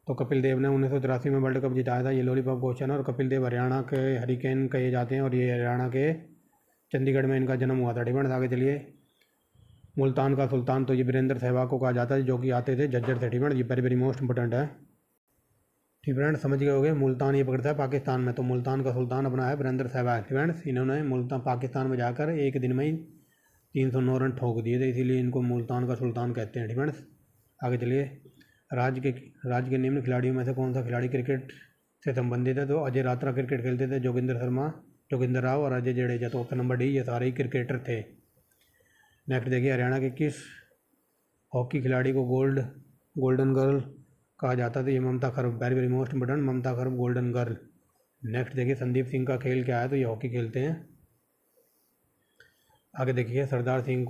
तो कपिल देव ने 1983 में वर्ल्ड कप जिताया था। ये लॉलीपॉप क्वेश्चन है। और कपिल देव हरियाणा के हरिकेन कहे जाते हैं और ये हरियाणा के चंडीगढ़ में इनका जन्म हुआ था। ठीक है, आगे चलिए। मुल्तान का सुल्तान, तो ये वीरेंद्र सहवाग को कहा जाता है, जो कि आते थे झज्जर से। ठीक है, ये वेरी वेरी मोस्ट इंपॉर्टेंट है। ठीक है, समझ गए होगे। मुल्तान ये पकड़ता है पाकिस्तान में, तो मुल्तान का सुल्तान अपना है वीरेंद्र सहवाग। ठीक है, इन्होंने मुल्तान पाकिस्तान में जाकर एक दिन में ही 309 रन ठोक दिए थे, इसीलिए इनको मुल्तान का सुल्तान कहते हैं। ठीक है, आगे चलिए। राज्य के निम्न खिलाड़ियों में से कौन सा खिलाड़ी क्रिकेट से संबंधित है? तो अजय रात्रा क्रिकेट खेलते थे, जोगिंदर राव और अजय जडेजा। तो ऑप्शन नंबर डी, ये सारे ही क्रिकेटर थे। नेक्स्ट देखिए, हरियाणा के किस हॉकी खिलाड़ी को गोल्डन गर्ल कहा जाता था? ये ममता खरब। वेरी वेरी मोस्ट इंपॉर्टेंट, ममता खरब गोल्डन गर्ल। नेक्स्ट देखिए, संदीप सिंह का खेल क्या है? तो ये हॉकी खेलते हैं। आगे देखिए, सरदार सिंह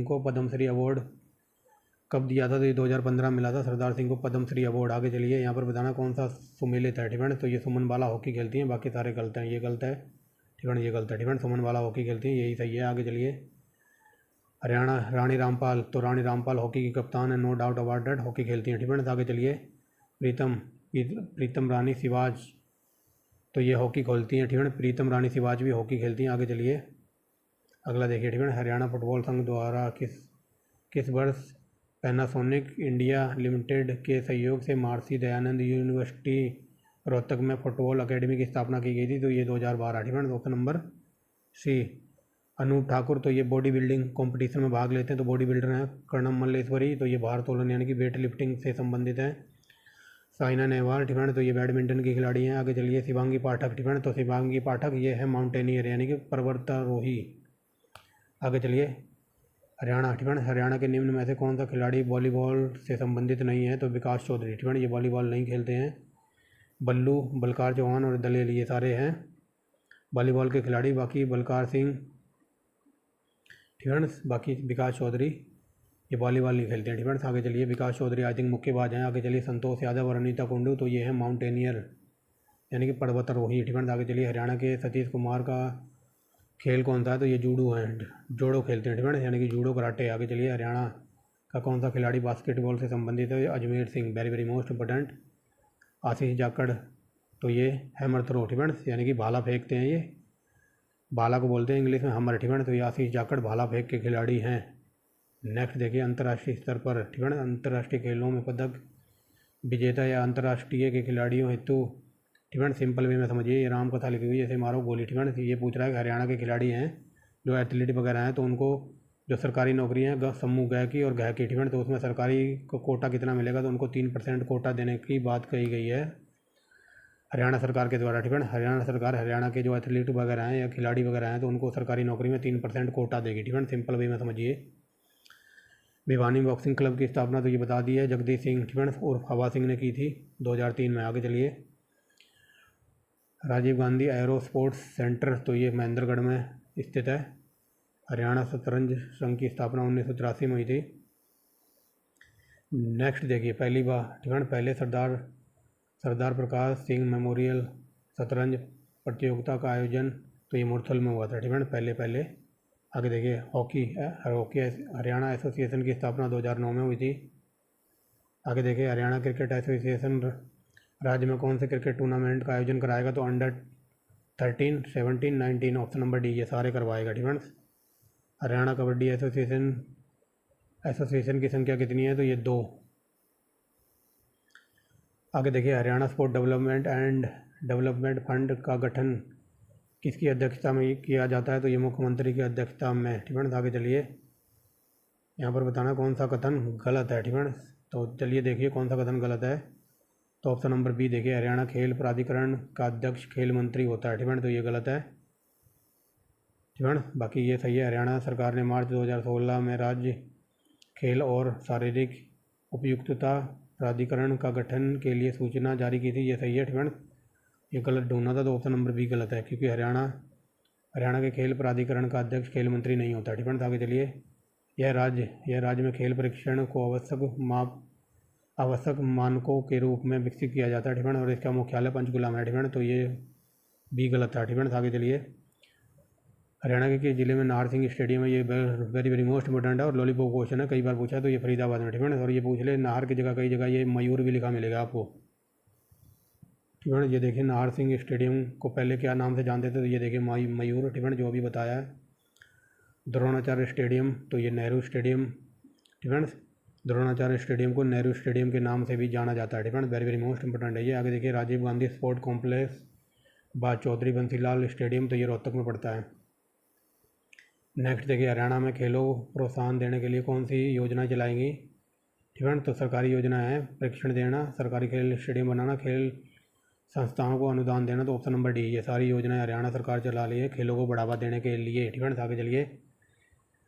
को पद्मश्री अवार्ड कब दिया था? तो ये 2015 में मिला था सरदार सिंह को पद्मश्री अवार्ड। आगे चलिए, यहाँ पर बताना कौन सा सुमेलित है। ठीक है, तो ये सुमन बाला हॉकी खेलती हैं, बाकी सारे गलत हैं। ये गलत है। ठीक है, ये गलत है। ठीक है, सुमन बाला हॉकी खेलती हैं, यही सही है। आगे चलिए। हरियाणा रानी रामपाल, तो रानी रामपाल हॉकी की कप्तान है, no doubt about that, hockey खेलती हैं। ठीक है, आगे चलिए। प्रीतम रानी सिवाज तो ये हॉकी खोलती हैं, ठीक है। प्रीतम रानी सिवाज भी हॉकी खेलती हैं। आगे चलिए अगला देखिए, ठीक है। हरियाणा फुटबॉल संघ द्वारा किस वर्ष पैनासोनिक इंडिया लिमिटेड के सहयोग से महर्षि दयानंद यूनिवर्सिटी रोहतक में फुटबॉल अकेडमी की स्थापना की गई थी? तो ये 2012, ठीक है। Option number C. Anoop Thakur, तो ये बॉडी बिल्डिंग कंपटीशन में भाग लेते हैं, तो बॉडी बिल्डर हैं। कर्णम मल्लेश्वरी, तो ये भारोत्तोलन यानी कि वेट लिफ्टिंग से संबंधित हैं। साइना नेहवाल, ठीक है, तो ये बैडमिंटन की खिलाड़ी हैं। आगे चलिए शिवांगी पाठक, ठीक है, तो शिवांगी पाठक ये है माउंटेनियर यानी कि पर्वतारोही। आगे चलिए हरियाणा, ठीक है। हरियाणा के निम्न में से कौन सा खिलाड़ी वॉलीबॉल से संबंधित नहीं है? तो विकास चौधरी, ठीक है, ये वॉलीबॉल नहीं खेलते हैं। बल्लू, बलकार चौहान और दलेल ये सारे हैं वॉलीबॉल के खिलाड़ी। बाकी बलकार सिंह, ठीक है, बाकी विकास चौधरी ये वॉलीबॉल नहीं खेलते हैं, ठीक है। आगे चलिए विकास चौधरी आई थिंक मुक्केबाज हैं। आगे चलिए संतोष यादव और अनीता कुंडू, तो ये है माउंटेनियर यानी कि पर्वतारोही, ठीक है। आगे चलिए हरियाणा के सतीश कुमार का खेल कौन सा है? तो ये जूडो हैं, जोड़ो खेलते हैं, ठीक है, यानी कि जूडो कराटे। आगे चलिए हरियाणा का कौन सा खिलाड़ी बास्केटबॉल से संबंधित है? Ajmer Singh, very very most important. Ashish Jakhar, तो ये हैमर थ्रो, ठीक है, यानी कि भाला फेंकते हैं। ये भाला को बोलते हैं इंग्लिश में हमर, ठीक है। तो ये आशीष जाखड़ भाला फेंक के खिलाड़ी हैं। नेक्स्ट देखिए अंतर्राष्ट्रीय स्तर पर, ठीक है, अंतर्राष्ट्रीय खेलों में पदक विजेता या अंतर्राष्ट्रीय के खिलाड़ियों हेतु, ठीक है, सिंपल वे में समझिए। ये राम कथा लिखी हुई है, जैसे मारो गोली, ठीक है। ये पूछ रहा है कि हरियाणा के खिलाड़ी हैं जो एथलीट वगैरह हैं, तो उनको जो सरकारी नौकरी है समूह ग की और घ की, ठीक है, तो उसमें सरकारी को कोटा कितना मिलेगा? तो उनको 3% कोटा देने की बात कही गई है हरियाणा सरकार के द्वारा, ठीक है। हरियाणा सरकार हरियाणा के जो एथलीट वगैरह हैं या खिलाड़ी वगैरह हैं, तो उनको सरकारी नौकरी में 3% कोटा देगी, ठीक है, सिंपल वे में समझिए। भिवानी बॉक्सिंग क्लब की स्थापना तो ये बता दी है जगदीश सिंह, ठीक है, उर्फ हवा सिंह ने की थी 2003 में। आगे चलिए Rajiv Gandhi aero sports centre, तो ये महेंद्रगढ़ में स्थित है। हरियाणा शतरंज संघ की स्थापना 1983 में हुई थी। नेक्स्ट देखिए पहली बार, ठीक है, पहले सरदार प्रकाश सिंह मेमोरियल शतरंज प्रतियोगिता का आयोजन तो ये मुरथल में हुआ था, ठीक है, पहले। आगे देखिए हॉकी हरियाणा एसोसिएशन की स्थापना 2009 में हुई थी। आगे देखिए हरियाणा क्रिकेट एसोसिएशन राज्य में कौन से क्रिकेट टूर्नामेंट का आयोजन कराएगा? तो अंडर 13, 17, 19, ऑप्शन नंबर डी ये सारे करवाएगा, ठीक है। हरियाणा कबड्डी एसोसिएशन की संख्या कितनी है? तो ये 2। आगे देखिए हरियाणा स्पोर्ट डेवलपमेंट फंड का गठन किसकी अध्यक्षता में किया जाता है? तो ये मुख्यमंत्री की अध्यक्षता में, ठीक है। आगे चलिए यहाँ पर बताना कौन सा कथन गलत है, ठीक है। तो चलिए देखिए कौन सा कथन गलत है। तो ऑप्शन नंबर बी देखिए हरियाणा खेल प्राधिकरण का अध्यक्ष खेल मंत्री होता है, ठीक है, तो ये गलत है, ठीक है। बाकी ये सही है। हरियाणा सरकार ने मार्च 2016 में राज्य खेल और शारीरिक उपयुक्तता प्राधिकरण का गठन के लिए सूचना जारी की थी, ये सही है, ठीक है। ये गलत ढूंढना था, तो ऑप्शन नंबर बी गलत है, क्योंकि हरियाणा के खेल प्राधिकरण का अध्यक्ष खेल मंत्री नहीं होता, ठीक है। आगे चलिए यह राज्य में खेल परीक्षण को आवश्यक मानकों के रूप में विकसित किया जाता है, ठीक है, और इसका मुख्यालय पंचकुला में है, ठीक है, तो ये भी गलत था, ठीक है। आगे चलिए हरियाणा के किस जिले में नाहर सिंह स्टेडियम है? ये वेरी वेरी मोस्ट इंपॉर्टेंट है और लॉलीपॉप क्वेश्चन है, कई बार पूछा है। तो ये फरीदाबाद में, ठीक है, और ये पूछ ले नाहर की जगह कई जगह ये मयूर भी लिखा मिलेगा आपको, ठीक है। ये देखिए नाहर सिंह स्टेडियम को पहले क्या नाम से जानते थे? तो ये देखिए मयूर, ठीक है, जो अभी बताया है। द्रोणाचार्य स्टेडियम, तो ये नेहरू स्टेडियम, ठीक है, द्रोणाचार्य स्टेडियम को नेहरू स्टेडियम के नाम से भी जाना जाता है, ठीक है, वेरी वेरी मोस्ट इंपॉर्टेंट है ये। आगे देखिए राजीव गांधी स्पोर्ट कॉम्प्लेक्स बाद चौधरी बंसीलाल स्टेडियम, तो ये रोहतक में पड़ता है। नेक्स्ट देखिए हरियाणा में खेलों को प्रोत्साहन देने के लिए कौन सी योजना चलाएंगी, ठीक है, तो सरकारी योजना है प्रशिक्षण देना, सरकारी खेल स्टेडियम बनाना, खेल संस्थाओं को अनुदान देना, तो ऑप्शन नंबर डी ये सारी योजनाएं हरियाणा सरकार चला रही है खेलों को बढ़ावा देने के लिए, ठीक है। आगे चलिए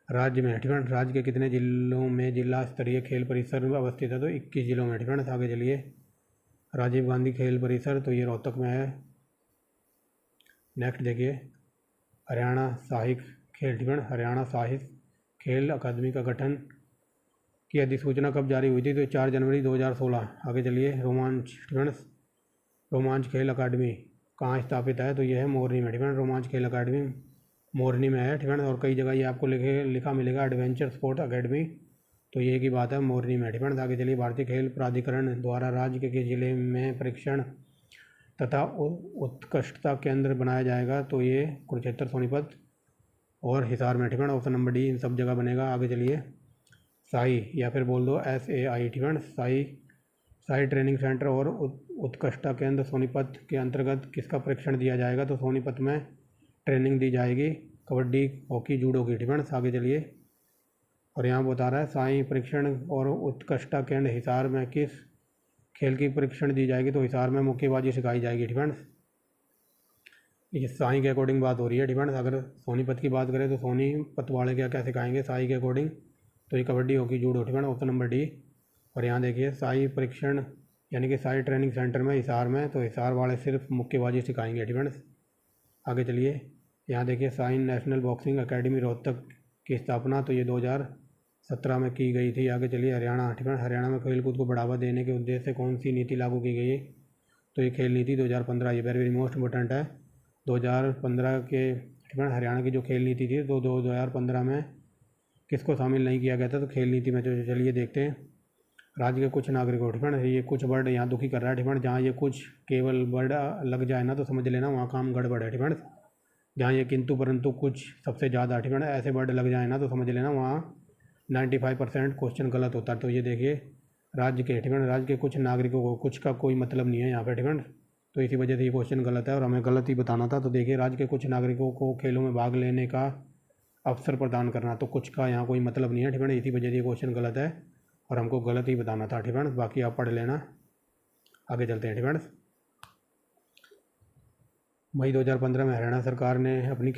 राज्य में, ठीक है, राज्य के कितने जिलों में जिला स्तरीय खेल परिसर अवस्थित है? तो 21 जिलों में, ठीक है। आगे चलिए राजीव गांधी खेल परिसर, तो ये रोहतक में है। नेक्स्ट देखिए हरियाणा साहिक खेल, ठीक है, हरियाणा साहित्य खेल अकादमी का गठन की अधिसूचना कब जारी हुई थी? तो 4 जनवरी 2016। आगे चलिए रोमांच, ठीक है, रोमांच खेल अकादमी कहाँ स्थापित है? तो ये है मोरनी में, ठीक है, रोमांच खेल अकादमी मोरनी में है, ठीक है, और कई जगह ये आपको लिखा मिलेगा एडवेंचर स्पोर्ट अकेडमी, तो ये की बात है मोरनी में, ठीक है। आगे चलिए भारतीय खेल प्राधिकरण द्वारा राज्य के जिले में परीक्षण तथा उत्कृष्टता केंद्र बनाया जाएगा तो ये कुरुक्षेत्र, सोनीपत और हिसार में। ठीक है, ऑप्शन नंबर डी इन सब जगह बनेगा। आगे चलिए, साई या फिर बोल दो SAI। ठीक है, साई ट्रेनिंग सेंटर और उत्कृष्टता केंद्र सोनीपत के अंतर्गत किसका प्रशिक्षण दिया जाएगा? तो सोनीपत में ट्रेनिंग दी जाएगी कबड्डी, हॉकी, जूडो की। ठीक है, आगे चलिए, और यहाँ बता रहा है साई प्रशिक्षण और उत्कृष्टता केंद्र हिसार में किस खेल की प्रशिक्षण दी जाएगी? तो हिसार में मुक्केबाजी सिखाई जाएगी। ठीक है, ये साई के अकॉर्डिंग बात हो रही है। ठीक है, अगर सोनीपत की बात करें तो सोनीपत वाले क्या क्या सिखाएंगे साई के अकॉर्डिंग? तो ये कबड्डी, हॉकी, जूडो। ठीक है, ऑप्शन नंबर डी। और यहाँ देखिए, साई प्रशिक्षण यानी कि साई ट्रेनिंग सेंटर में हिसार में, तो हिसार वाले सिर्फ मुक्केबाजी सिखाएंगे। ठीक है, आगे चलिए, यहाँ देखिए, Sai national boxing academy Rohtak की स्थापना तो ये 2017 में की गई थी। आगे चलिए, हरियाणा। ठीक है, हरियाणा में खेलकूद को बढ़ावा देने के उद्देश्य से कौन सी नीति लागू की गई है? तो ये खेल नीति 2015। ये वेरी मोस्ट इंपॉर्टेंट है। 2015 के, ठीक है, हरियाणा की जो खेल नीति थी तो 2015 में किसको शामिल नहीं किया गया था? तो खेल नीति में। तो चलिए देखते हैं, राज्य के कुछ नागरिकों। ठीक है, ये कुछ वर्ड यहाँ दुखी कर रहा है। ठीक है, जहाँ ये कुछ केवल वर्ड लग जाए ना तो समझ लेना वहाँ काम गड़बड़ है। ठीक है, जहाँ ये किंतु परंतु कुछ सबसे ज़्यादा, ठीक है, ऐसे वर्ड लग जाए ना तो समझ लेना वहाँ 95% क्वेश्चन गलत होता है। तो ये देखिए, राज्य के, ठीक है, राज्य के कुछ नागरिकों को, कुछ का कोई मतलब नहीं है यहाँ पे। ठीक है, तो इसी वजह से ये क्वेश्चन गलत है और हमें गलत ही बताना था। तो देखिए, राज्य के कुछ नागरिकों को खेलों में भाग लेने का अवसर प्रदान करना, तो कुछ का यहाँ कोई मतलब नहीं है। ठीक है, इसी वजह से ये क्वेश्चन गलत है और हमको गलत ही बताना था। ठीक है, बाकी आप पढ़ लेना। आगे चलते हैं। ठीक है, मई 2015 में हरियाणा सरकार ने अपनी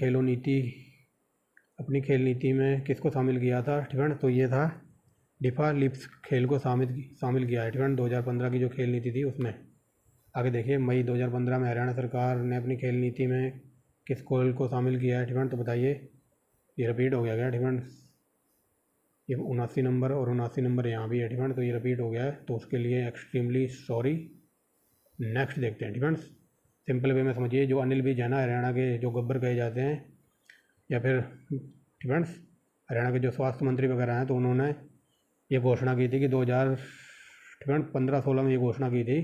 खेल नीति में किसको शामिल किया था? ठीक है, तो ये था डिफा लिप्स खेल को शामिल किया है। ठीक है, 2015 की जो खेल नीति थी उसमें। आगे देखिए, मई 2015 में हरियाणा सरकार ने अपनी खेल नीति में किस खेल को शामिल किया है? ठीक है, तो बताइए, ये रिपीट हो गया। ठीक है, ये 79 नंबर और 79 नंबर यहाँ भी है। ठीक है, तो ये रिपीट हो गया है, तो उसके लिए एक्सट्रीमली सॉरी। नेक्स्ट देखते हैं। ठीक है, सिंपल वे में समझिए, जो अनिल विज है ना, हरियाणा के जो गब्बर कहे जाते हैं, या फिर, ठीक है, हरियाणा के जो स्वास्थ्य मंत्री वगैरह हैं, तो उन्होंने ये घोषणा की थी कि 2015-16 में ये घोषणा की थी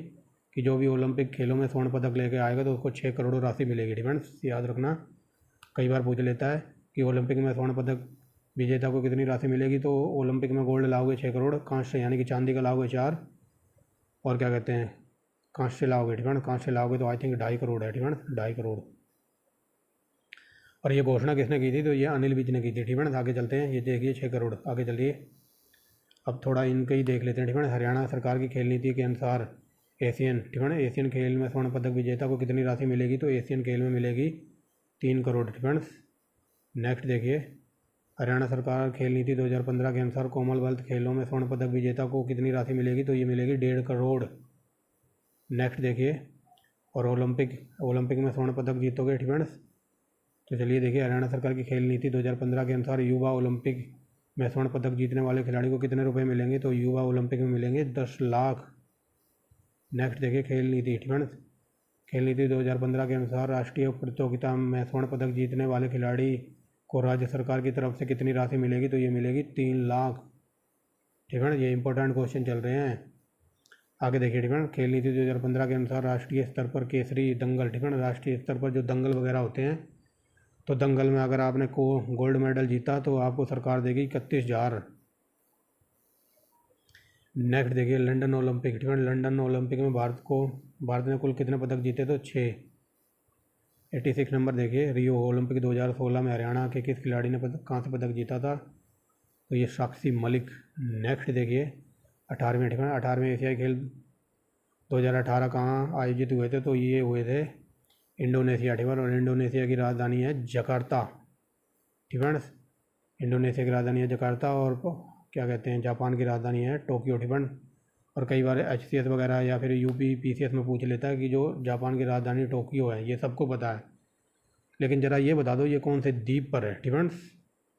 कि जो भी ओलंपिक खेलों में स्वर्ण पदक लेके आएगा तो उसको 6 करोड़ राशि मिलेगी। ठीक है, याद रखना, कई बार पूछ लेता है कि ओलंपिक में स्वर्ण पदक विजेता को कितनी राशि मिलेगी? तो ओलंपिक में गोल्ड लाओगे 6 करोड़, कांस्य यानी कि चांदी का लाओगे 4, और क्या कहते हैं, कांस्य लाओगे। ठीक है, कांस्य लाओगे तो आई थिंक 2.5 करोड़ है। ठीक है, 2.5 करोड़। और ये घोषणा किसने की थी? तो ये अनिल विज ने की थी। ठीक है, आगे चलते हैं, ये देखिए 6 करोड़। आगे चलिए, अब थोड़ा इनके ही देख लेते हैं। ठीक है, हरियाणा सरकार की खेल नीति के अनुसार एशियन, ठीक है, एशियन खेल में स्वर्ण पदक विजेता को कितनी राशि मिलेगी? तो एशियन खेल में मिलेगी 3 करोड़। ठीक है, नेक्स्ट देखिए, हरियाणा सरकार खेल नीति 2015 के अनुसार कॉमनवेल्थ खेलों में स्वर्ण पदक विजेता को कितनी राशि मिलेगी? तो ये मिलेगी 1.5 करोड़। नेक्स्ट देखिए, और ओलंपिक में स्वर्ण पदक जीतोगे। ठीक है, तो चलिए देखिए, हरियाणा सरकार की खेल नीति 2015 के अनुसार युवा ओलंपिक में स्वर्ण पदक जीतने वाले खिलाड़ी को कितने रुपए मिलेंगे? तो युवा ओलंपिक में मिलेंगे 10 लाख। नेक्स्ट देखिए, खेल नीति। ठीक है, खेल नीति 2015 के अनुसार राष्ट्रीय प्रतियोगिता में स्वर्ण पदक जीतने वाले खिलाड़ी को राज्य सरकार की तरफ से कितनी राशि मिलेगी? तो ये मिलेगी 3 लाख। ठीक है, ये इंपॉर्टेंट क्वेश्चन चल रहे हैं। आगे देखिए, ठीक है, खेल नीति 2015 के अनुसार राष्ट्रीय स्तर पर केसरी दंगल, ठीक है, राष्ट्रीय स्तर पर जो दंगल वगैरह होते हैं, तो दंगल में अगर आपने गोल्ड मेडल जीता तो आपको सरकार देगी 31,000। नेक्स्ट देखिए, लंदन ओलंपिक। ठीक है, लंदन ओलंपिक में भारत ने कुल कितने पदक जीते? तो 6। 86 नंबर देखिए, रियो ओलंपिक 2016 में हरियाणा के किस खिलाड़ी ने कहाँ से पदक जीता था? तो ये साक्षी मलिक। नेक्स्ट देखिए, 18वें, ठीक है, 18वें एशियाई खेल 2018 कहाँ आयोजित हुए थे? तो ये हुए थे इंडोनेशिया। ठीक है, और इंडोनेशिया की राजधानी है जकार्ता। ठीक है, इंडोनेशिया की राजधानी है जकार्ता, और क्या कहते हैं, जापान की राजधानी है टोक्यो। ठीक है, और कई बार HCS वगैरह या फिर UP PCS में पूछ लेता है कि जो जापान की राजधानी टोक्यो है, ये सबको पता है, लेकिन ज़रा ये बता दो ये कौन से द्वीप पर है। ठीक है,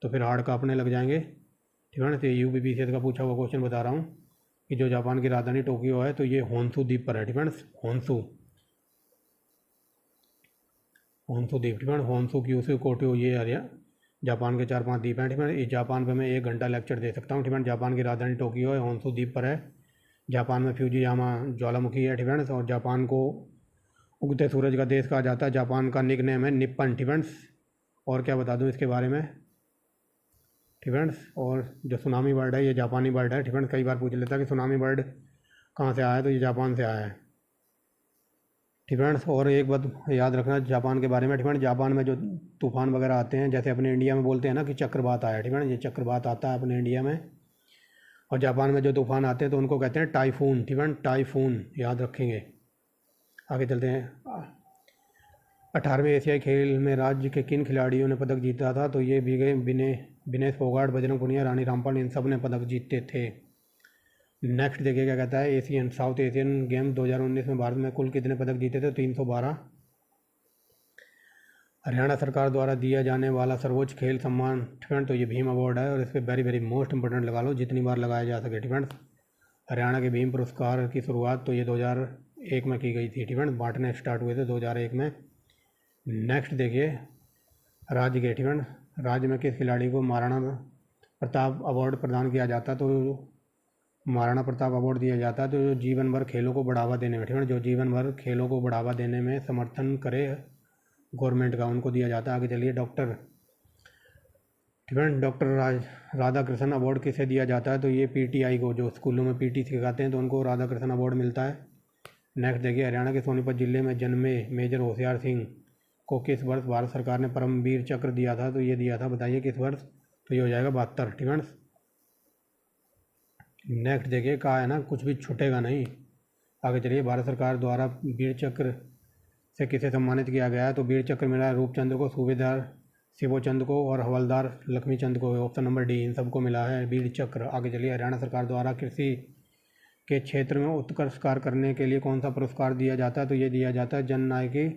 तो फिर हार्ड कांपने लग जाएंगे। ठीक है, तो UP PCS का पूछा हुआ क्वेश्चन बता रहा हूँ कि जो जापान की राजधानी टोक्यो है तो ये होन्शु द्वीप पर है। ठीक है, होन्शु द्वीप। ठीक है, होन्शु, क्यूशु, कोट्यो, ये एरिया जापान के 4-5 द्वीप हैं। ठीक है, इस जापान पे मैं 1 घंटा लेक्चर दे सकता हूँ। ठीक है, जापान की राजधानी टोक्यो है, होन्शु द्वीप पर है। जापान में फ्यूजियामा ज्वालामुखी है। ठीक है, और जापान को उगते सूरज का देश कहा जाता है। जापान का निक नेम है निप्पन। ठीक फ्रेंड्स, और क्या बता दूँ इसके बारे में। ठीक फ्रेंड्स, और जो सुनामी बर्ड है ये जापानी बर्ड है। ठीक फ्रेंड्स, कई बार पूछ लेता है कि सुनामी बर्ड कहाँ से आया है, तो ये जापान से आया है। ठीक फ्रेंड्स, और एक बात याद रखना जापान के बारे में। ठीक फ्रेंड्स, जापान में जो तूफान वगैरह आते हैं, जैसे अपने इंडिया में बोलते हैं ना कि चक्रवात आया। ठीक फ्रेंड्स, ये चक्रवात आता है अपने इंडिया में, और जापान में जो तूफान आते हैं तो उनको कहते हैं टाइफून। ठीक फ्रेंड्स, टाइफून याद रखेंगे। आगे चलते हैं। 18वें एशियाई खेल में राज्य के किन खिलाड़ियों ने पदक जीता था, तो ये भी गए विनेश फोगाट, बजरंग पुनिया, रानी रामपाल, इन सब ने पदक जीते थे। नेक्स्ट देखिए क्या कहता है। एशियन साउथ एशियन गेम्स 2019 में भारत में कुल कितने पदक जीते थे, 312। हरियाणा सरकार द्वारा दिया जाने वाला सर्वोच्च खेल सम्मान फ्रेंड, तो ये भीम अवार्ड है, और इस पर वेरी वेरी मोस्ट इंपॉर्टेंट लगा लो, जितनी बार लगाया जा सके। फ्रेंड्स, हरियाणा के भीम पुरस्कार की शुरुआत तो ये 2001 में की गई थी। फ्रेंड्स, बांटने स्टार्ट हुए थे 2001 में। नेक्स्ट देखिए राज्य के। फ्रेंड्स, राज्य में किस खिलाड़ी को महाराणा प्रताप अवार्ड प्रदान किया जाता, तो महाराणा प्रताप अवार्ड दिया जाता है तो जो जीवन भर खेलों को बढ़ावा देने में, ठीक है, जो जीवन भर खेलों को बढ़ावा देने में समर्थन करे गवर्नमेंट का, उनको दिया जाता है। आगे चलिए डॉक्टर, ठीक है, डॉक्टर राधा कृष्ण अवार्ड किसे दिया जाता है, तो ये पीटीआई को, जो स्कूलों में पीटी सिखाते हैं तो उनको राधा कृष्ण अवार्ड मिलता है। नेक्स्ट देखिए हरियाणा के सोनीपत जिले में जन्मे मेजर होशियार सिंह को किस वर्ष भारत सरकार ने परमवीर चक्र दिया था, तो ये दिया था, बताइए किस वर्ष, तो ये हो जाएगा 72। ठीक है। नेक्स्ट देखिए कहा है ना कुछ भी छूटेगा नहीं। आगे चलिए भारत सरकार द्वारा वीर चक्र से किसे सम्मानित किया गया है, तो वीर चक्र मिला रूपचंद को, सूबेदार शिवोचंद को और हवलदार लक्ष्मीचंद को। ऑप्शन नंबर डी, इन सबको मिला है वीर चक्र। आगे चलिए हरियाणा सरकार द्वारा कृषि के क्षेत्र में उत्कृष्ट कार्य करने के लिए कौन सा पुरस्कार दिया जाता है, तो ये दिया जाता है जन नायकी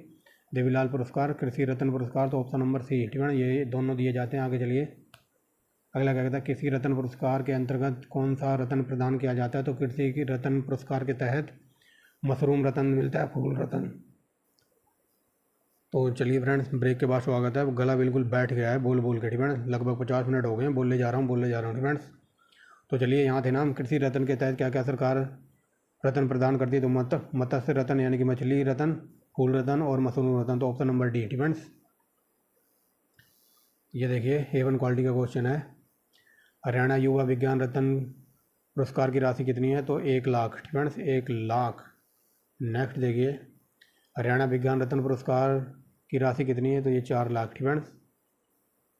देवीलाल पुरस्कार, कृषि रत्न पुरस्कार, तो ऑप्शन नंबर सी। ठीक है, ये दोनों दिए जाते हैं। आगे चलिए अगला क्या कहता है, कृषि रत्न पुरस्कार के अंतर्गत कौन सा रत्न प्रदान किया जाता है, तो कृषि की रत्न पुरस्कार के तहत मशरूम रत्न मिलता है, फूल रत्न। तो चलिए फ्रेंड्स, ब्रेक के बाद स्वागत है। गला बिल्कुल बैठ गया है बोल बोल के, ठीक है, लगभग 50 मिनट हो गए हैं बोलने जा रहा हूँ फ्रेंड्स। तो चलिए यहाँ थे ना हम, कृषि रत्न के तहत क्या क्या सरकार रत्न प्रदान करती है, तो मत्स्य रत्न यानी कि मछली रत्न, फूल रत्न और मशरूम रत्न, तो ऑप्शन नंबर डी। ठीक है, ये देखिए A1 क्वालिटी का क्वेश्चन है। हरियाणा युवा विज्ञान रत्न पुरस्कार की राशि कितनी है, तो 1 लाख। ठीक है, 1 लाख। नेक्स्ट देखिए हरियाणा विज्ञान रत्न पुरस्कार की राशि कितनी है, तो ये 4 लाख। ठीक है,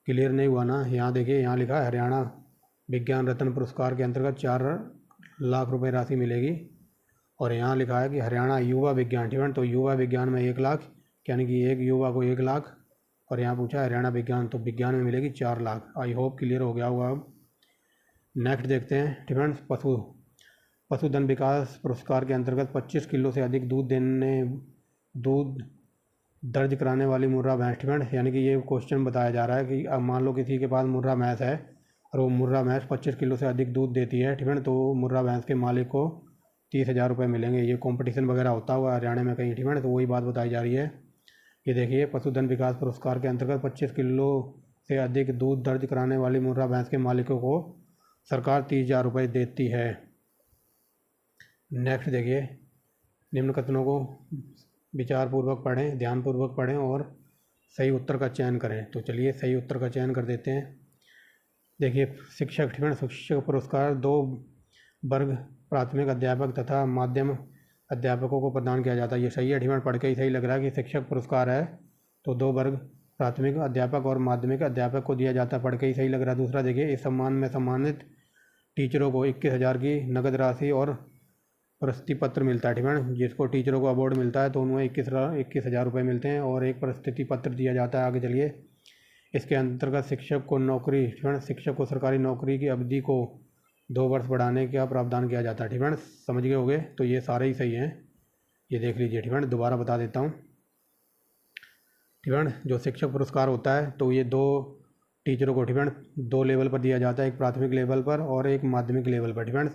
क्लियर नहीं हुआ ना, यहाँ देखिए यहाँ लिखा है हरियाणा विज्ञान रत्न पुरस्कार के अंतर्गत 4 लाख रुपए राशि मिलेगी, और यहाँ लिखा है कि हरियाणा युवा विज्ञान, ठीक है, तो युवा विज्ञान में 1 लाख, यानी कि एक युवा को 1 लाख, और यहाँ पूछा हरियाणा विज्ञान, तो विज्ञान में मिलेगी 4 लाख। आई होप क्लियर हो गया होगा अब। नेक्स्ट देखते हैं, ठीक है, पशुधन विकास पुरस्कार के अंतर्गत 25 किलो से अधिक दूध दर्ज कराने वाली मुर्रा भैंस, ठीक है, यानी कि ये क्वेश्चन बताया जा रहा है कि अब मान लो किसी के पास मुर्रा भैंस है और वो मुर्रा भैंस 25 किलो से अधिक दूध देती है, ठीक है, तो मुर्रा भैंस के मालिक को 30,000 रुपये मिलेंगे। ये कंपटीशन वगैरह होता हुआ हरियाणा में कहीं, ठीक है, तो वही बात बताई जा रही है। ये देखिए पशुधन विकास पुरस्कार के अंतर्गत 25 किलो से अधिक दूध दर्ज कराने वाली मुर्रा भैंस के मालिकों को सरकार 30,000 रुपये देती है। नेक्स्ट देखिए निम्न कथनों को विचारपूर्वक पढ़ें, ध्यानपूर्वक पढ़ें और सही उत्तर का चयन करें। तो चलिए सही उत्तर का चयन कर देते हैं। देखिए शिक्षक, ठीक है, शिक्षक पुरस्कार 2 वर्ग प्राथमिक अध्यापक तथा माध्यम अध्यापकों को प्रदान किया जाता है। ये सही है, ठीक है, पढ़ के ही सही लग रहा है कि शिक्षक पुरस्कार है तो 2 वर्ग प्राथमिक अध्यापक और माध्यमिक अध्यापक को दिया जाता है, पढ़ के ही सही लग रहा है। दूसरा देखिए इस सम्मान में सम्मानित टीचरों को 21,000 की नकद राशि और प्रशस्ति पत्र मिलता है, ठीक है, जिसको टीचरों को अवार्ड मिलता है तो उन्हें 21,000 रुपये मिलते हैं और एक प्रशस्ति पत्र दिया जाता है। आगे चलिए इसके अंतर्गत शिक्षक को नौकरी, ठीक है, शिक्षक को सरकारी नौकरी की अवधि को 2 वर्ष बढ़ाने का प्रावधान किया जाता है। ठीक है, समझ गए होंगे, तो ये सारे ही सही हैं, ये देख लीजिए। ठीक है, दोबारा बता देता हूँ। ठीक है, जो शिक्षक पुरस्कार होता है तो ये 2 टीचरों को, ठीक है, 2 लेवल पर दिया जाता है, एक प्राथमिक लेवल पर और एक माध्यमिक लेवल पर। ठीक है,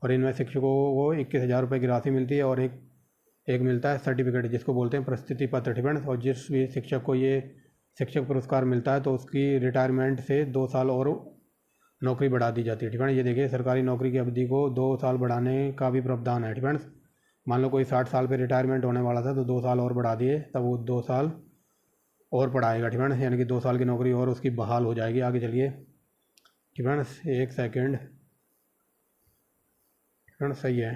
और इनमें शिक्षकों को 21,000 रुपये की राशि मिलती है और एक मिलता है सर्टिफिकेट जिसको बोलते हैं प्रशस्ति पत्र। ठीक है, और जिस भी शिक्षक को ये शिक्षक पुरस्कार मिलता है तो उसकी रिटायरमेंट से 2 साल और नौकरी बढ़ा दी जाती है। ठीक है, ये देखिए सरकारी नौकरी की अवधि को 2 साल बढ़ाने का भी प्रावधान है। ठीक है, मान लो कोई 60 साल पे रिटायरमेंट होने वाला था तो 2 साल और बढ़ा दिए, तब वो 2 साल और पढ़ाएगा, ठीक है ना, यानी कि 2 साल की नौकरी और उसकी बहाल हो जाएगी। आगे चलिए, ठीक है ना, 1 सेकेंड, ठीक है ना, सही है।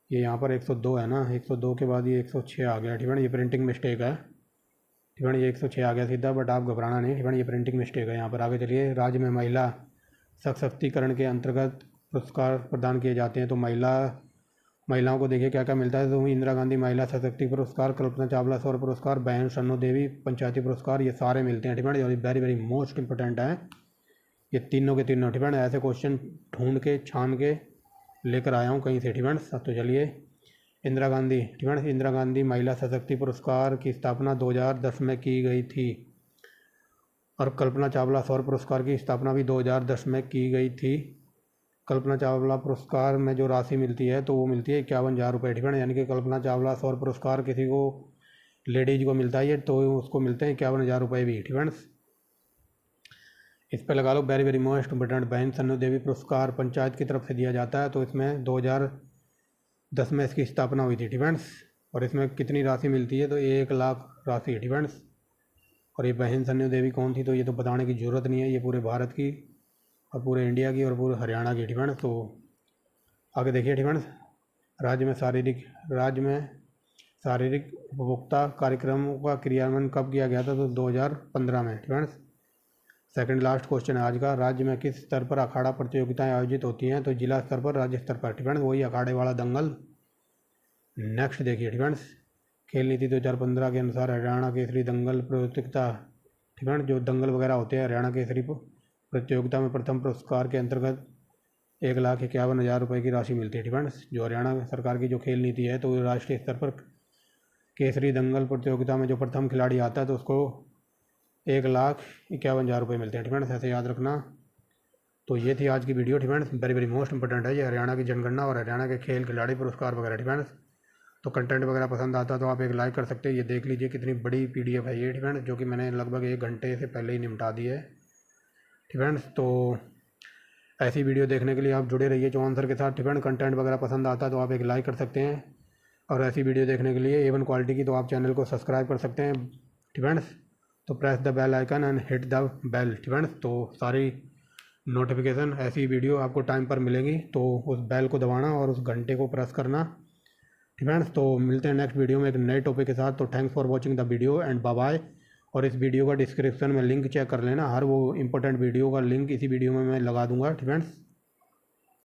ये यहाँ पर 102 है ना, 102 के बाद ये 106 आ गया, ठीक है ना, ये प्रिंटिंग मिस्टेक है, ठीक है ना, ये 106 आ गया सीधा, बट आप घबराना नहीं, ठीक है ना, ये प्रिंटिंग मिस्टेक है यहाँ पर। आगे चलिए, राज्य में महिला सशक्तिकरण के अंतर्गत पुरस्कार प्रदान किए जाते हैं। तो महिलाओं को देखिए क्या क्या मिलता है। तो इंदिरा गांधी महिला सशक्ति पुरस्कार, कल्पना चावला सौर पुरस्कार, बहन सन्नो देवी पंचायती पुरस्कार, ये सारे मिलते हैं, ठीक है, और वेरी वेरी मोस्ट इंपॉर्टेंट है ये तीनों के तीनों, ठीक है। ऐसे क्वेश्चन ढूंढ के छान के लेकर आया हूँ कहीं से, ठीक है। तो चलिए, इंदिरा गांधी, ठीक है, इंदिरा गांधी महिला सशक्ति पुरस्कार की स्थापना 2010 में की गई थी, और कल्पना चावला सौर पुरस्कार की स्थापना भी 2010 में की गई थी। कल्पना चावला पुरस्कार में जो राशि मिलती है तो वो मिलती है 51,000 रुपये, ठीक है, यानी कि कल्पना चावला सौर पुरस्कार किसी को लेडीज को मिलता है तो उसको मिलते हैं 51,000 रुपये भी, ठीक है। इस पर लगा लो वेरी वेरी मोस्ट इम्पोर्टेंट, बहन सन्नो देवी पुरस्कार पंचायत की तरफ से दिया जाता है। तो इसमें 2010 में इसकी स्थापना हुई थी, ठीक है, और इसमें कितनी राशि मिलती है तो 1 लाख राशि, ठीक है। और ये बहन सन्नो देवी कौन थी तो ये तो बताने की ज़रूरत नहीं है, ये पूरे भारत की और पूरे इंडिया की और पूरे हरियाणा की, ठीक है। तो आगे देखिए, ठीक है, राज्य में शारीरिक उपभोक्ता कार्यक्रमों का क्रियान्वयन कब किया गया था तो 2015 में, ठीक है। सेकंड लास्ट क्वेश्चन है आज का, राज्य में किस स्तर पर अखाड़ा प्रतियोगिताएं आयोजित होती हैं तो जिला स्तर पर, राज्य स्तर पर, ठीक है, वही अखाड़े वाला दंगल। नेक्स्ट देखिए, ठीक है, खेल नीति 2015 के अनुसार हरियाणा केसरी दंगल प्रतियोगिता, ठीक है, जो दंगल वगैरह होते हैं हरियाणा केसरी प्रतियोगिता में प्रथम पुरस्कार के अंतर्गत 1,51,000 रुपये की राशि मिलती है, ठीक है। जो हरियाणा सरकार की जो खेल नीति है तो राष्ट्रीय स्तर पर केसरी दंगल प्रतियोगिता में जो प्रथम खिलाड़ी आता है तो उसको 1,51,000 रुपये मिलते हैं, ठीक है, ऐसे याद रखना। तो ये थी आज की वीडियो, ठीक है, वेरी वेरी मोस्ट इंपॉर्टेंट है ये हरियाणा की जनगणना और हरियाणा के खेल खिलाड़ी पुरस्कार वगैरह, ठीक है। तो कंटेंट वगैरह पसंद आता तो आप एक लाइक कर सकते हैं। ये देख लीजिए कितनी बड़ी PDF है ये, ठीक है, जो कि मैंने लगभग 1 घंटे से पहले ही निपटा दी है, ठीक है। तो ऐसी वीडियो देखने के लिए आप जुड़े रहिए जो आंसर के साथ, ठीक है। कंटेंट वगैरह पसंद आता तो आप एक लाइक कर सकते हैं, और ऐसी वीडियो देखने के लिए A1 क्वालिटी की तो आप चैनल को सब्सक्राइब कर सकते हैं, ठीक है। तो press the bell icon and hit the bell, ठीक है। तो सारी नोटिफिकेशन ऐसी वीडियो आपको टाइम पर मिलेंगी, तो उस बेल को दबाना और उस घंटे को प्रेस करना, ठीक है। तो मिलते हैं नेक्स्ट वीडियो में एक नए टॉपिक के साथ। तो thanks for watching the video and bye bye. और इस वीडियो का डिस्क्रिप्शन में लिंक चेक कर लेना, हर वो इंपॉर्टेंट वीडियो का लिंक इसी वीडियो में मैं लगा दूंगा, ठीक है।